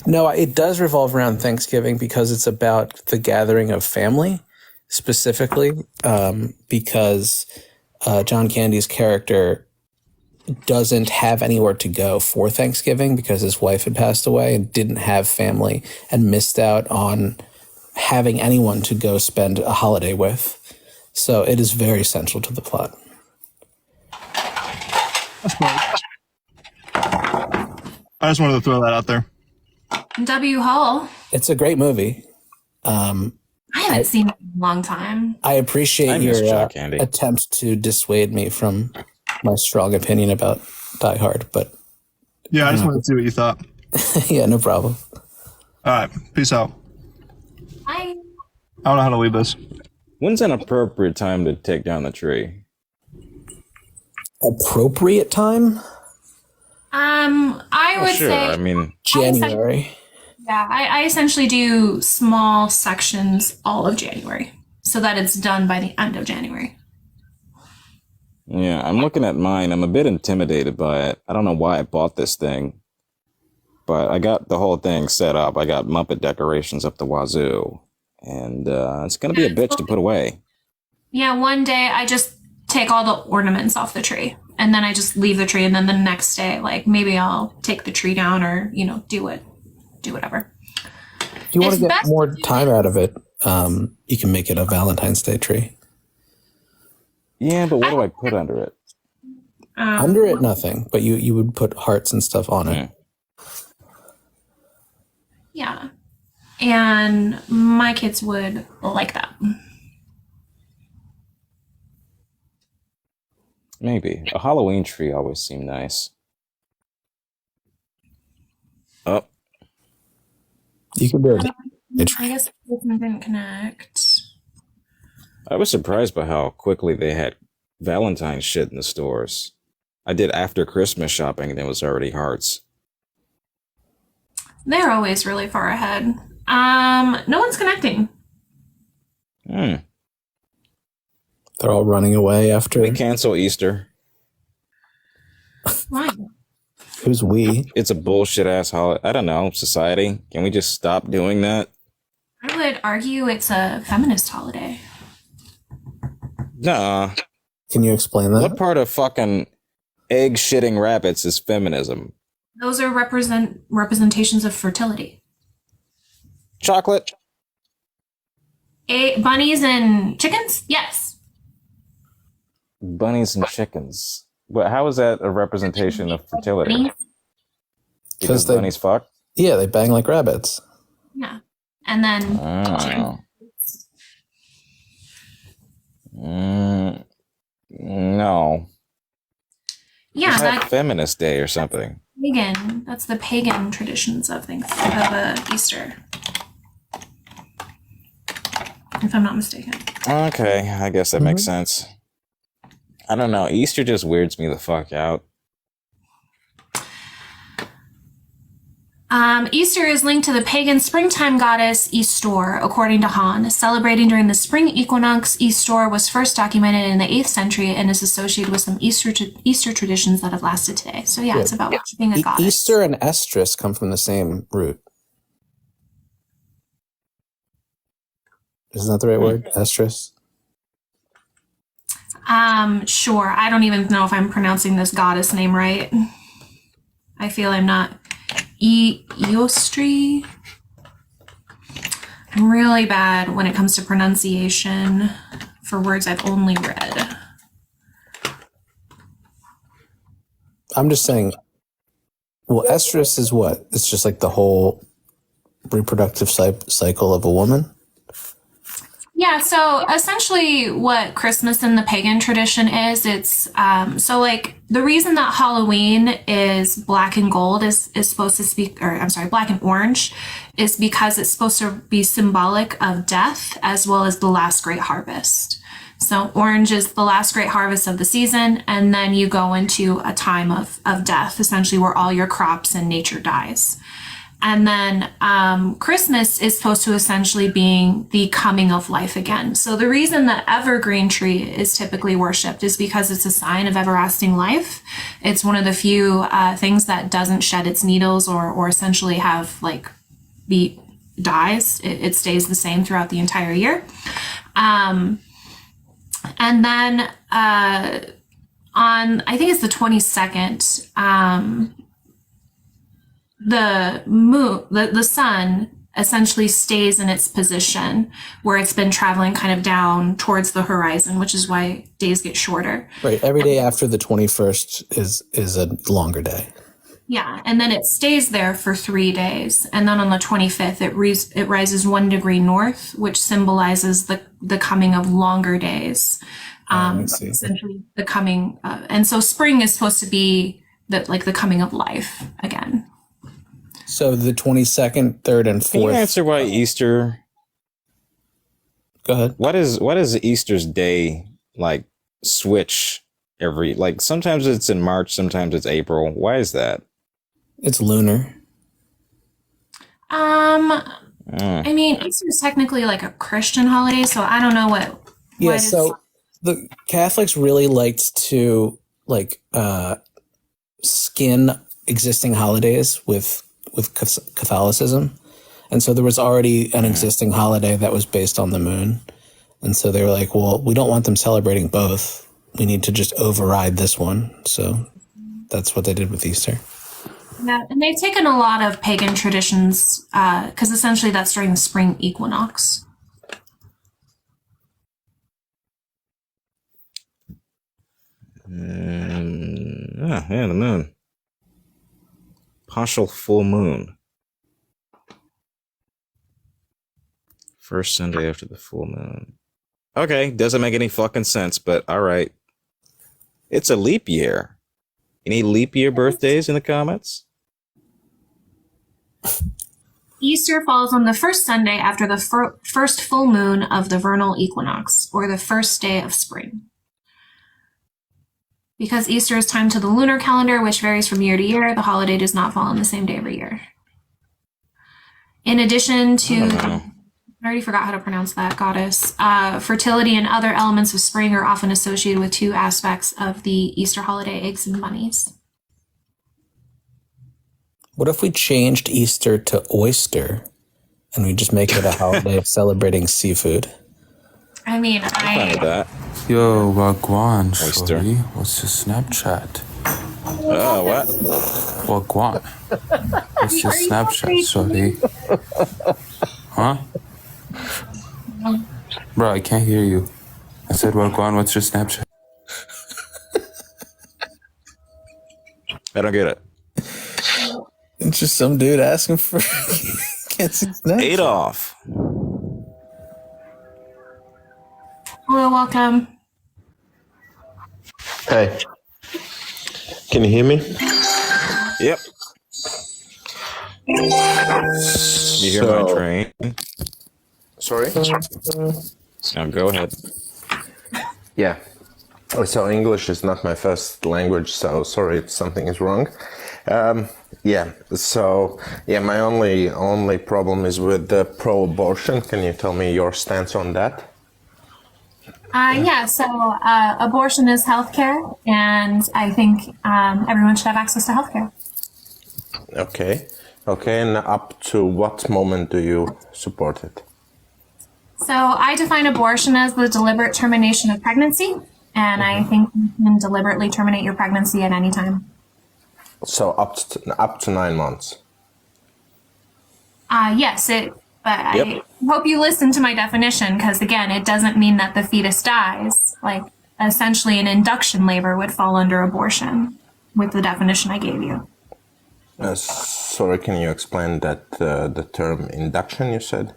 No, it does revolve around Thanksgiving because it's about the gathering of family, specifically because John Candy's character doesn't have anywhere to go for Thanksgiving because his wife had passed away and didn't have family and missed out on having anyone to go spend a holiday with. So it is very central to the plot. That's cool. I just wanted to throw that out there. W. Hall. It's a great movie. I haven't seen it in a long time. I appreciate your attempt to dissuade me from my strong opinion about Die Hard, but yeah, I just wanted to see what you thought. Yeah, no problem. All right, peace out. Bye. I don't know how to leave this. When's an appropriate time to take down the tree? Appropriate time? I would say. I mean, January. Yeah, I essentially do small sections all of January so that it's done by the end of January. Yeah, I'm looking at mine. I'm a bit intimidated by it. I don't know why I bought this thing, but I got the whole thing set up. I got Muppet decorations up the wazoo, and it's going to be a bitch to put away. Yeah, one day I just take all the ornaments off the tree, and then I just leave the tree, and then the next day, like, maybe I'll take the tree down or, do whatever. If you want to get more time out of it, you can make it a Valentine's Day tree. Yeah, but what do I put under it? Under it, nothing. But you would put hearts and stuff on it. Yeah. And my kids would like that. Maybe. A Halloween tree always seemed nice. Oh. You can build it. I guess it didn't connect. I was surprised by how quickly they had Valentine's shit in the stores. I did after Christmas shopping and it was already hearts. They're always really far ahead. No one's connecting. They're all running away after. Can we cancel Easter? Why? Who's we? It's a bullshit ass holiday. I don't know. Society. Can we just stop doing that? I would argue it's a feminist holiday. Nuh-uh. Can you explain that? What part of fucking egg shitting rabbits is feminism? Those are representations of fertility. Chocolate? Bunnies and chickens? Yes. Bunnies and chickens. But how is that a representation of fertility? Because bunnies fuck? Yeah, they bang like rabbits. Yeah. And then no. Yeah, It's like that's Feminist Day or something. pagan. That's the pagan traditions of things Easter, if I'm not mistaken. Okay, I guess that makes sense. I don't know. Easter just weirds me the fuck out. Easter is linked to the pagan springtime goddess Eastor, according to Hahn. Celebrating during the spring equinox, Eastor was first documented in the 8th century and is associated with some Easter traditions that have lasted today. So yeah, it's about worshiping a goddess. Easter and estrus come from the same root. Isn't that the right word? Estrus? Sure. I don't even know if I'm pronouncing this goddess name right. I feel I'm not. Eostri. I'm really bad when it comes to pronunciation for words I've only read. I'm just saying, well, estrus is what? It's just like the whole reproductive cycle of a woman? Yeah, so essentially what Christmas in the pagan tradition is, it's so like the reason that Halloween is black and gold is supposed to speak, or I'm sorry, black and orange, is because it's supposed to be symbolic of death as well as the last great harvest. So orange is the last great harvest of the season, and then you go into a time of death, essentially where all your crops and nature dies. And then Christmas is supposed to essentially being the coming of life again. So the reason that evergreen tree is typically worshipped is because it's a sign of everlasting life. It's one of the few things that doesn't shed its needles or essentially have dies. It stays the same throughout the entire year. And then on, I think it's the 22nd, the moon, the sun essentially stays in its position where it's been traveling kind of down towards the horizon, which is why days get shorter. Right. Every day after the 21st is a longer day. Yeah. And then it stays there for 3 days. And then on the 25th, it rises 1 degree north, which symbolizes the coming of longer days. Essentially the coming, and so spring is supposed to be the coming of life again. So the 22nd, 3rd, and 4th. Can you answer why Easter? Go ahead. What is Easter's day like? Switch every sometimes it's in March, sometimes it's April. Why is that? It's lunar. I mean, Easter is technically like a Christian holiday, so I don't know what. Yeah. So the Catholics really liked to skin existing holidays with Catholicism. And so there was already an existing holiday that was based on the moon. And so they were like, well, we don't want them celebrating both. We need to just override this one. So that's what they did with Easter. Yeah, and they've taken a lot of pagan traditions because essentially that's during the spring equinox. Yeah, the moon. Partial full moon. First Sunday after the full moon. Okay, doesn't make any fucking sense, but all right. It's a leap year. Any leap year birthdays in the comments? Easter falls on the first Sunday after the first full moon of the vernal equinox, or the first day of spring. Because Easter is timed to the lunar calendar, which varies from year to year, the holiday does not fall on the same day every year. In addition to, I already forgot how to pronounce that, goddess, fertility and other elements of spring are often associated with two aspects of the Easter holiday, eggs and bunnies. What if we changed Easter to oyster and we just make it a holiday celebrating seafood? I mean, that. Yo, Wagwan, Oyster. shorty. What's your Snapchat? Oh, what? Wagwan. What's your Snapchat, shorty? Huh? Bro, I can't hear you. I said, Wagwan, what's your Snapchat? I don't get it. It's just some dude asking for can't see Snapchat. Adolf. hello, welcome. Hey. Can you hear me? Yep. You hear my train? Sorry? Now go ahead. Yeah. So English is not my first language, so sorry if something is wrong. My only problem is with the pro-abortion. Can you tell me your stance on that? Abortion is healthcare, and I think everyone should have access to healthcare. Okay, and up to what moment do you support it? So I define abortion as the deliberate termination of pregnancy, and I think you can deliberately terminate your pregnancy at any time. So up to 9 months. Yes, I hope you listen to my definition, because again, it doesn't mean that the fetus dies. Like, essentially an induction labor would fall under abortion with the definition I gave you. Sorry, can you explain that the term induction you said?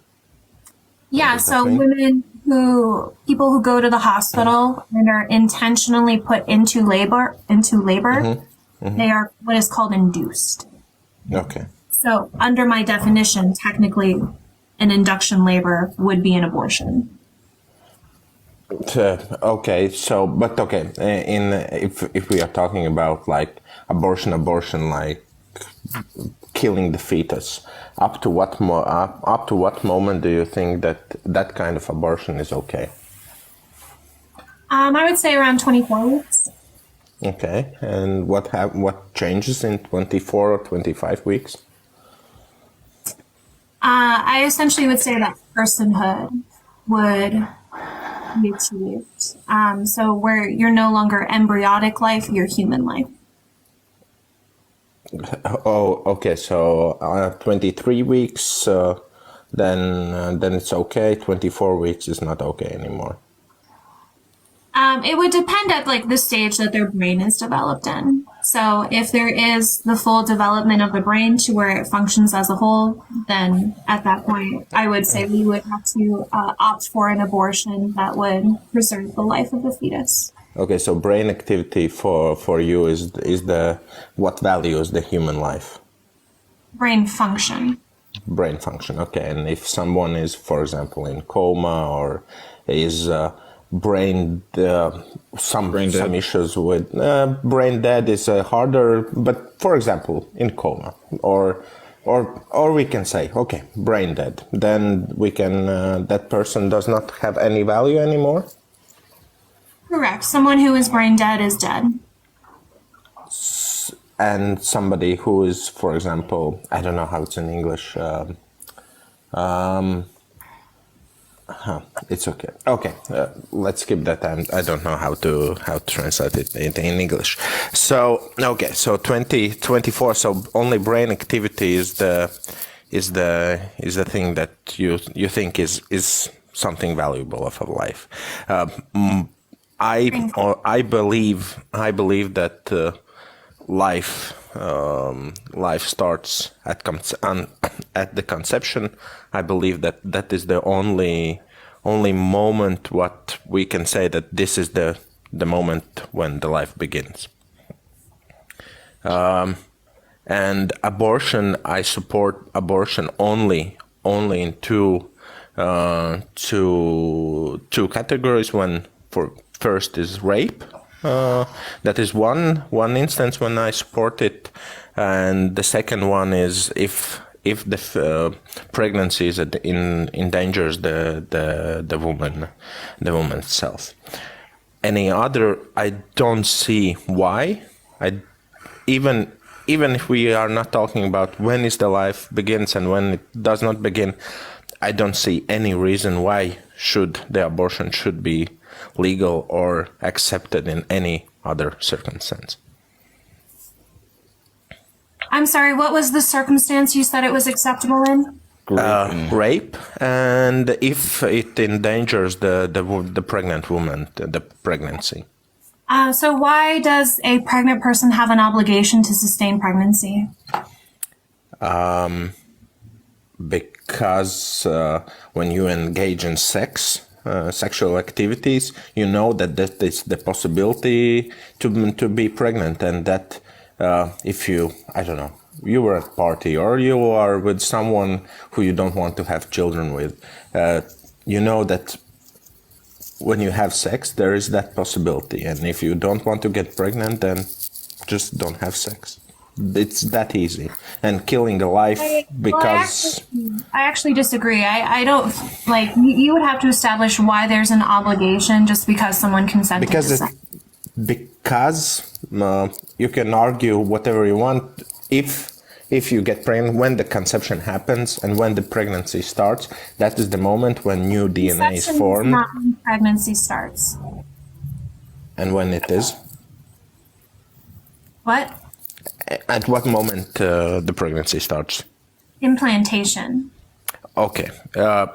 Yeah, so people who go to the hospital and are intentionally put into labor, they are what is called induced. Okay. So under my definition, technically, an induction labor would be an abortion. If we are talking about like abortion like killing the fetus, up to what moment do you think that kind of abortion is okay? I would say around 24 weeks. Okay, and what changes in 24 or 25 weeks? I essentially would say that personhood would be achieved. So where you're no longer embryonic life, you're human life. Oh, okay. So 23 weeks, then it's okay. 24 weeks is not okay anymore. It would depend at like the stage that their brain is developed in. So if there is the full development of the brain to where it functions as a whole, then at that point, I would say we would have to opt for an abortion that would preserve the life of the fetus. Okay, so brain activity for you is what values the human life? Brain function. Brain function, okay. And if someone is, for example, in coma or is some issues with brain dead is harder, but for example, in coma or we can say, okay, brain dead, then we can that person does not have any value anymore. Correct. Someone who is brain dead is dead. And somebody who is, for example, I don't know how it's in English. It's okay. Okay, let's skip that. I don't know how to translate it in English. So okay, so 24. So only brain activity is the thing that you think is something valuable of a life. I believe that life starts at the conception. I believe that is the only moment what we can say that this is the moment when the life begins. And abortion, I support abortion only in two categories. First is rape. That is one instance when I support it, and the second one is if the pregnancy endangers the woman itself. Any other, I don't see why. Even if we are not talking about when is the life begins and when it does not begin, I don't see any reason why the abortion should be legal or accepted in any other circumstance. I'm sorry, what was the circumstance you said it was acceptable in? Rape, and if it endangers the pregnant woman, the pregnancy. So why does a pregnant person have an obligation to sustain pregnancy? Because when you engage in sex, sexual activities, you know that is the possibility to be pregnant, and that if you, I don't know, you were at a party or you are with someone who you don't want to have children with, you know that when you have sex, there is that possibility. And if you don't want to get pregnant, then just don't have sex. It's that easy. And killing a life because... I actually disagree. I don't, like, you would have to establish why there's an obligation just because someone consented to sex. Because you can argue whatever you want if you get pregnant, when the conception happens and when the pregnancy starts, that is the moment when new DNA is formed. Is not when pregnancy starts. And when it is? What? At what moment the pregnancy starts? Implantation. Okay.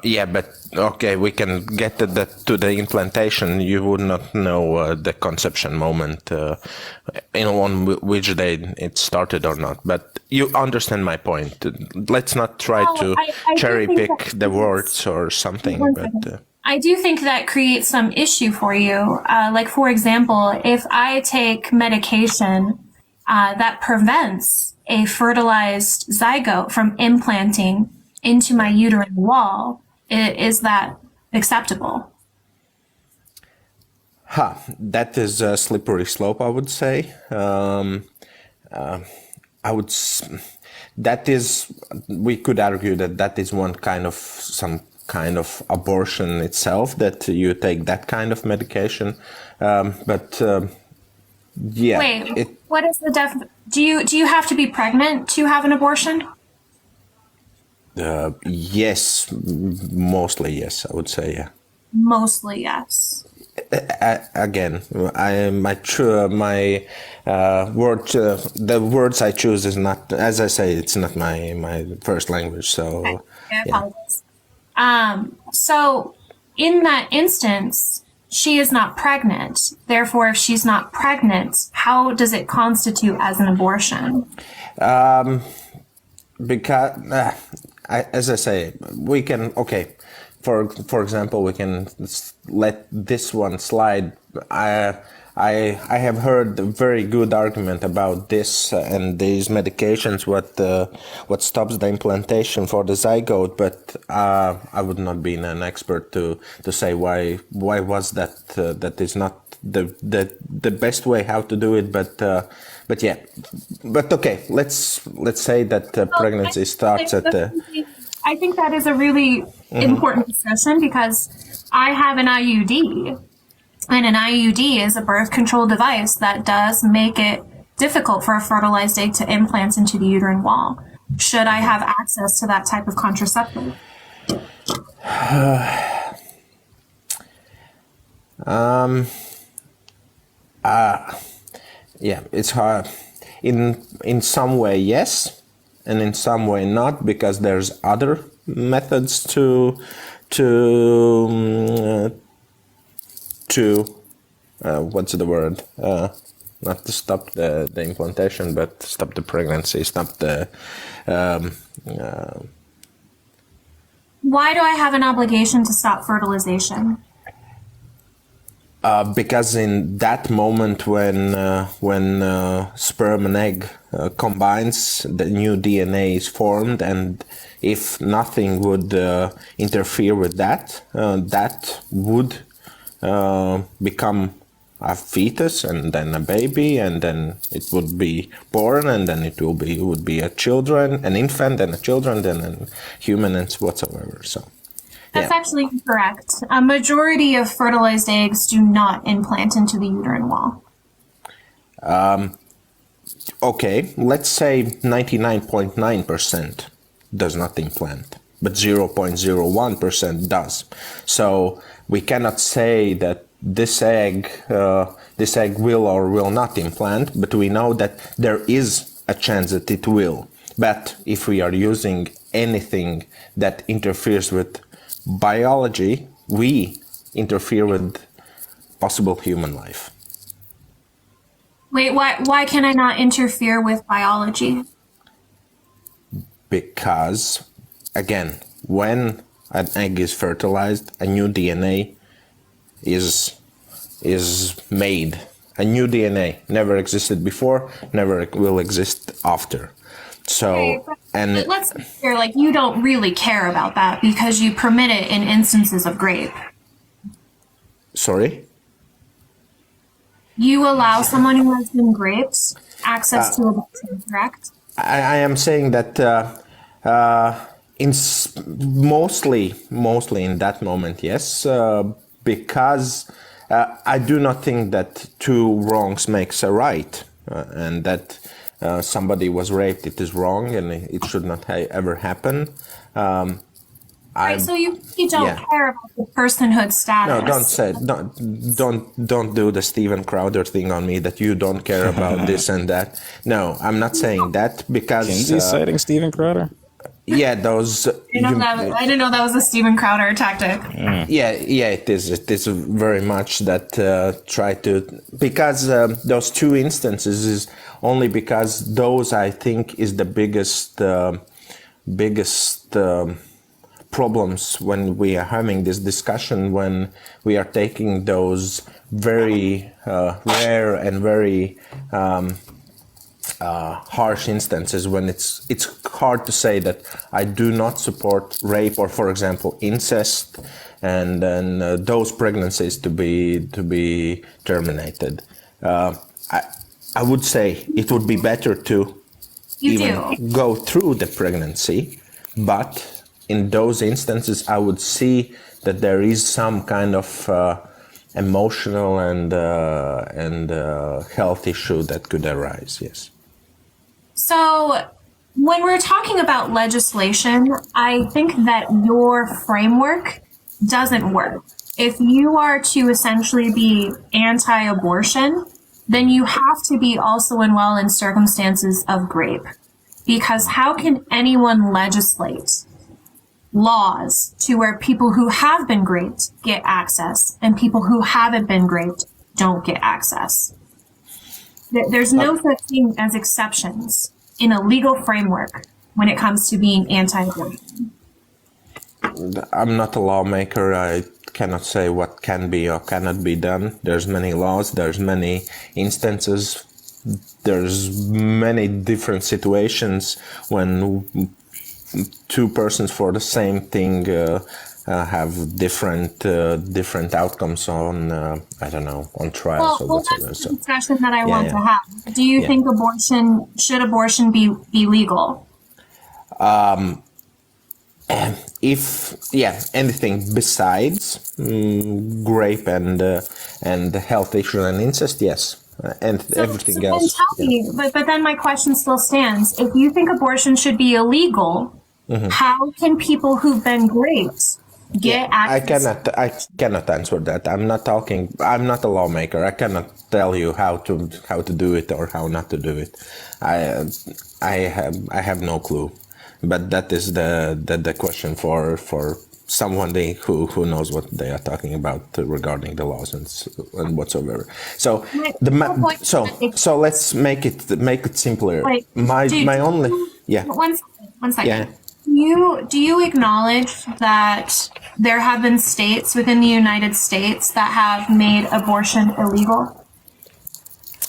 Yeah, but okay, we can get to the implantation. You would not know the conception moment, on which day it started or not. But you understand my point. Let's not try to cherry pick the words or something. But I do think that creates some issue for you. Like, for example, if I take medication that prevents a fertilized zygote from implanting into my uterine wall, is that acceptable? That is a slippery slope, I would say. We could argue that is some kind of abortion itself, that you take that kind of medication. Yeah. Wait, what is the do you have to be pregnant to have an abortion? Yes, mostly yes, I would say, yeah. Mostly yes. Again, the words I choose is not, as I say, it's not my first language, so. Okay. I apologize. So in that instance, she is not pregnant. Therefore, if she's not pregnant, how does it constitute as an abortion? Because, as I say, we can, okay, for example, we can let this one slide. I have heard a very good argument about this and these medications, what stops the implantation for the zygote, but I would not be an expert to say why was that is not the best way how to do it, but yeah, but okay, let's say that pregnancy starts at the. I think that is a really important discussion, because I have an IUD. And an IUD is a birth control device that does make it difficult for a fertilized egg to implant into the uterine wall. Should I have access to that type of contraceptive? Yeah, it's hard. In some way, yes, and in some way not, because there's other methods to what's the word? Not to stop the implantation, but stop the pregnancy, stop the. Why do I have an obligation to stop fertilization? Because in that moment when sperm and egg combines, the new DNA is formed, and if nothing would interfere with that, that would become a fetus, and then a baby, and then it would be born, and then it would be a children, an infant, and a children, then a human, and whatsoever. So. That's actually incorrect. A majority of fertilized eggs do not implant into the uterine wall. Okay, let's say 99.9% does not implant, but 0.01% does. So we cannot say that this egg will or will not implant, but we know that there is a chance that it will. But if we are using anything that interferes with biology, we interfere with possible human life. Wait, why can I not interfere with biology? Because, again, when an egg is fertilized, a new DNA is made. A new DNA never existed before, never will exist after. So, okay, but let's be clear, like, you don't really care about that because you permit it in instances of rape. Sorry? You allow someone who has been raped access to abortion, correct? I am saying that mostly in that moment, yes, because I do not think that two wrongs makes a right, and that somebody was raped, it is wrong, and it should not ever happen. Right, so you don't care about the personhood status. No, don't do the Steven Crowder thing on me that you don't care about this and that. No, I'm not saying that because Kinsey citing Steven Crowder. Yeah, those. I didn't know that was a Steven Crowder tactic. Yeah, it is. It is very much that try to, because those two instances is only because those, I think, is the biggest problems when we are having this discussion, when we are taking those very rare and very harsh instances, when it's hard to say that I do not support rape or, for example, incest, and then those pregnancies to be terminated. I would say it would be better to go through the pregnancy, but in those instances, I would see that there is some kind of emotional and health issue that could arise. Yes. So, when we're talking about legislation, I think that your framework doesn't work. If you are to essentially be anti-abortion, then you have to be also in circumstances of rape, because how can anyone legislate laws to where people who have been raped get access and people who haven't been raped don't get access? There's no such thing as exceptions in a legal framework when it comes to being anti-abortion. I'm not a lawmaker. I cannot say what can be or cannot be done. There's many laws, there's many instances, there's many different situations when two persons for the same thing have different outcomes on on trials or whatever. That's the discussion that I want to have. Do you think should abortion be legal? Anything besides rape and health issue and incest, yes. And everything else. Then tell me, but then my question still stands. If you think abortion should be illegal, how can people who've been raped get access? I cannot answer that. I'm not a lawmaker. I cannot tell you how to do it or how not to do it. I have no clue. But that is the question for someone who knows what they are talking about regarding the laws and whatsoever. So let's make it simpler. Wait, one second. Yeah. Do you acknowledge that there have been states within the United States that have made abortion illegal?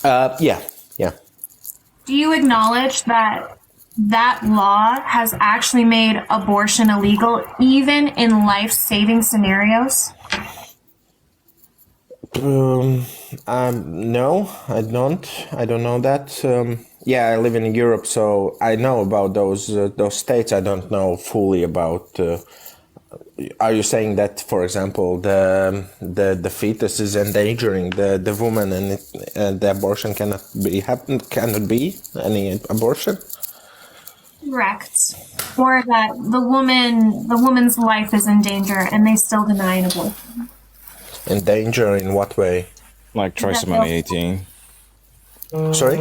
Yeah. Do you acknowledge that law has actually made abortion illegal, even in life-saving scenarios? No, I don't. I don't know that. I live in Europe, so I know about those states. I don't know fully about. Are you saying that, for example, the fetus is endangering the woman, and the abortion cannot be any abortion? Correct. Or that the woman's life is in danger and they still deny an abortion. In danger in what way? Like Trisomony 18. Sorry?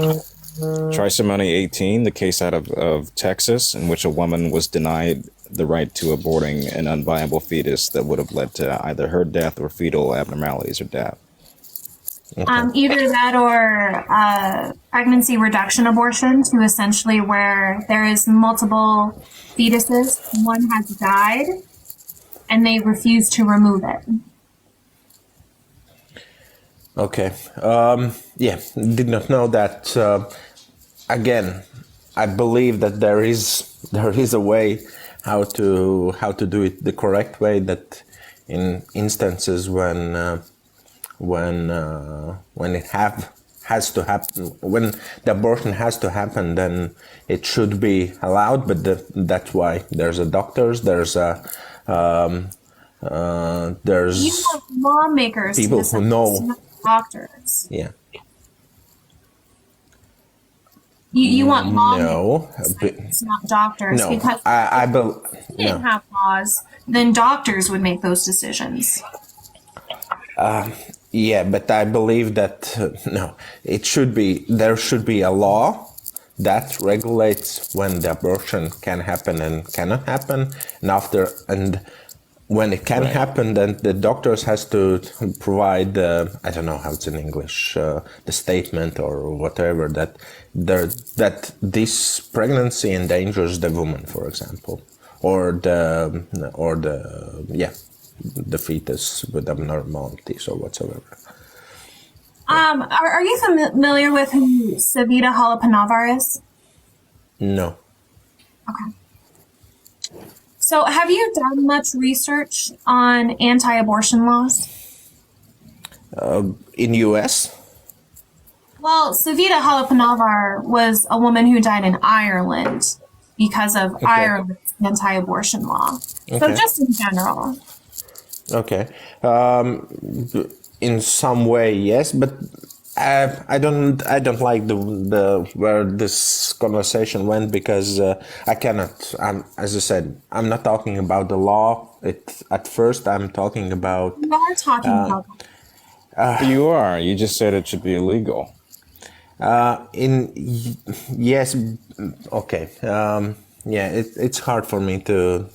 Trisomony 18, the case out of Texas, in which a woman was denied the right to aborting an unviable fetus that would have led to either her death or fetal abnormalities or death. Okay. Either that or pregnancy reduction abortion, to essentially where there is multiple fetuses, one has died, and they refuse to remove it. Okay. Yeah, did not know that. Again, I believe that there is a way how to do it the correct way. That in instances when it has to happen, when the abortion has to happen, then it should be allowed. But that's why there's a doctors, there's You want lawmakers to people who decide, know. not doctors. Yeah. You want lawmakers No, to decide, not doctors, no. because I if we didn't have laws, then doctors would make those decisions. Yeah, but I believe that no, there should be a law that regulates when the abortion can happen and cannot happen, and when it can happen, then the doctors has to provide I don't know how it's in English, the statement or whatever that this pregnancy endangers the woman, for example, or the fetus with abnormalities or whatsoever. Are you familiar with who Savita Halappanavar is? No. Okay. So have you done much research on anti-abortion laws? In U.S.? Well, Savita Halappanavar was a woman who died in Ireland because of Ireland's anti-abortion law. So Okay. just in general. Okay. In some way, yes, but I don't like the where this conversation went, because I cannot. As I said, I'm not talking about the law. At first, I'm talking about. We are talking about You are. You just said it should be illegal. Yes, okay. Yeah, it's hard for me to.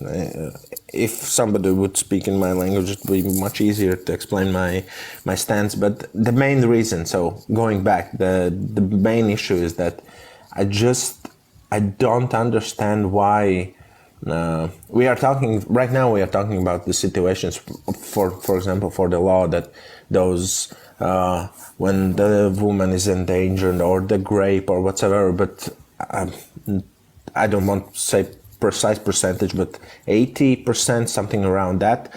If somebody would speak in my language, it would be much easier to explain my stance. But the main reason, so going back, the main issue is that I don't understand why. We are talking right now. We are talking about the situations, for example, for the law that those when the woman is endangered or the rape or whatsoever. But I don't want to say precise percentage, but 80%, something around that,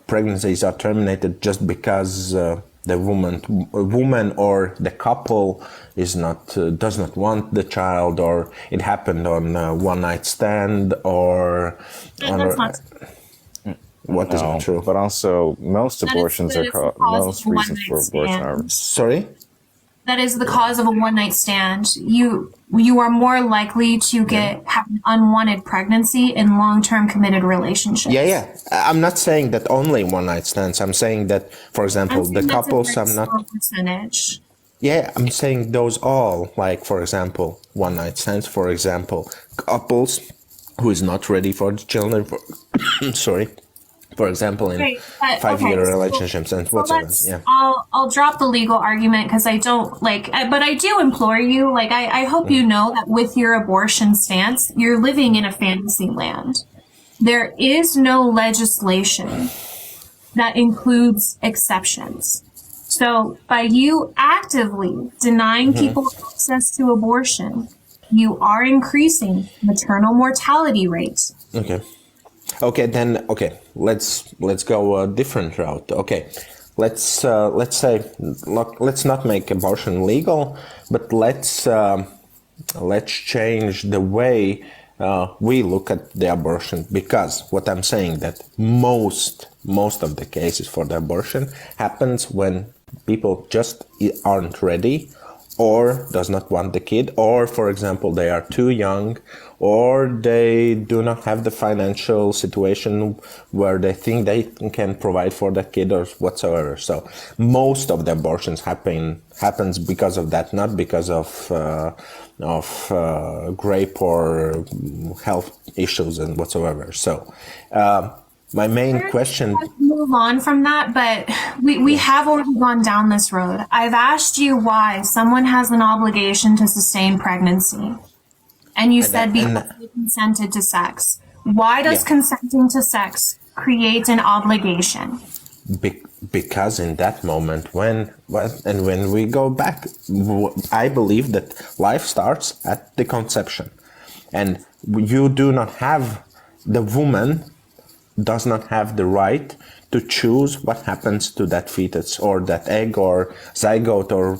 pregnancies are terminated just because the woman or the couple is not does not want the child, or it happened on a one-night stand, or that's not what is not true. But also, most abortions are most reasons for abortion are. Sorry? that is the cause of a one-night stand, you are more likely to have an unwanted pregnancy in long-term committed relationships. Yeah. I'm not saying that only one-night stands. I'm saying that, for example, the couples. I'm not percentage. Yeah, I'm saying those all, like, for example, one-night stands, for example, couples who is not ready for the children, for example, in five-year relationships and whatsoever. Yeah. I'll drop the legal argument because I don't but I do implore you, I hope you know that with your abortion stance, you're living in a fantasy land. There is no legislation that includes exceptions. So by you actively denying people access to abortion, you are increasing maternal mortality rates. Okay, let's go a different route. Okay, let's say, look, let's not make abortion legal, but let's change the way we look at the abortion, because what I'm saying that most of the cases for the abortion happens when people just aren't ready, or does not want the kid, or, for example, they are too young, or they do not have the financial situation where they think they can provide for the kid or whatsoever. So most of the abortions happens because of that, not because of rape or health issues and whatsoever. So my main question. Move on from that, but we have already gone down this road. I've asked you why someone has an obligation to sustain pregnancy, and you said because they consented to sex. Why does consenting to sex create an obligation? because in that moment, when we go back, I believe that life starts at the conception, and you do not have, the woman does not have the right to choose what happens to that fetus or that egg or zygote or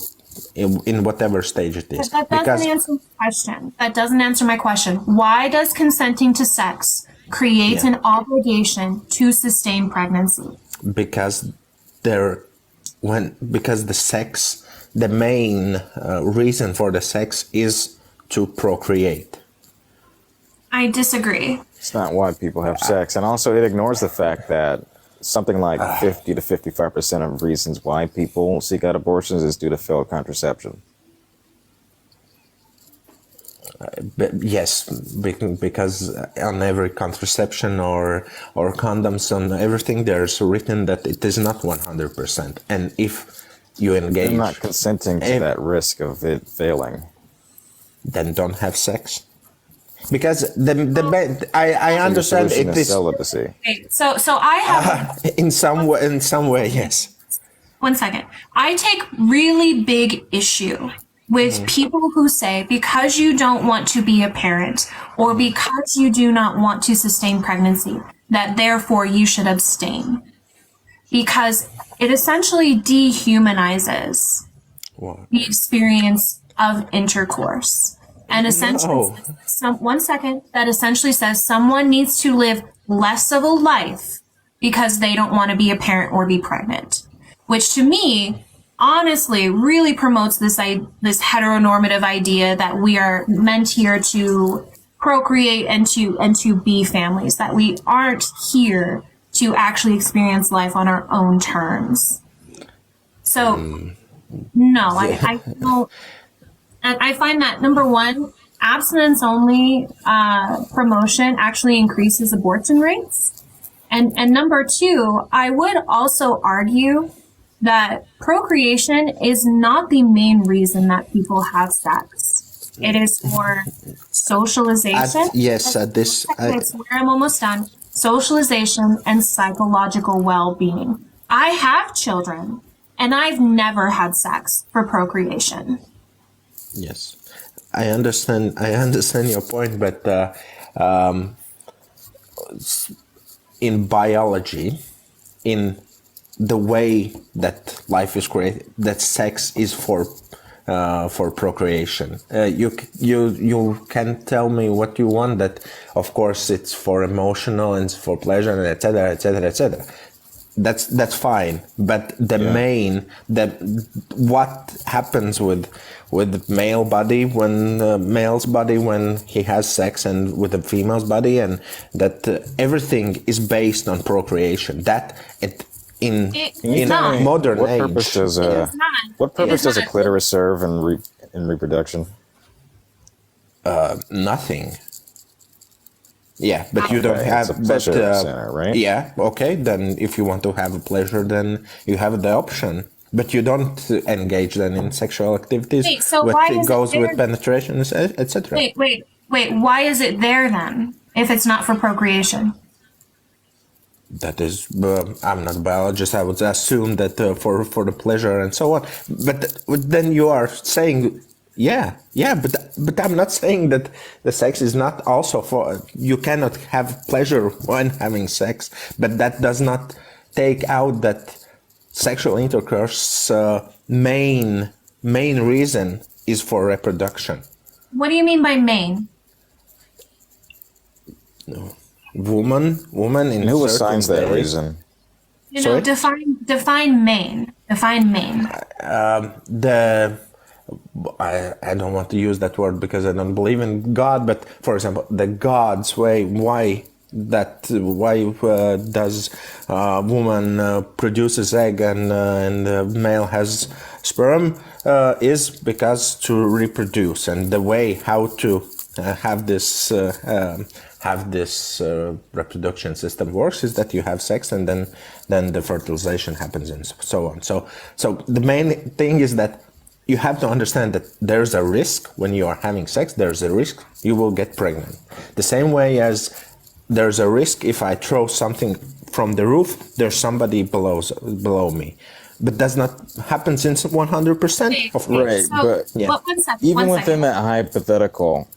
in whatever stage it is. But that doesn't answer my question. That doesn't answer my question. Why does consenting to sex create an obligation to sustain pregnancy? Because the sex, the main reason for the sex is to procreate. I disagree. It's not why people have sex. And also it ignores the fact that something like 50 to 55% of reasons why people seek out abortions is due to failed contraception. Yes, because on every contraception or condoms, on everything, there's written that it is not 100%. And if you engage... You're not consenting to that risk of it failing. Then don't have sex. Because I understand it is celibacy. Okay, so I have in some way, yes. 1 second. I take really big issue with people who say because you don't want to be a parent or because you do not want to sustain pregnancy, that therefore you should abstain. Because it essentially dehumanizes the experience of intercourse. And essentially, 1 second, that essentially says someone needs to live less of a life because they don't want to be a parent or be pregnant, which to me, honestly, really promotes this heteronormative idea that we are meant here to procreate and to be families, that we aren't here to actually experience life on our own terms. So, no, I don't. And I find that, number one, abstinence-only promotion actually increases abortion rates. And number two, I would also argue that procreation is not the main reason that people have sex. It is for socialization. That's where I'm almost done. Socialization and psychological well-being. I have children, and I've never had sex for procreation. Yes, I understand your point, but in biology, in the way that life is created, that sex is for procreation. You can tell me what you want. That of course it's for emotional and for pleasure and etc. etc. etc. That's fine, but what happens with the male body when male's body when he has sex and with the female's body, and that everything is based on procreation. That in modern age. What purpose does a clitoris serve in reproduction? Nothing. Yeah, but you don't have a pleasure center, right? Yeah, okay. Then if you want to have a pleasure, then you have the option. But you don't engage then in sexual activities. Wait, so why is goes it there? with penetration, etc. Wait. Why is it there then? If it's not for procreation? That is, I'm not a biologist. I would assume that for the pleasure and so on. But then you are saying. Yeah, but I'm not saying that the sex is not also for, you cannot have pleasure when having sex, but that does not take out that sexual intercourse main reason is for reproduction. What do you mean by main? Woman in who assigns that days, reason? Define main. Define main. I don't want to use that word because I don't believe in God, but for example, the God's way, why does woman produces egg and male has sperm is because to reproduce, and the way how to have this reproduction system works is that you have sex and then the fertilization happens and so on. So the main thing is that you have to understand that there's a risk when you are having sex. There's a risk you will get pregnant. The same way as there's a risk if I throw something from the roof, there's somebody below me. But does not happen since 100% of Right, So, but yeah. one second. even one within second. that hypothetical,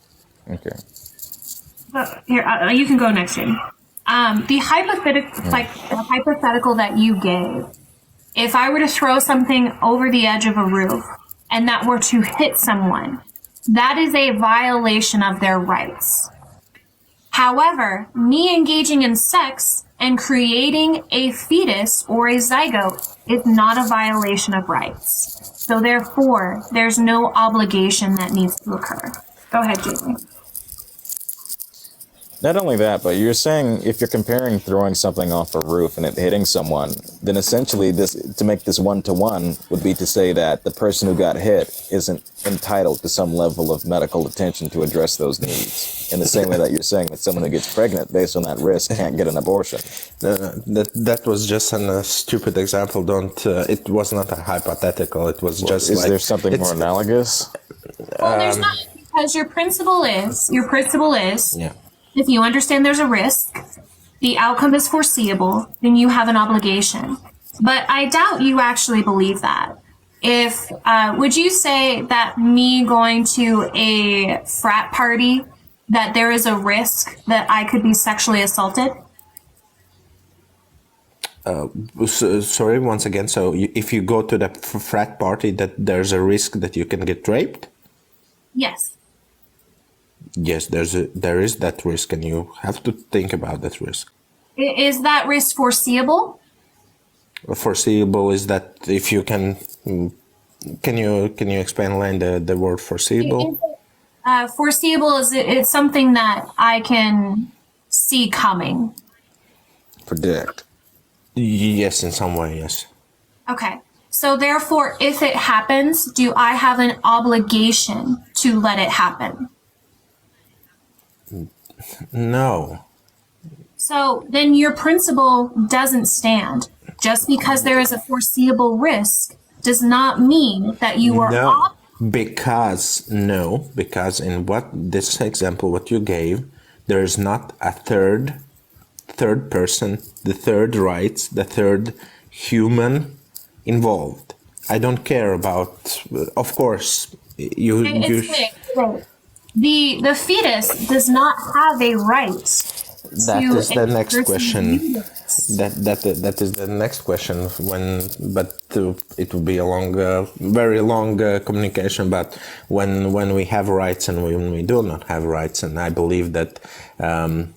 okay. Here, you can go next, Jamie. The hypothetical that you gave, if I were to throw something over the edge of a roof and that were to hit someone, that is a violation of their rights. However, me engaging in sex and creating a fetus or a zygote is not a violation of rights. So therefore, there's no obligation that needs to occur. Go ahead, Jamie. Not only that, but you're saying if you're comparing throwing something off a roof and it hitting someone, then essentially this, to make this one-to-one, would be to say that the person who got hit isn't entitled to some level of medical attention to address those needs. In the same way that you're saying that someone who gets pregnant based on that risk can't get an abortion. That was just a stupid example. It was not a hypothetical. It was just Is there something more analogous? Well, there's not, because your principle is, yeah. if you understand there's a risk, the outcome is foreseeable, then you have an obligation. But I doubt you actually believe that. If, would you say that me going to a frat party, that there is a risk that I could be sexually assaulted? Sorry, once again. So if you go to the frat party, that there's a risk that you can get raped? Yes. Yes, there is that risk, and you have to think about that risk. Is that risk foreseeable? Foreseeable is that if you can you explain the word foreseeable? Foreseeable is it's something that I can see coming. Predict. Yes, in some way, yes. Okay. So therefore, if it happens, do I have an obligation to let it happen? No. So then your principle doesn't stand. Just because there is a foreseeable risk does not mean that you are because in what this example what you gave, there is not a third person, the third rights, the third human involved. I don't care about, of course, the fetus does not have a right. That is the next question. That is the next question. It will be a very long communication. But when we have rights and when we do not have rights, and I believe that the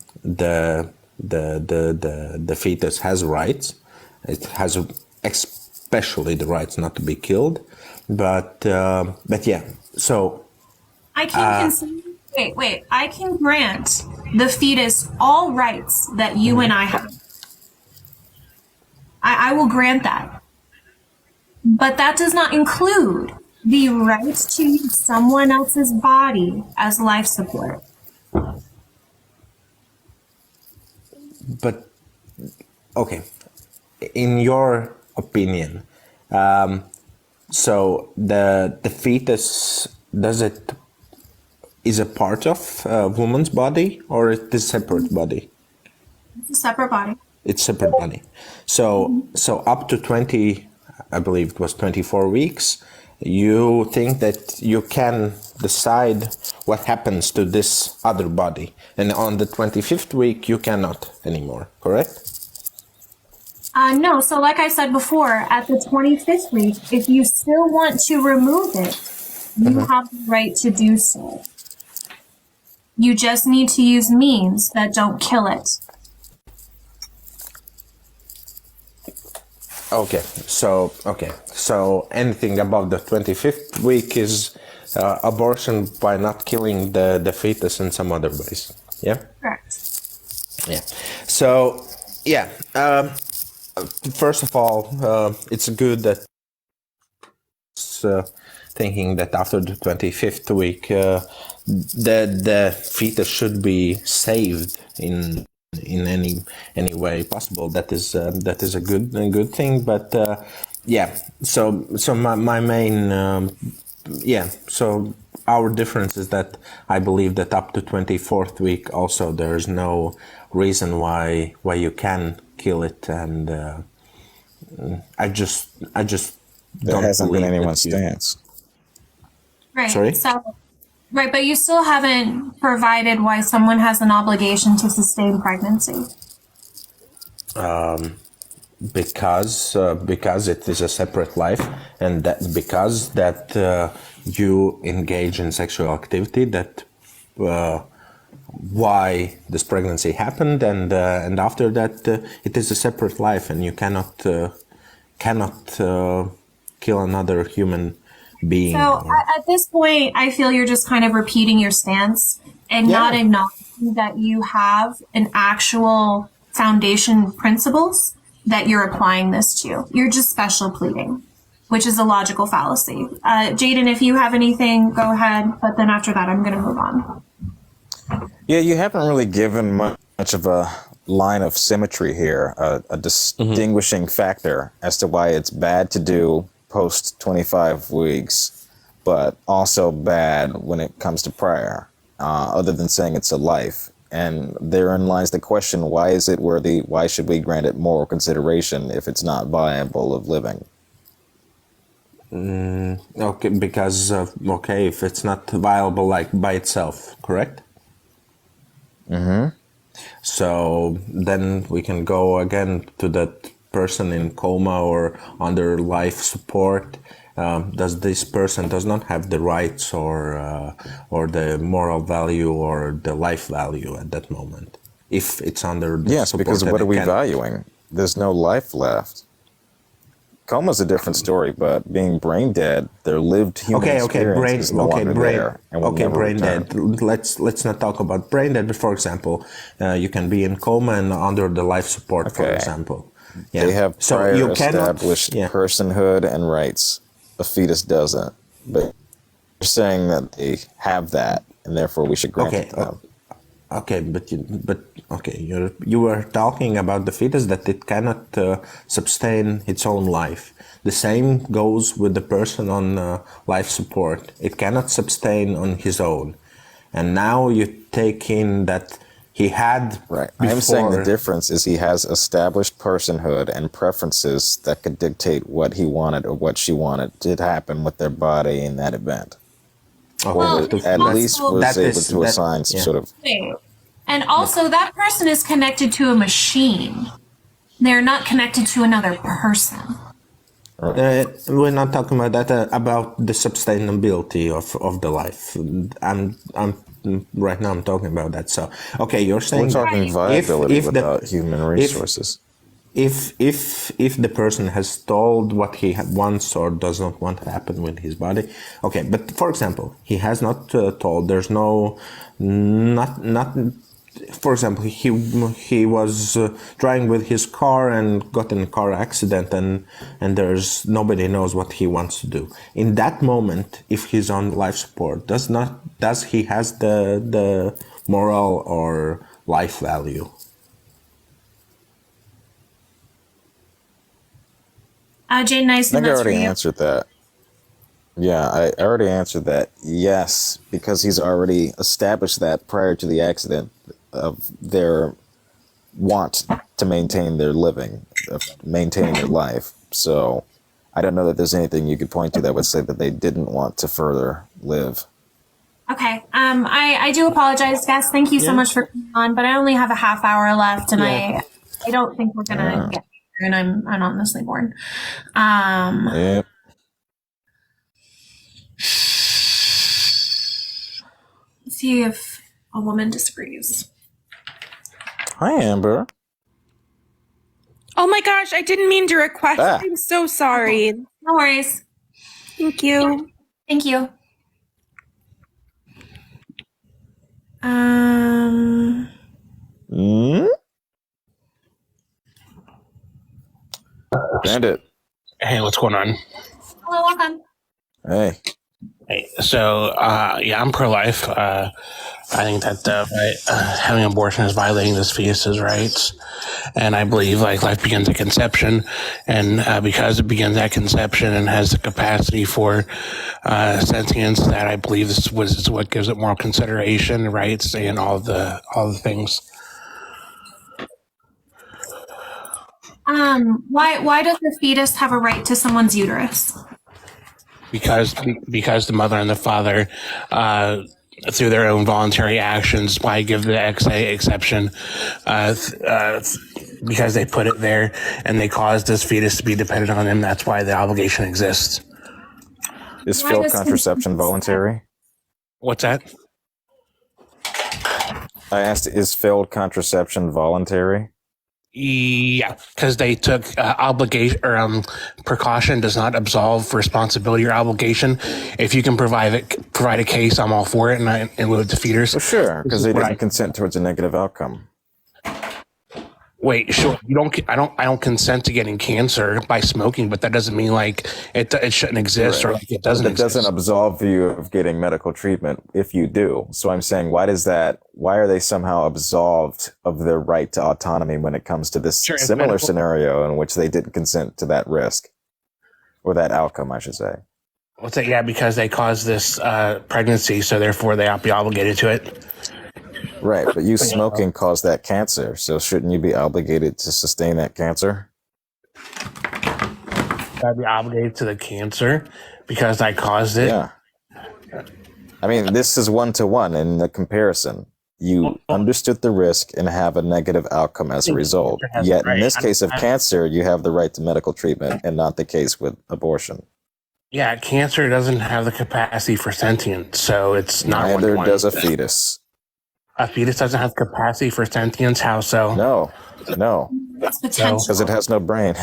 fetus has rights. It has especially the rights not to be killed. But yeah. So I can concede. Wait. I can grant the fetus all rights that you and I have. I will grant that. But that does not include the right to use someone else's body as life support. But, okay. In your opinion, so the fetus, is a part of a woman's body, or it is a separate body? It's a separate body. It's a separate body. So up to 20, I believe it was 24 weeks, you think that you can decide what happens to this other body. And on the 25th week, you cannot anymore, correct? No, so like I said before, at the 25th week, if you still want to remove it, you have the right to do so. You just need to use means that don't kill it. Okay, so anything above the 25th week is abortion by not killing the fetus in some other ways. Yeah? Correct. Yeah. So, yeah. First of all, it's good that thinking that after the 25th week, the fetus should be saved in any way possible. That is a good thing. But yeah. So my main So our difference is that I believe that up to 24th week also there is no reason why you can kill it, and I just There don't hasn't been believe anyone's that stance. Right. Sorry? So, right, but you still haven't provided why someone has an obligation to sustain pregnancy. Because it is a separate life, and that because that you engage in sexual activity, that why this pregnancy happened, and after that it is a separate life, and you cannot kill another human being. So at this point, I feel you're just kind of repeating your stance and not acknowledging that you have an actual foundation principles that you're applying this to. You're just special pleading, which is a logical fallacy. Jaden, if you have anything, go ahead. But then after that, I'm going to move on. Yeah, you haven't really given much of a line of symmetry here, a distinguishing factor as to why it's bad to do post 25 weeks, but also bad when it comes to prior, other than saying it's a life. And therein lies the question, why is it worthy? Why should we grant it moral consideration if it's not viable of living? Okay, because if it's not viable like by itself, correct? Mm-hmm. So then we can go again to that person in coma or under life support. Does this person does not have the rights or the moral value or the life value at that moment? If it's under the Yes, support, because that what it are we can- valuing? There's no life left. Coma's a different story, but being brain dead, their lived human experience is no longer there. And will never brain return. dead. Let's not talk about brain dead. But for example, you can be in coma and under the life support, for Okay. example. Yeah. They have So prior you cannot- established yeah. personhood and rights. A fetus doesn't. But you're saying that they have that, and therefore we should grant it to them. Okay, you were talking about the fetus that it cannot sustain its own life. The same goes with the person on life support. It cannot sustain on his own. And now you take in that he had Right. before, I'm saying the difference is he has established personhood and preferences that could dictate what he wanted or what she wanted to happen with their body in that event. Well, Or at least was that able is- to that- assign some yeah. sort of... Wait. And also, that person is connected to a machine. They're not connected to another person. we're not talking about that. About the sustainability of the life. I'm right now. I'm talking about that. So okay, you're saying We're talking viability if the- without human resources. if the person has told what he wants or does not want to happen with his body, okay. But for example, he has not told. There's no not. For example, he was driving with his car and got in a car accident, and there's nobody knows what he wants to do. In that moment, if he's on life support, does he has the moral or life value? Jane, nice. I think I That's for already you. answered that. Yeah, I already answered that. Yes, because he's already established that prior to the accident of their want to maintain their living, of maintaining their life. So I don't know that there's anything you could point to that would say that they didn't want to further live. Okay. I do apologize, guys. Thank you so much for coming on, but I only have a half hour left, and I don't think we're gonna get there, and I'm honestly bored. Yep. Let's see if a woman disagrees. Hi, Amber. Oh my gosh, I didn't mean to request. Ah. I'm so sorry. No worries. Thank you. Thank you. Bandit. Hey, what's going on? Hello, welcome. Hey. Hey, so I'm pro-life. I think that having abortion is violating this fetus's rights, and I believe life begins at conception, and because it begins at conception and has the capacity for sentience, that I believe this is what gives it moral consideration, rights, and all the things. Why does the fetus have a right to someone's uterus? Because the mother and the father, through their own voluntary actions, why give the XA exception? Because they put it there and they caused this fetus to be dependent on them. That's why the obligation exists. Is failed contraception voluntary? What's that? I asked, is failed contraception voluntary? Yeah, because they took obligation or precaution does not absolve responsibility or obligation. If you can provide a case, I'm all for it, and with the feeders. Well, sure, because they didn't consent towards a negative outcome. Wait, sure. I don't consent to getting cancer by smoking, but that doesn't mean like it shouldn't exist or like it doesn't. It doesn't absolve you of getting medical treatment if you do. So I'm saying, why are they somehow absolved of their right to autonomy when it comes to this similar scenario in which they didn't consent to that risk or that outcome, I should say? What's that? Yeah, because they caused this pregnancy, so therefore they ought to be obligated to it. Right, but you smoking caused that cancer, so shouldn't you be obligated to sustain that cancer? I'd be obligated to the cancer because I caused it. Yeah. I mean, this is one-to-one in the comparison. You understood the risk and have a negative outcome as a result. Yet in this case of cancer, you have the right to medical treatment and not the case with abortion. Yeah, cancer doesn't have the capacity for sentience, so it's not. Neither does a fetus. A fetus doesn't have capacity for sentience. How so? No. It's potential. Because it has no brain.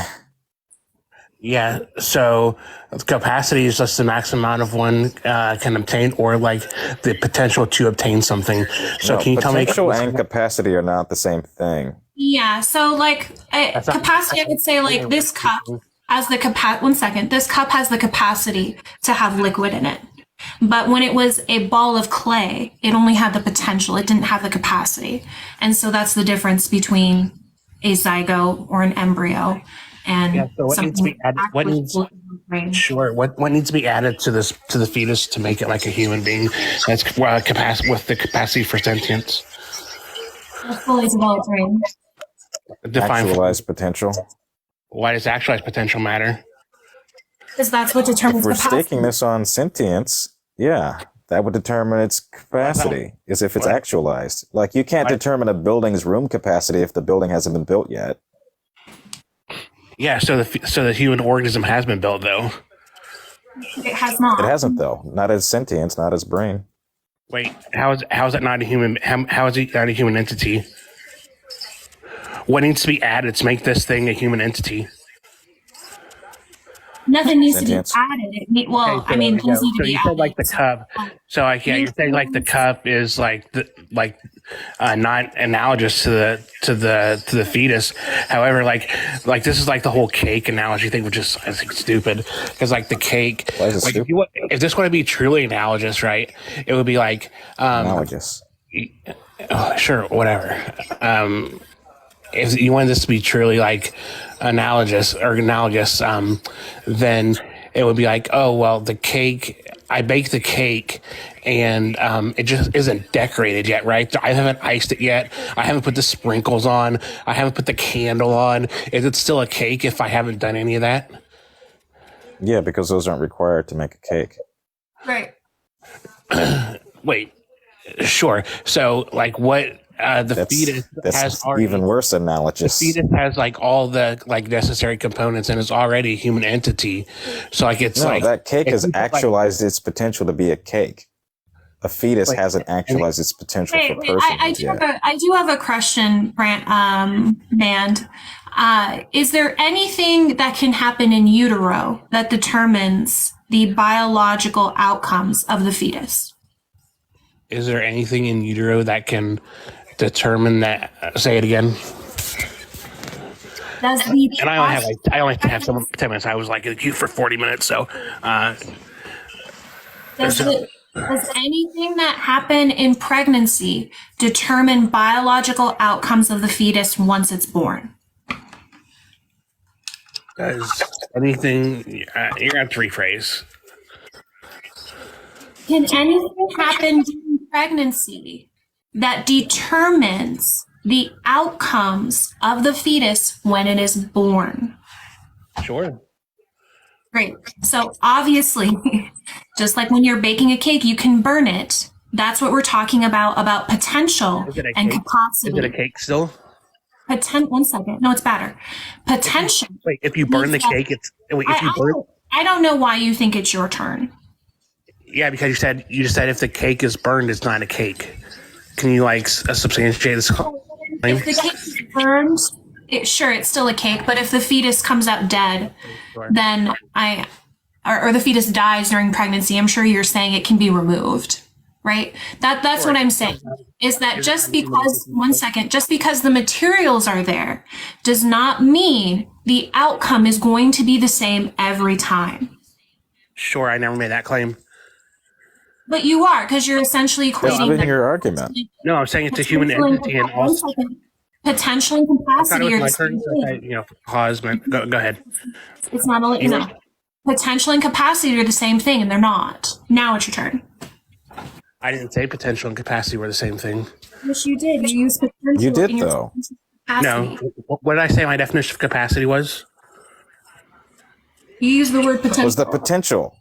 Yeah, so capacity is just the maximum amount of one can obtain, or like the potential to obtain something. So can you tell me? Potential and capacity are not the same thing. Yeah, so like capacity, I would say like this cup has the capacity. 1 second, this cup has the capacity to have liquid in it. But when it was a ball of clay, it only had the potential. It didn't have the capacity. And so that's the difference between a zygote or an embryo and so what needs to be added? What needs to be added to the fetus to make it like a human being that's capacity with the capacity for sentience? A fully developed brain. Actualized potential. Why does actualized potential matter? Because that's what determines if we're capacity. staking this on sentience, yeah, that would determine its capacity, is if it's actualized. Like, you can't determine a building's room capacity if the building hasn't been built yet. Yeah, so the human organism has been built, though. It has not. It hasn't, though. Not as sentience, not as brain. Wait, how is that not a human? How is it not a human entity? What needs to be added to make this thing a human entity? Nothing needs to be added. I mean, things need to be you added. said like the cup. So like, yeah, you're saying like the cup is like not analogous to the fetus. However, like this is like the whole cake analogy thing, which is I think stupid because like the cake. Why is it stupid? If this want to be truly analogous, right? It would be like analogous. Sure, whatever. If you want this to be truly like analogous, then it would be like, oh, well, the cake, I baked the cake and it just isn't decorated yet, right? I haven't iced it yet. I haven't put the sprinkles on. I haven't put the candle on. Is it still a cake if I haven't done any of that? Yeah, because those aren't required to make a cake. Right. Wait, sure. So, like, what? Fetus has already, even worse analogous. The fetus has like all the like necessary components and is already a human entity. So like it's that cake has actualized its potential to be a cake. A fetus hasn't actualized its potential for person. I do have a question, Brant Band. Is there anything that can happen in utero that determines the biological outcomes of the fetus? Is there anything in utero that can determine that? Say it again. And I only have 10 minutes. I was like in the queue for 40 minutes. So, does anything that happen in pregnancy determine biological outcomes of the fetus once it's born? Does anything? You're gonna have to rephrase. Can anything happen during pregnancy that determines the outcomes of the fetus when it is born. Sure. Great. So obviously, just like when you're baking a cake, you can burn it. That's what we're talking about potential and capacity. Is it a cake still? One second. No, it's better. Potential. Wait, if you burn the cake, it's wait, if you burn. I don't know why you think it's your turn. Yeah, because you just said if the cake is burned, it's not a cake. Can you like substantiate this claim? If the cake is burned, sure, it's still a cake. But if the fetus comes out dead, then or the fetus dies during pregnancy, I'm sure you're saying it can be removed, right? That's what I'm saying. Is that just because just because the materials are there does not mean the outcome is going to be the same every time. Sure, I never made that claim. But you are, because you're essentially equating your argument. No, I'm saying it's a human entity and also potential and capacity are the same thing. Pause. Go ahead. It's not only potential and capacity are the same thing, and they're not. Now it's your turn. I didn't say potential and capacity were the same thing. Yes, you did. You used potential. You did though. No. What did I say? My definition of capacity was. You used the word potential. Was the potential?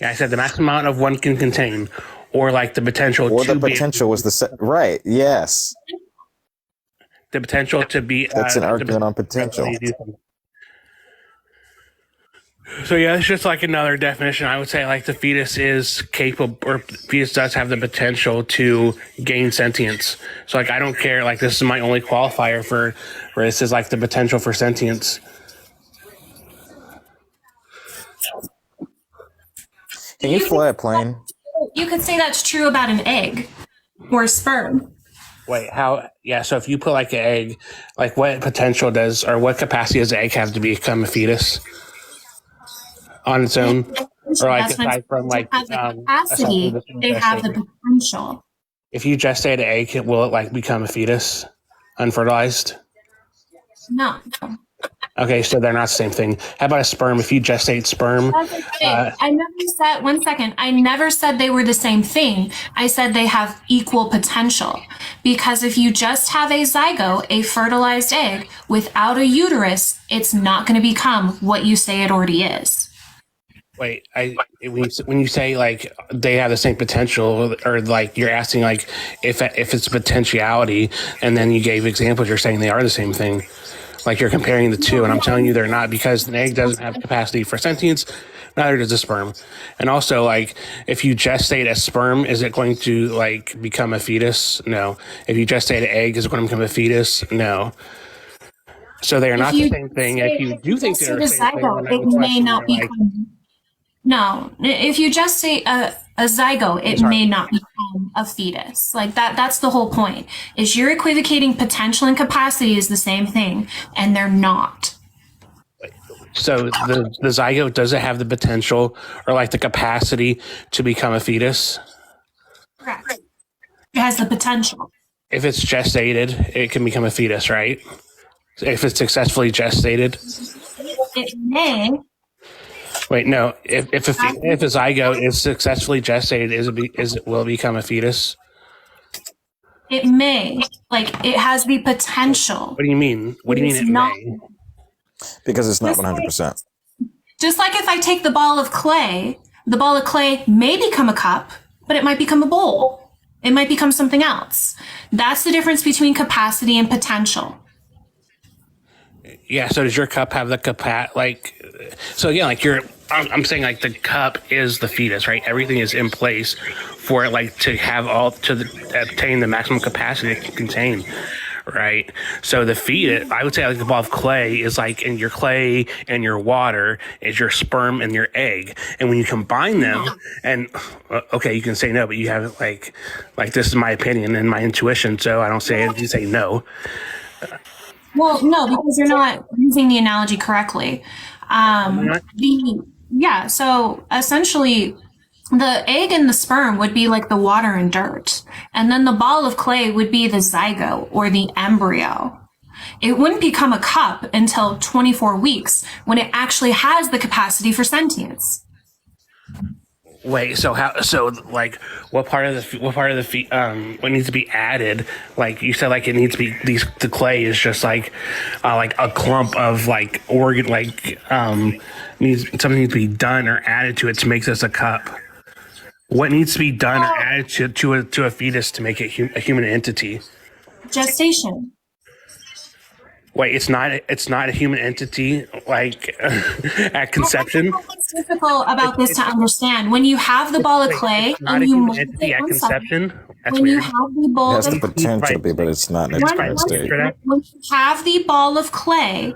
Yeah, I said the maximum amount of one can contain, or like the potential. Or the potential was right. Yes. The potential to be. That's an argument on potential. So yeah, it's just like another definition. I would say like the fetus is capable, or fetus does have the potential to gain sentience. So like I don't care. Like this is my only qualifier for this is like the potential for sentience. Can you fly a plane? You could say that's true about an egg or a sperm. Wait, how? Yeah, so if you put like an egg, like what potential does, or what capacity does the egg have to become a fetus on its own? Or like aside from like capacity, they have the potential. If you gestate an egg, will it like become a fetus, unfertilized? No. Okay, so they're not the same thing. How about a sperm? If you gestate sperm, I never said. 1 second. I never said they were the same thing. I said they have equal potential, because if you just have a zygote, a fertilized egg without a uterus, it's not going to become what you say it already is. Wait, when you say like they have the same potential, or like you're asking like if it's potentiality, and then you gave examples, you're saying they are the same thing. Like you're comparing the two, and I'm telling you they're not, because an egg doesn't have capacity for sentience, neither does a sperm. And also, like, if you gestate a sperm, is it going to like become a fetus? No. If you gestate an egg, is it going to become a fetus? No. So they are not the same thing. If you do think they're the same thing, it may not become. No, if you just say a zygote, it may not become a fetus. Like that's the whole point. Is you're equivocating potential and capacity is the same thing, and they're not. So the zygote, does it have the potential or like the capacity to become a fetus? Correct. It has the potential. If it's gestated, it can become a fetus, right? If it's successfully gestated, it may. Wait, no. If a zygote is successfully gestated, will it become a fetus? It may. Like it has the potential. What do you mean? What do you mean it may? Because it's not 100%. Just like if I take the ball of clay may become a cup, but it might become a bowl. It might become something else. That's the difference between capacity and potential. Yeah, so does your cup have the so again, like I'm saying like the cup is the fetus, right? Everything is in place for it like to have obtain the maximum capacity it can contain, right? So the fetus, I would say like the ball of clay is like in your clay and your water is your sperm and your egg. And when you combine them and okay, you can say no, but you have like this is my opinion and my intuition, so I don't say it, you say no. Well, no, because you're not using the analogy correctly. So essentially, the egg and the sperm would be like the water and dirt. And then the ball of clay would be the zygote or the embryo. It wouldn't become a cup until 24 weeks when it actually has the capacity for sentience. Wait, so how? So like, what part of what needs to be added? Like you said, like it needs to be the clay is just like a clump of like organ, like something needs to be done or added to it to make this a cup. What needs to be done or added to a fetus to make it a human entity? Gestation. Wait, it's not a human entity like at conception. What's difficult about this to understand? When you have the ball of clay and you mold it at conception. That's when weird. you have the ball It has of the potential to be, but it's not in its current state. when you have the ball of clay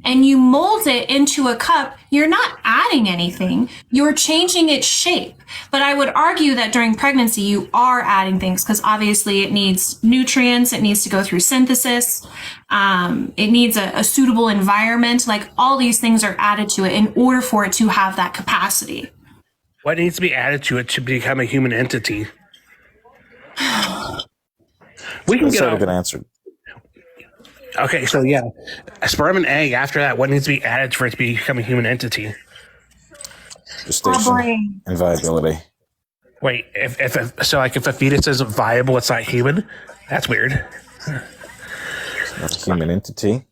and you mold it into a cup, you're not adding anything. You're changing its shape. But I would argue that during pregnancy, you are adding things because obviously it needs nutrients. It needs to go through synthesis. It needs a suitable environment. Like all these things are added to it in order for it to have that capacity. What needs to be added to it to become a human entity? We can That's get a good answer. Okay, so yeah, a sperm and egg. After that, what needs to be added for it to become a human entity? Gestation and viability. Wait, if a fetus isn't viable, it's not human. That's weird. It's not a human entity.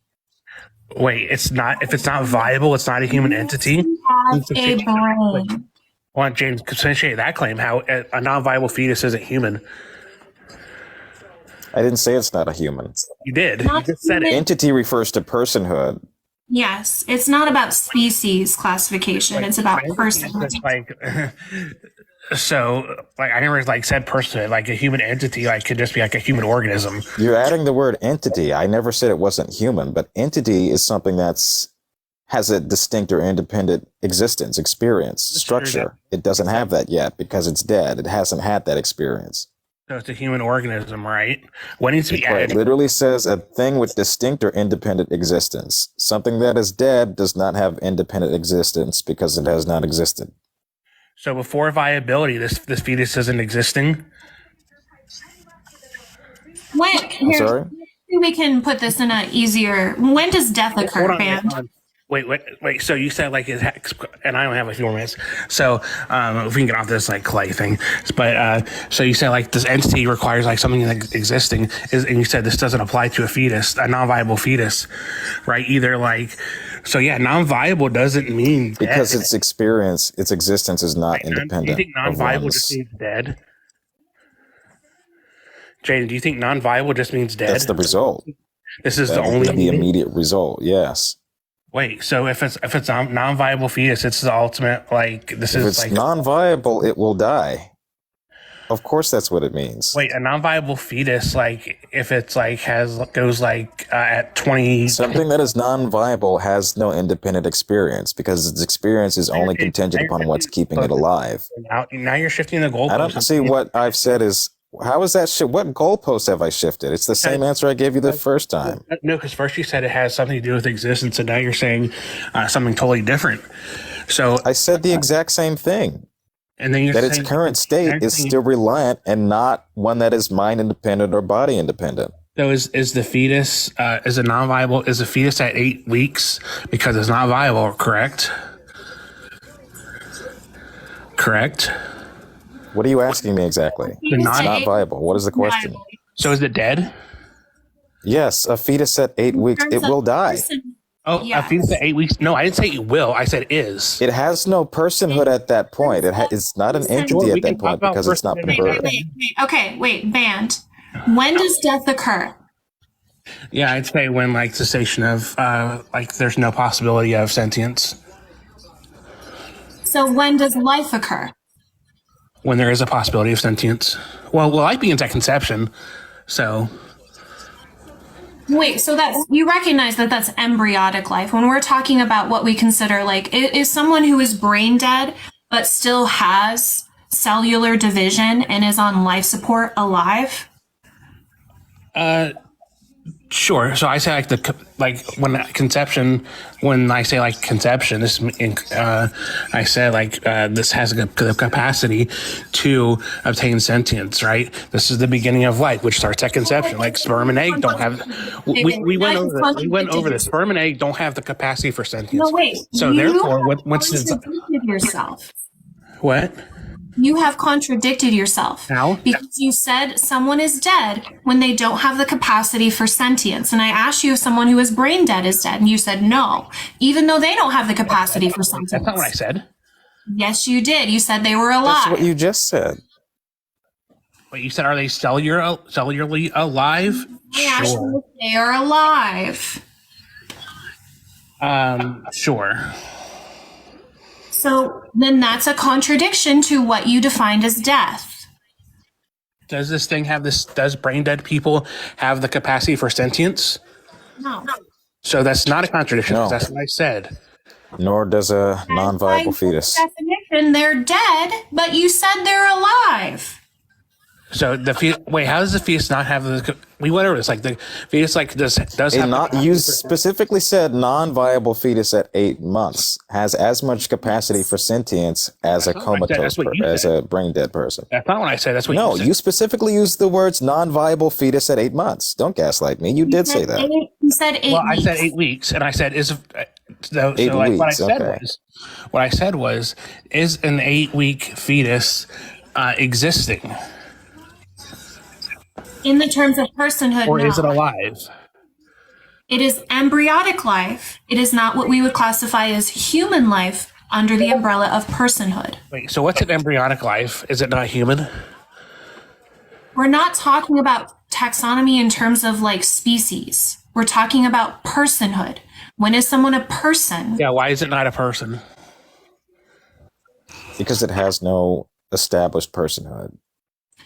Wait, it's not. If it's not viable, it's not a human entity. Have a brain. Well, James, substantiate that claim. How a non-viable fetus isn't human. I didn't say it's not a human. You did. You just said it. Entity refers to personhood. Yes, it's not about species classification. It's about personhood. So, I never said personhood. Like a human entity, could just be like a human organism. You're adding the word entity. I never said it wasn't human, but entity is something has a distinct or independent existence, experience, structure. It doesn't have that yet because it's dead. It hasn't had that experience. So it's a human organism, right? What needs to be added? It literally says a thing with distinct or independent existence. Something that is dead does not have independent existence because it has not existed. So before viability, this fetus isn't existing? I'm sorry? We can put this in an easier... When does death occur, Band? Wait. So you said and I only have a few more minutes. So if we can get off this clay thing, but so you said this entity requires something existing, and you said this doesn't apply to a fetus, a non-viable fetus, right? Either so yeah, non-viable doesn't mean dead. Because its experience, its existence is not independent. Do you think non-viable just means dead? Jaden, do you think non-viable just means dead? That's the result. This is the immediate result. Yes. Wait, so if it's a non-viable fetus, it's the ultimate If it's non-viable, it will die. Of course, that's what it means. Wait, a non-viable fetus, if it's goes at 20. Something that is non-viable has no independent experience because its experience is only contingent upon what's keeping it alive. Now you're shifting the goalpost. I don't see what I've said is. How is that shit? What goalpost have I shifted? It's the same answer I gave you the first time. No, because first you said it has something to do with existence, and now you're saying something totally different. So I said the exact same thing. And then you're that its current state is still reliant and not one that is mind independent or body independent. So is the fetus is a fetus at 8 weeks because it's not viable? Correct. Correct. What are you asking me exactly? It's not viable. What is the question? So is it dead? Yes, a fetus at 8 weeks, it will die. Oh, a fetus at 8 weeks? No, I didn't say it will. I said is. It has no personhood at that point. It's not an entity at that point because it's not been birthed. Wait, Band. When does death occur? Yeah, I'd say when cessation of there's no possibility of sentience. So when does life occur? When there is a possibility of sentience. Well, life begins at conception, so. Wait, so you recognize that that's embryonic life. When we're talking about what we consider is someone who is brain dead but still has cellular division and is on life support alive? Sure. So I say when conception, when I say conception, this I said this has the capacity to obtain sentience, right? This is the beginning of life, which starts at conception. Sperm and egg don't have. We went over this. Sperm and egg don't have the capacity for sentience. No, wait. So therefore, what's yourself? What? You have contradicted yourself. How? Because you said someone is dead when they don't have the capacity for sentience. And I asked you if someone who is brain dead is dead, and you said no, even though they don't have the capacity for sentience. That's not what I said. Yes, you did. You said they were alive. That's what you just said. Wait, you said, are they cellularly alive? I asked you if they are alive. Sure. So then that's a contradiction to what you defined as death. Does this thing have this? Does brain dead people have the capacity for sentience? No. So that's not a contradiction. No. That's what I said. Nor does a non-viable fetus. Definition, they're dead, but you said they're alive. So the fetus. Wait, how does the fetus not have the? We went over this. Like the fetus, like does have. You specifically said non-viable fetus at 8 months has as much capacity for sentience as a comatose, as a brain dead person. That's not what I said. That's what No, you said. you specifically used the words non-viable fetus at 8 months. Don't gaslight me. You did say that. You said 8 Well, weeks. I said 8 weeks, and I said is. So 8 like weeks. what I said was, is an 8-week fetus existing, In the terms of personhood, or no. is it alive? It is embryonic life. It is not what we would classify as human life under the umbrella of personhood. Wait, so what's an embryonic life? Is it not human? We're not talking about taxonomy in terms of like species. We're talking about personhood. When is someone a person? Yeah, why is it not a person? Because it has no established personhood.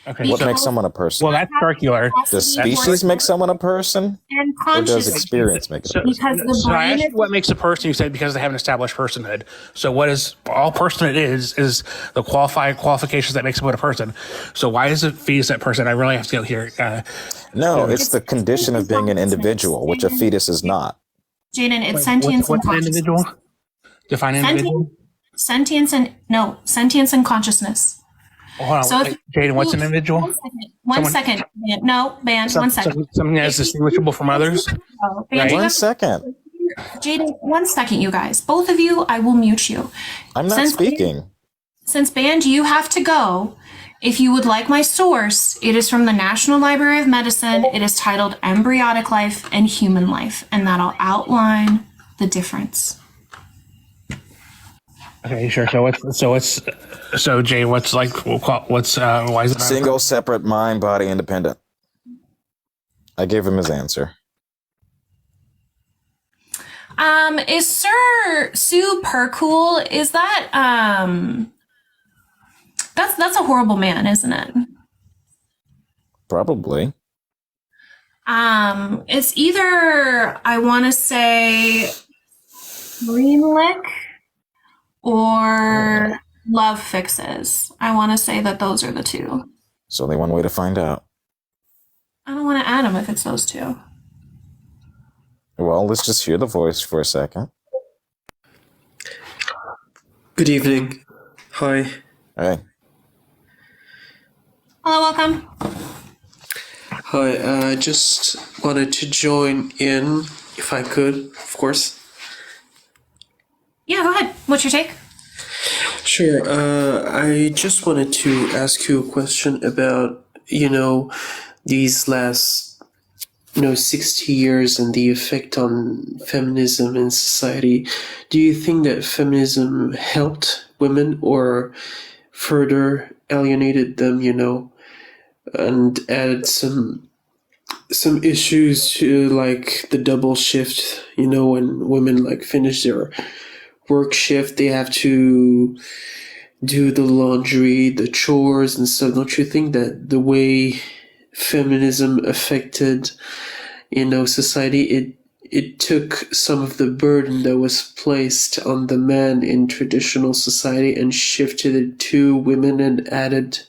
Okay, What so- makes someone a person? Well, that's circular. Does species make someone a person? And Or does consciousness. experience make it a person? Because the So I brain asked is you what makes a person. You said because they have an established personhood. So what is all personhood is the qualifications that makes someone a person. So why is it fetus that person? I really have to go here. No, it's the condition of being an individual, which a fetus is not. Jaden, it's sentience and What's an consciousness. individual? Define an individual. Sentience and consciousness. Hold on, So wait, Jaden, what's an individual? One second. No, ban. One second. Something that's distinguishable from others. Ban, One second. Jaden, 1 second, you guys. Both of you, I will mute you. I'm not speaking. Since band, you have to go. If you would like my source, it is from the National Library of Medicine. It is titled Embryonic Life and Human Life, and that'll outline the difference. Okay, sure. So Jay, why is it not Single, separate, mind, body, independent. I gave him his answer. Is Sir super cool? Is that that's a horrible man, isn't it? Probably. It's either I want to say Greenlick or Love Fixes. I want to say that those are the two. There's only one way to find out. I don't want to add them if it's those two. Well, let's just hear the voice for a second. Good evening. Hi. Hey. Hello, welcome. Hi, I just wanted to join in, if I could, of course. Yeah, go ahead. What's your take? Sure. I just wanted to ask you a question about, these last, 60 years and the effect on feminism in society. Do you think that feminism helped women or further alienated them, and added some issues to like the double shift, when women like finish their work shift, they have to do the laundry, the chores and stuff. Don't you think that the way feminism affected, society, it took some of the burden that was placed on the man in traditional society and shifted it to women and added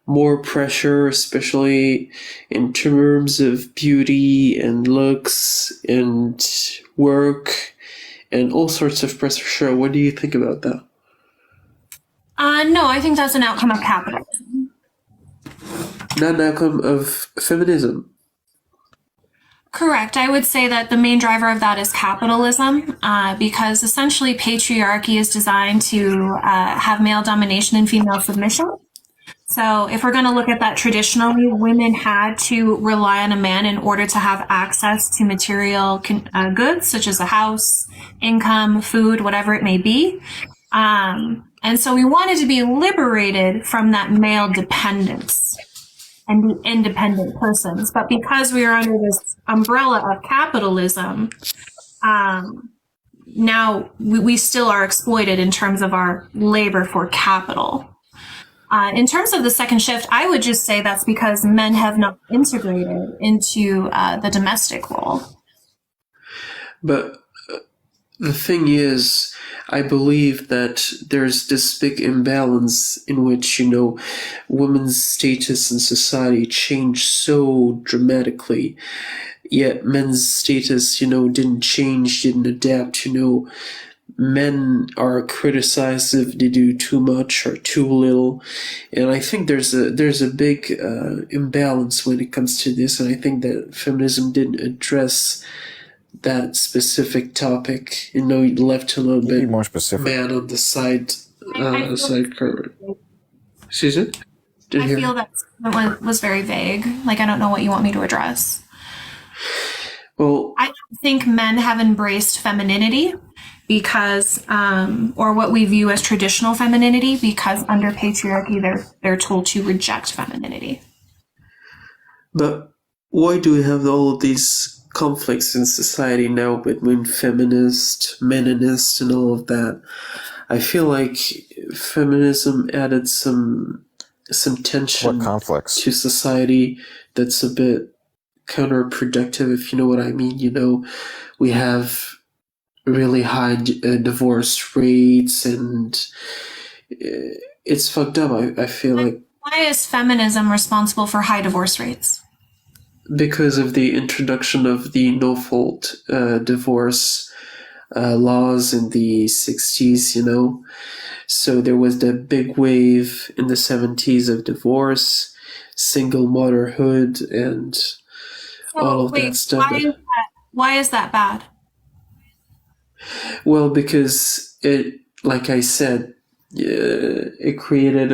more pressure, especially in terms of beauty and looks and work and all sorts of pressure? What do you think about that? No, I think that's an outcome of capitalism. Not an outcome of feminism. Correct. I would say that the main driver of that is capitalism, because essentially patriarchy is designed to have male domination and female submission. So if we're going to look at that traditionally, women had to rely on a man in order to have access to material goods, such as a house, income, food, whatever it may be. And so we wanted to be liberated from that male dependence and be independent persons. But because we are under this umbrella of capitalism, now we still are exploited in terms of our labor for capital. In terms of the second shift, I would just say that's because men have not integrated into the domestic role. But the thing is, I believe that there's this big imbalance in which, women's status in society changed so dramatically, yet men's status, didn't change, didn't adapt, Men are criticized if they do too much or too little, and I think there's a big imbalance when it comes to this, and I think that feminism didn't address that specific topic. You left a little bit more specific. Man on the side curve. Excuse me? I feel that was very vague. Like, I don't know what you want me to address. Well, I don't think men have embraced femininity because, or what we view as traditional femininity, because under patriarchy, they're told to reject femininity. But why do we have all of these conflicts in society now between feminist, meninist, and all of that? I feel like feminism added some tension to society that's a bit counterproductive, if you know what I mean. We have really high divorce rates, and it's fucked up. I feel like. Why is feminism responsible for high divorce rates? Because of the introduction of the no-fault divorce laws in the 60s, So there was that big wave in the 70s of divorce, single motherhood, and all of that stuff. Why is that bad? Well, because it, like I said, it created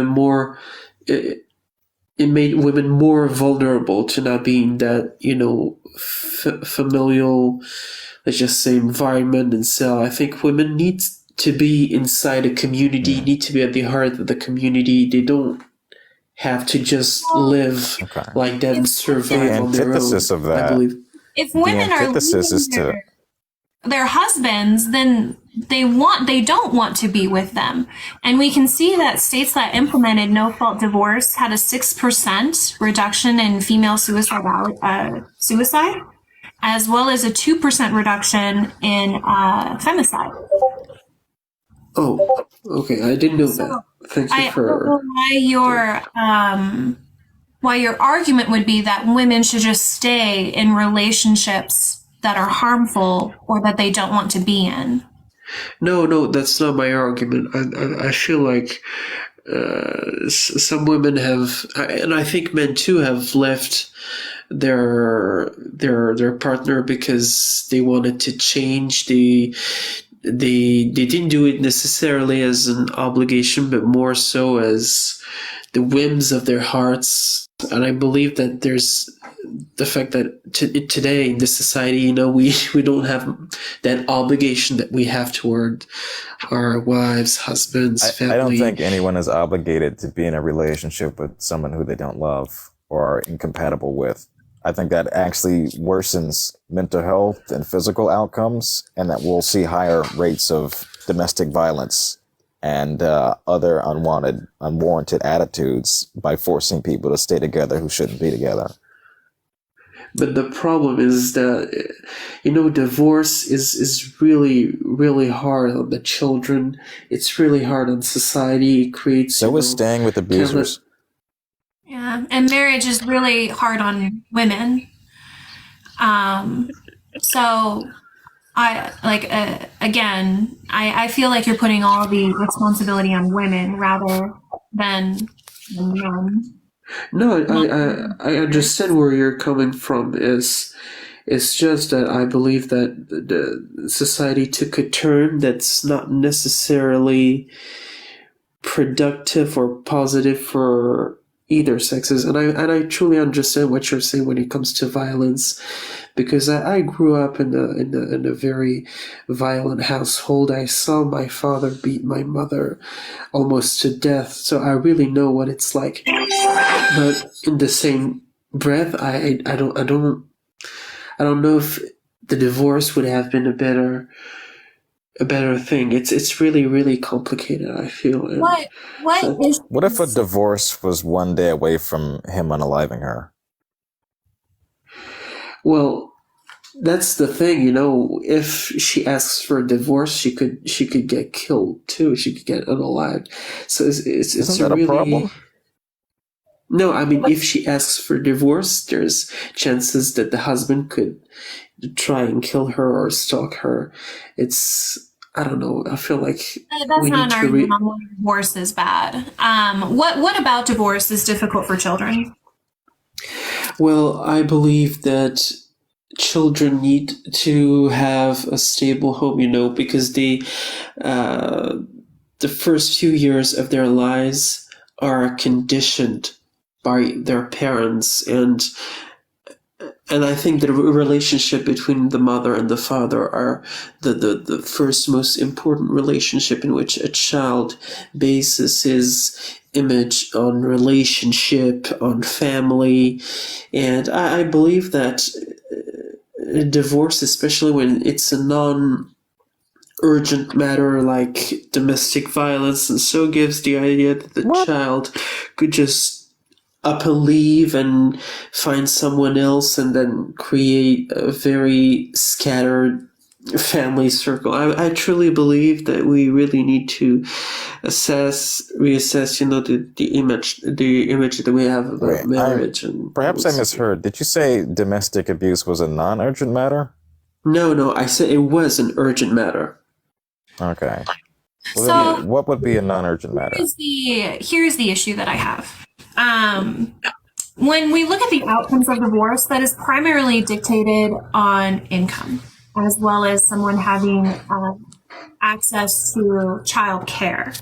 it made women more vulnerable to not being that, familial, let's just say, environment and so. I think women need to be inside a community, need to be at the heart of the community. They don't have to just live like that and survive on their own. Of that, I believe. If women are leaving their husbands, then they don't want to be with them. And we can see that states that implemented no-fault divorce had a 6% reduction in female suicide, as well as a 2% reduction in femicide. Oh, okay. I didn't know that. Thank you for. Why your argument would be that women should just stay in relationships that are harmful or that they don't want to be in. No, that's not my argument. I feel like some women have, and I think men too, have left their partner because they wanted to change. They didn't do it necessarily as an obligation, but more so as the whims of their hearts. And I believe that there's the fact that today in this society, we don't have that obligation that we have toward our wives, husbands, family. I don't think anyone is obligated to be in a relationship with someone who they don't love or are incompatible with. I think that actually worsens mental health and physical outcomes, and that we'll see higher rates of domestic violence and other unwarranted attitudes by forcing people to stay together who shouldn't be together. But the problem is that, divorce is really, really hard on the children. It's really hard on society. It creates. So is staying with abusers. Yeah, and marriage is really hard on women. So I feel like you're putting all the responsibility on women rather than men. No, I understand where you're coming from. Is It's just that I believe that the society took a turn that's not necessarily productive or positive for either sexes. And I truly understand what you're saying when it comes to violence, because I grew up in a very violent household. I saw my father beat my mother almost to death, so I really know what it's like. But in the same breath, I don't know if the divorce would have been a better thing. It's really, really complicated, I feel. And What if a divorce was one day away from him unaliving her? Well, that's the thing, if she asks for a divorce, she could get killed too. She could get unalived. So it's Isn't that really a problem? No, I mean, if she asks for divorce, there's chances that the husband could try and kill her or stalk her. I don't know. I feel like that's not an argument on why divorce is bad. What about divorce is difficult for children? Well, I believe that children need to have a stable home, because the first few years of their lives are conditioned by their parents, and I think the relationship between the mother and the father are the first most important relationship in which a child bases his image on relationship, on family. And I believe that divorce, especially when it's a non-urgent matter like domestic violence, and so gives the idea that the child could just up and leave and find someone else and then create a very scattered family circle. I truly believe that we really need to reassess, the image that we have about marriage. Perhaps I misheard. Did you say domestic abuse was a non-urgent matter? No, I said it was an urgent matter. Okay. Well, So- then what would be a non-urgent matter? Here's the issue that I have. When we look at the outcomes of divorce, that is primarily dictated on income, as well as someone having access to child care.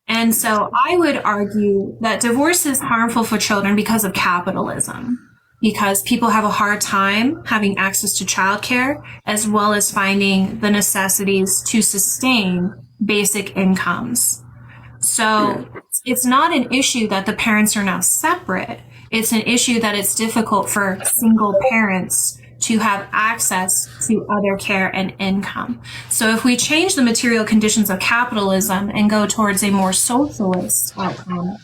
And so I would argue that divorce is harmful for children because of capitalism, because people have a hard time having access to childcare, as well as finding the necessities to sustain basic incomes. So it's not an issue that the parents are now separate. It's an issue that it's difficult for single parents to have access to other care and income. So if we change the material conditions of capitalism and go towards a more socialist outcome,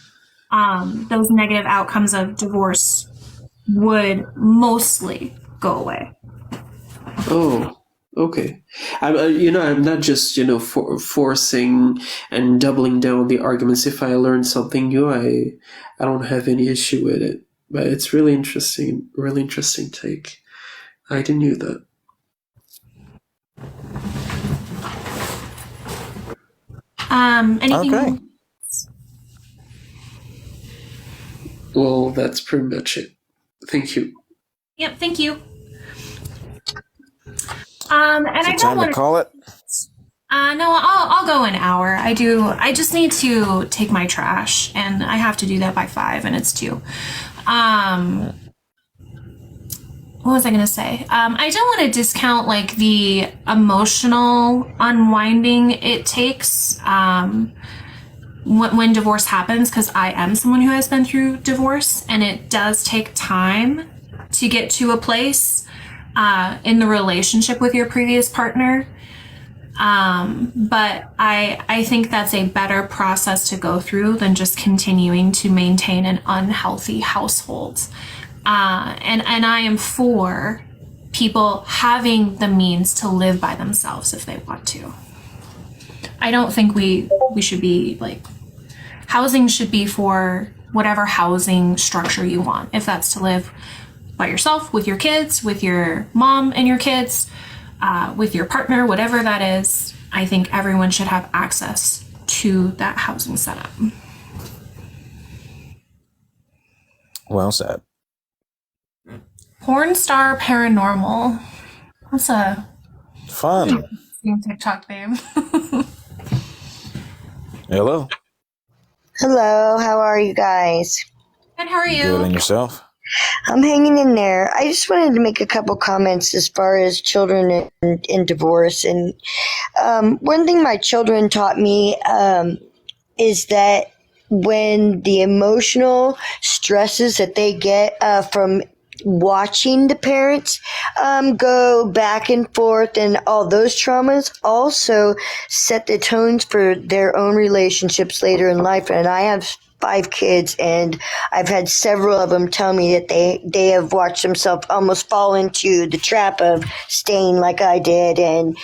those negative outcomes of divorce would mostly go away. Oh, okay. I'm not just forcing and doubling down the arguments. If I learn something new, I don't have any issue with it. But it's really interesting take. I didn't know that. Anything? Okay. Well, that's pretty much it. Thank you. Yep, thank you. And I don't want to call it. No, I'll go an hour. I just need to take my trash, and I have to do that by 5, and it's 2. What was I going to say? I don't want to discount like the emotional unwinding it takes when divorce happens, because I am someone who has been through divorce, and it does take time to get to a place in the relationship with your previous partner. But I think that's a better process to go through than just continuing to maintain an unhealthy household. And I am for people having the means to live by themselves if they want to. I don't think we should be like, housing should be for whatever housing structure you want. If that's to live by yourself, with your kids, with your mom and your kids, with your partner, whatever that is, I think everyone should have access to that housing setup. Well said. Porn star paranormal. That's a Fun. TikTok name. Hello. Hello, how are you guys? Good, how are you? Good, and yourself? I'm hanging in there. I just wanted to make a couple comments as far as children and divorce. And one thing my children taught me is that when the emotional stresses that they get from watching the parents go back and forth and all those traumas also set the tones for their own relationships later in life. And I have 5 kids, and I've had several of them tell me that they have watched themselves almost fall into the trap of staying like I did, and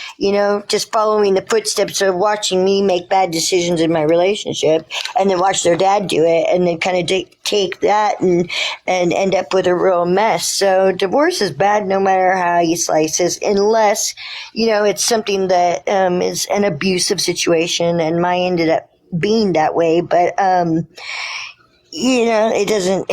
just following the footsteps of watching me make bad decisions in my relationship, and then watch their dad do it, and then kind of take that and end up with a real mess. So divorce is bad no matter how you slice it, unless it's something that is an abusive situation, and mine ended up being that way. But it doesn't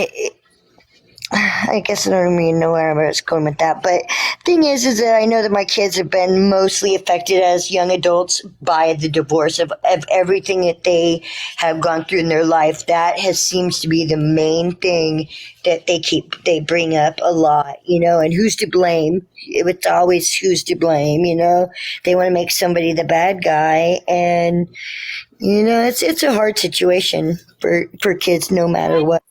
I guess I don't even know where I was going with that. But thing is that I know that my kids have been mostly affected as young adults by the divorce of everything that they have gone through in their life. That seems to be the main thing that they bring up a lot, and who's to blame? It's always who's to blame, They want to make somebody the bad guy, and it's a hard situation for kids no matter what.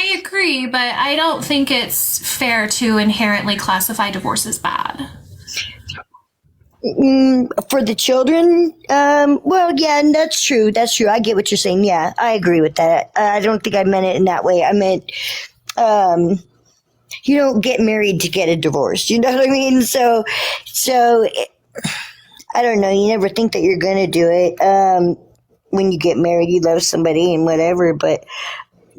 I agree, but I don't think it's fair to inherently classify divorce as bad. For the children, well, yeah, that's true. That's true. I get what you're saying. Yeah, I agree with that. I don't think I meant it in that way. I meant, you don't get married to get a divorce. You know what I mean? So I don't know. You never think that you're going to do it. When you get married, you love somebody and whatever, but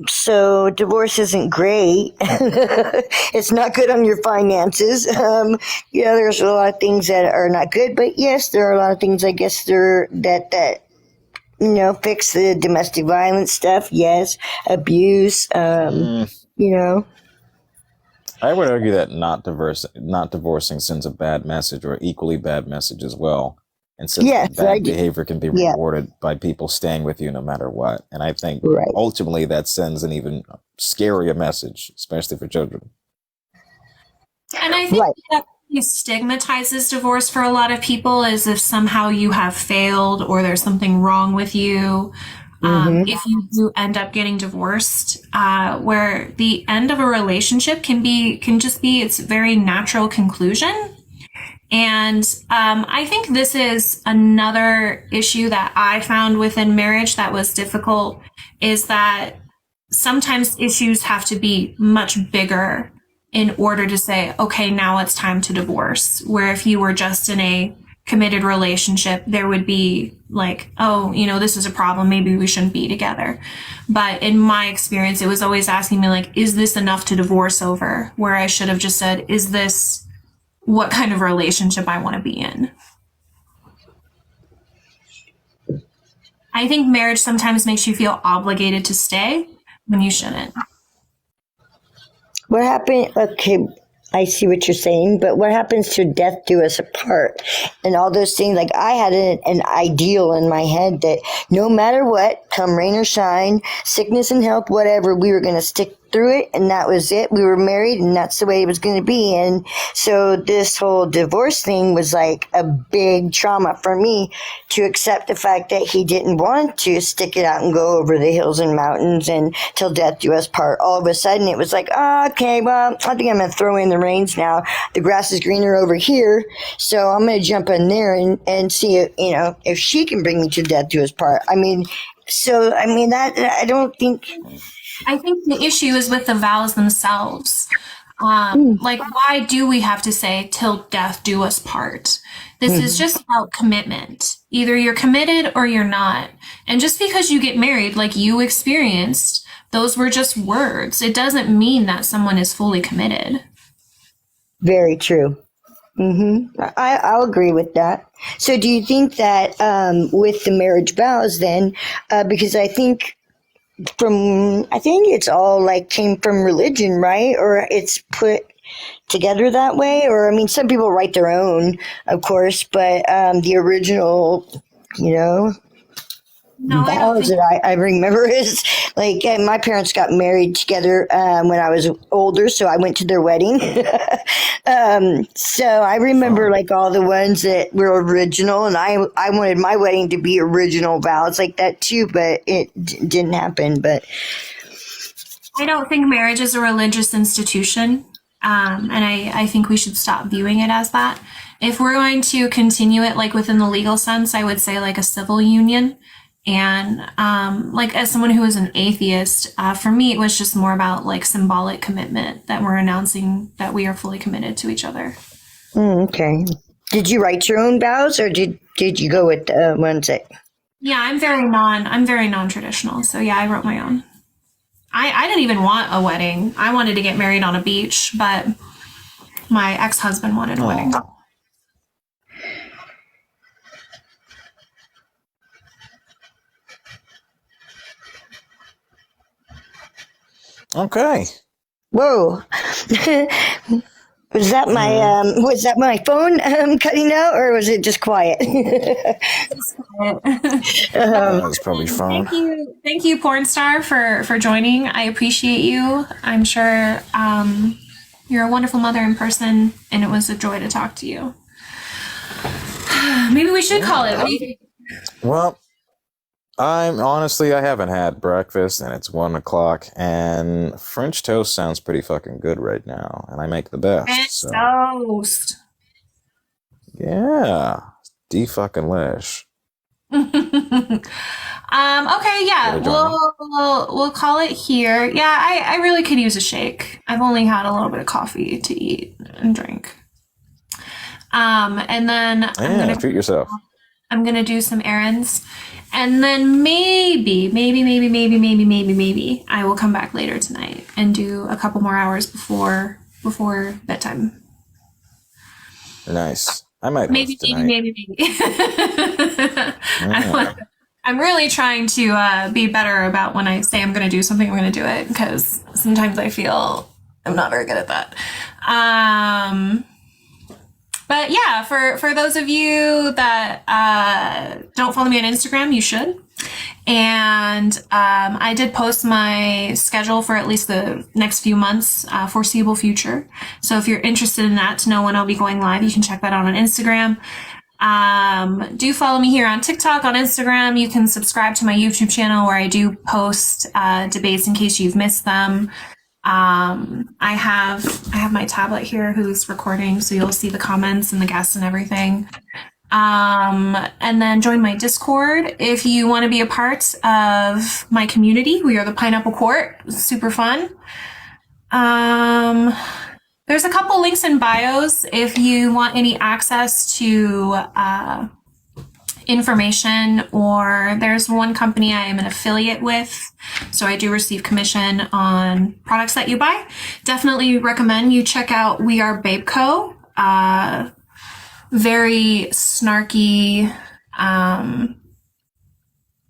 so divorce isn't great. It's not good on your finances. There's a lot of things that are not good, but yes, there are a lot of things, I guess, that fix the domestic violence stuff. Yes, abuse, I would argue that not divorcing sends a bad message, or equally bad message as well. And so bad behavior can be rewarded by people staying with you no matter what. And I think ultimately that sends an even scarier message, especially for children. And I think that stigmatizes divorce for a lot of people, as if somehow you have failed or there's something wrong with you. If you do end up getting divorced, where the end of a relationship can just be its very natural conclusion. And I think this is another issue that I found within marriage that was difficult, is that sometimes issues have to be much bigger in order to say, okay, now it's time to divorce. Where if you were just in a committed relationship, there would be like, oh, this is a problem. Maybe we shouldn't be together. But in my experience, it was always asking me like, is this enough to divorce over? Where I should have just said, is this what kind of relationship I want to be in? I think marriage sometimes makes you feel obligated to stay when you shouldn't. What happened? Okay, I see what you're saying, but what happens to death do us apart and all those things? Like, I had an ideal in my head that no matter what, come rain or shine, sickness and health, whatever, we were going to stick through it, and that was it. We were married, and that's the way it was going to be. And so this whole divorce thing was like a big trauma for me, to accept the fact that he didn't want to stick it out and go over the hills and mountains and till death do us part. All of a sudden it was like, okay, well, I think I'm going to throw in the reins now. The grass is greener over here, so I'm going to jump in there and see if she can bring me to death do us part. I think the issue is with the vows themselves. Like, why do we have to say till death do us part? This is just about commitment. Either you're committed or you're not. And just because you get married, like you experienced, those were just words. It doesn't mean that someone is fully committed. Very true. I'll agree with that. So do you think that with the marriage vows then, because I think it's all like came from religion, right? Or it's put together that way. Or, I mean, some people write their own, of course, but the original, No, I don't vows think. that I remember is like my parents got married together when I was older, so I went to their wedding. So I remember like all the ones that were original, and I wanted my wedding to be original vows like that too, but it didn't happen. But I don't think marriage is a religious institution, and I think we should stop viewing it as that. If we're going to continue it like within the legal sense, I would say like a civil union. And like as someone who is an atheist, for me it was just more about like symbolic commitment that we're announcing that we are fully committed to each other. Okay. Did you write your own vows, or did you go with ones that? Yeah, I'm very non-traditional. So yeah, I wrote my own. I didn't even want a wedding. I wanted to get married on a beach, but my ex-husband wanted a wedding. Okay. Whoa. Was that my phone cutting out, or was it just quiet? That's probably fun. Thank you, porn star, for joining. I appreciate you. I'm sure you're a wonderful mother in person, and it was a joy to talk to you. Maybe we should call it. What do you think? Well, I haven't had breakfast, and it's 1:00, and French toast sounds pretty fucking good right now, and I make the best. French toast. Yeah, fucking lish. Okay, yeah, we'll call it here. Yeah, I really could use a shake. I've only had a little bit of coffee to eat and drink. And then treat yourself. I'm gonna do some errands, and then maybe I will come back later tonight and do a couple more hours before bedtime. Nice. I might Maybe. I'm really trying to be better about when I say I'm going to do something, I'm going to do it, because sometimes I feel I'm not very good at that. But yeah, for those of you that don't follow me on Instagram, you should. And I did post my schedule for at least the next few months, foreseeable future. So if you're interested in that, to know when I'll be going live, you can check that out on Instagram. Do follow me here on TikTok, on Instagram. You can subscribe to my YouTube channel where I do post debates in case you've missed them. I have my tablet here who's recording, so you'll see the comments and the guests and everything. And then join my Discord if you want to be a part of my community. We are the Pineapple Court. It's super fun. There's a couple links in bios if you want any access to information, or there's one company I am an affiliate with, so I do receive commission on products that you buy. Definitely recommend you check out We Are Babe Co. Very snarky,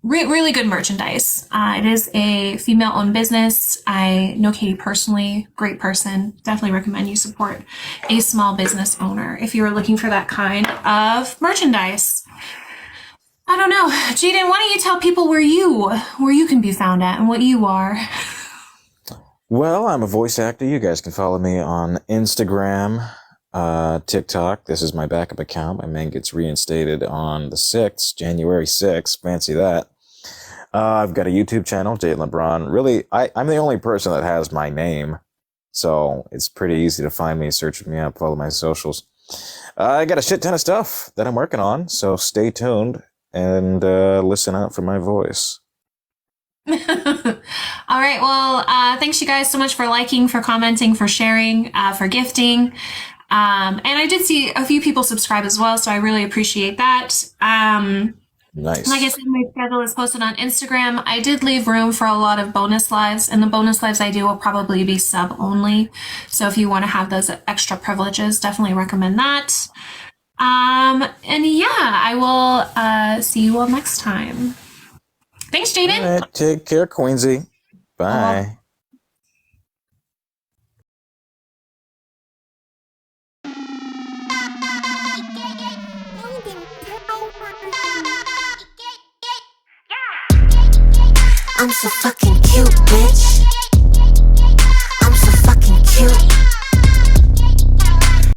really good merchandise. It is a female-owned business. I know Katie personally, great person. Definitely recommend you support a small business owner if you are looking for that kind of merchandise. I don't know. Jaden, why don't you tell people where you can be found at and what you are? Well, I'm a voice actor. You guys can follow me on Instagram, TikTok. This is my backup account. My main gets reinstated on the 6th, January 6th. Fancy that. I've got a YouTube channel, Jaden LeBron. Really, I'm the only person that has my name, so it's pretty easy to find me, search me up, follow my socials. I got a shit ton of stuff that I'm working on, so stay tuned and listen out for my voice. All right. Well, thanks you guys so much for liking, for commenting, for sharing, for gifting. And I did see a few people subscribe as well, so I really appreciate that. Nice. Like I said, my schedule is posted on Instagram. I did leave room for a lot of bonus lives, and the bonus lives I do will probably be sub only. So if you want to have those extra privileges, definitely recommend that. And yeah, I will see you all next time. Thanks, Jaden. All right, take care, Queensy. Bye. I'm so fucking cute, bitch.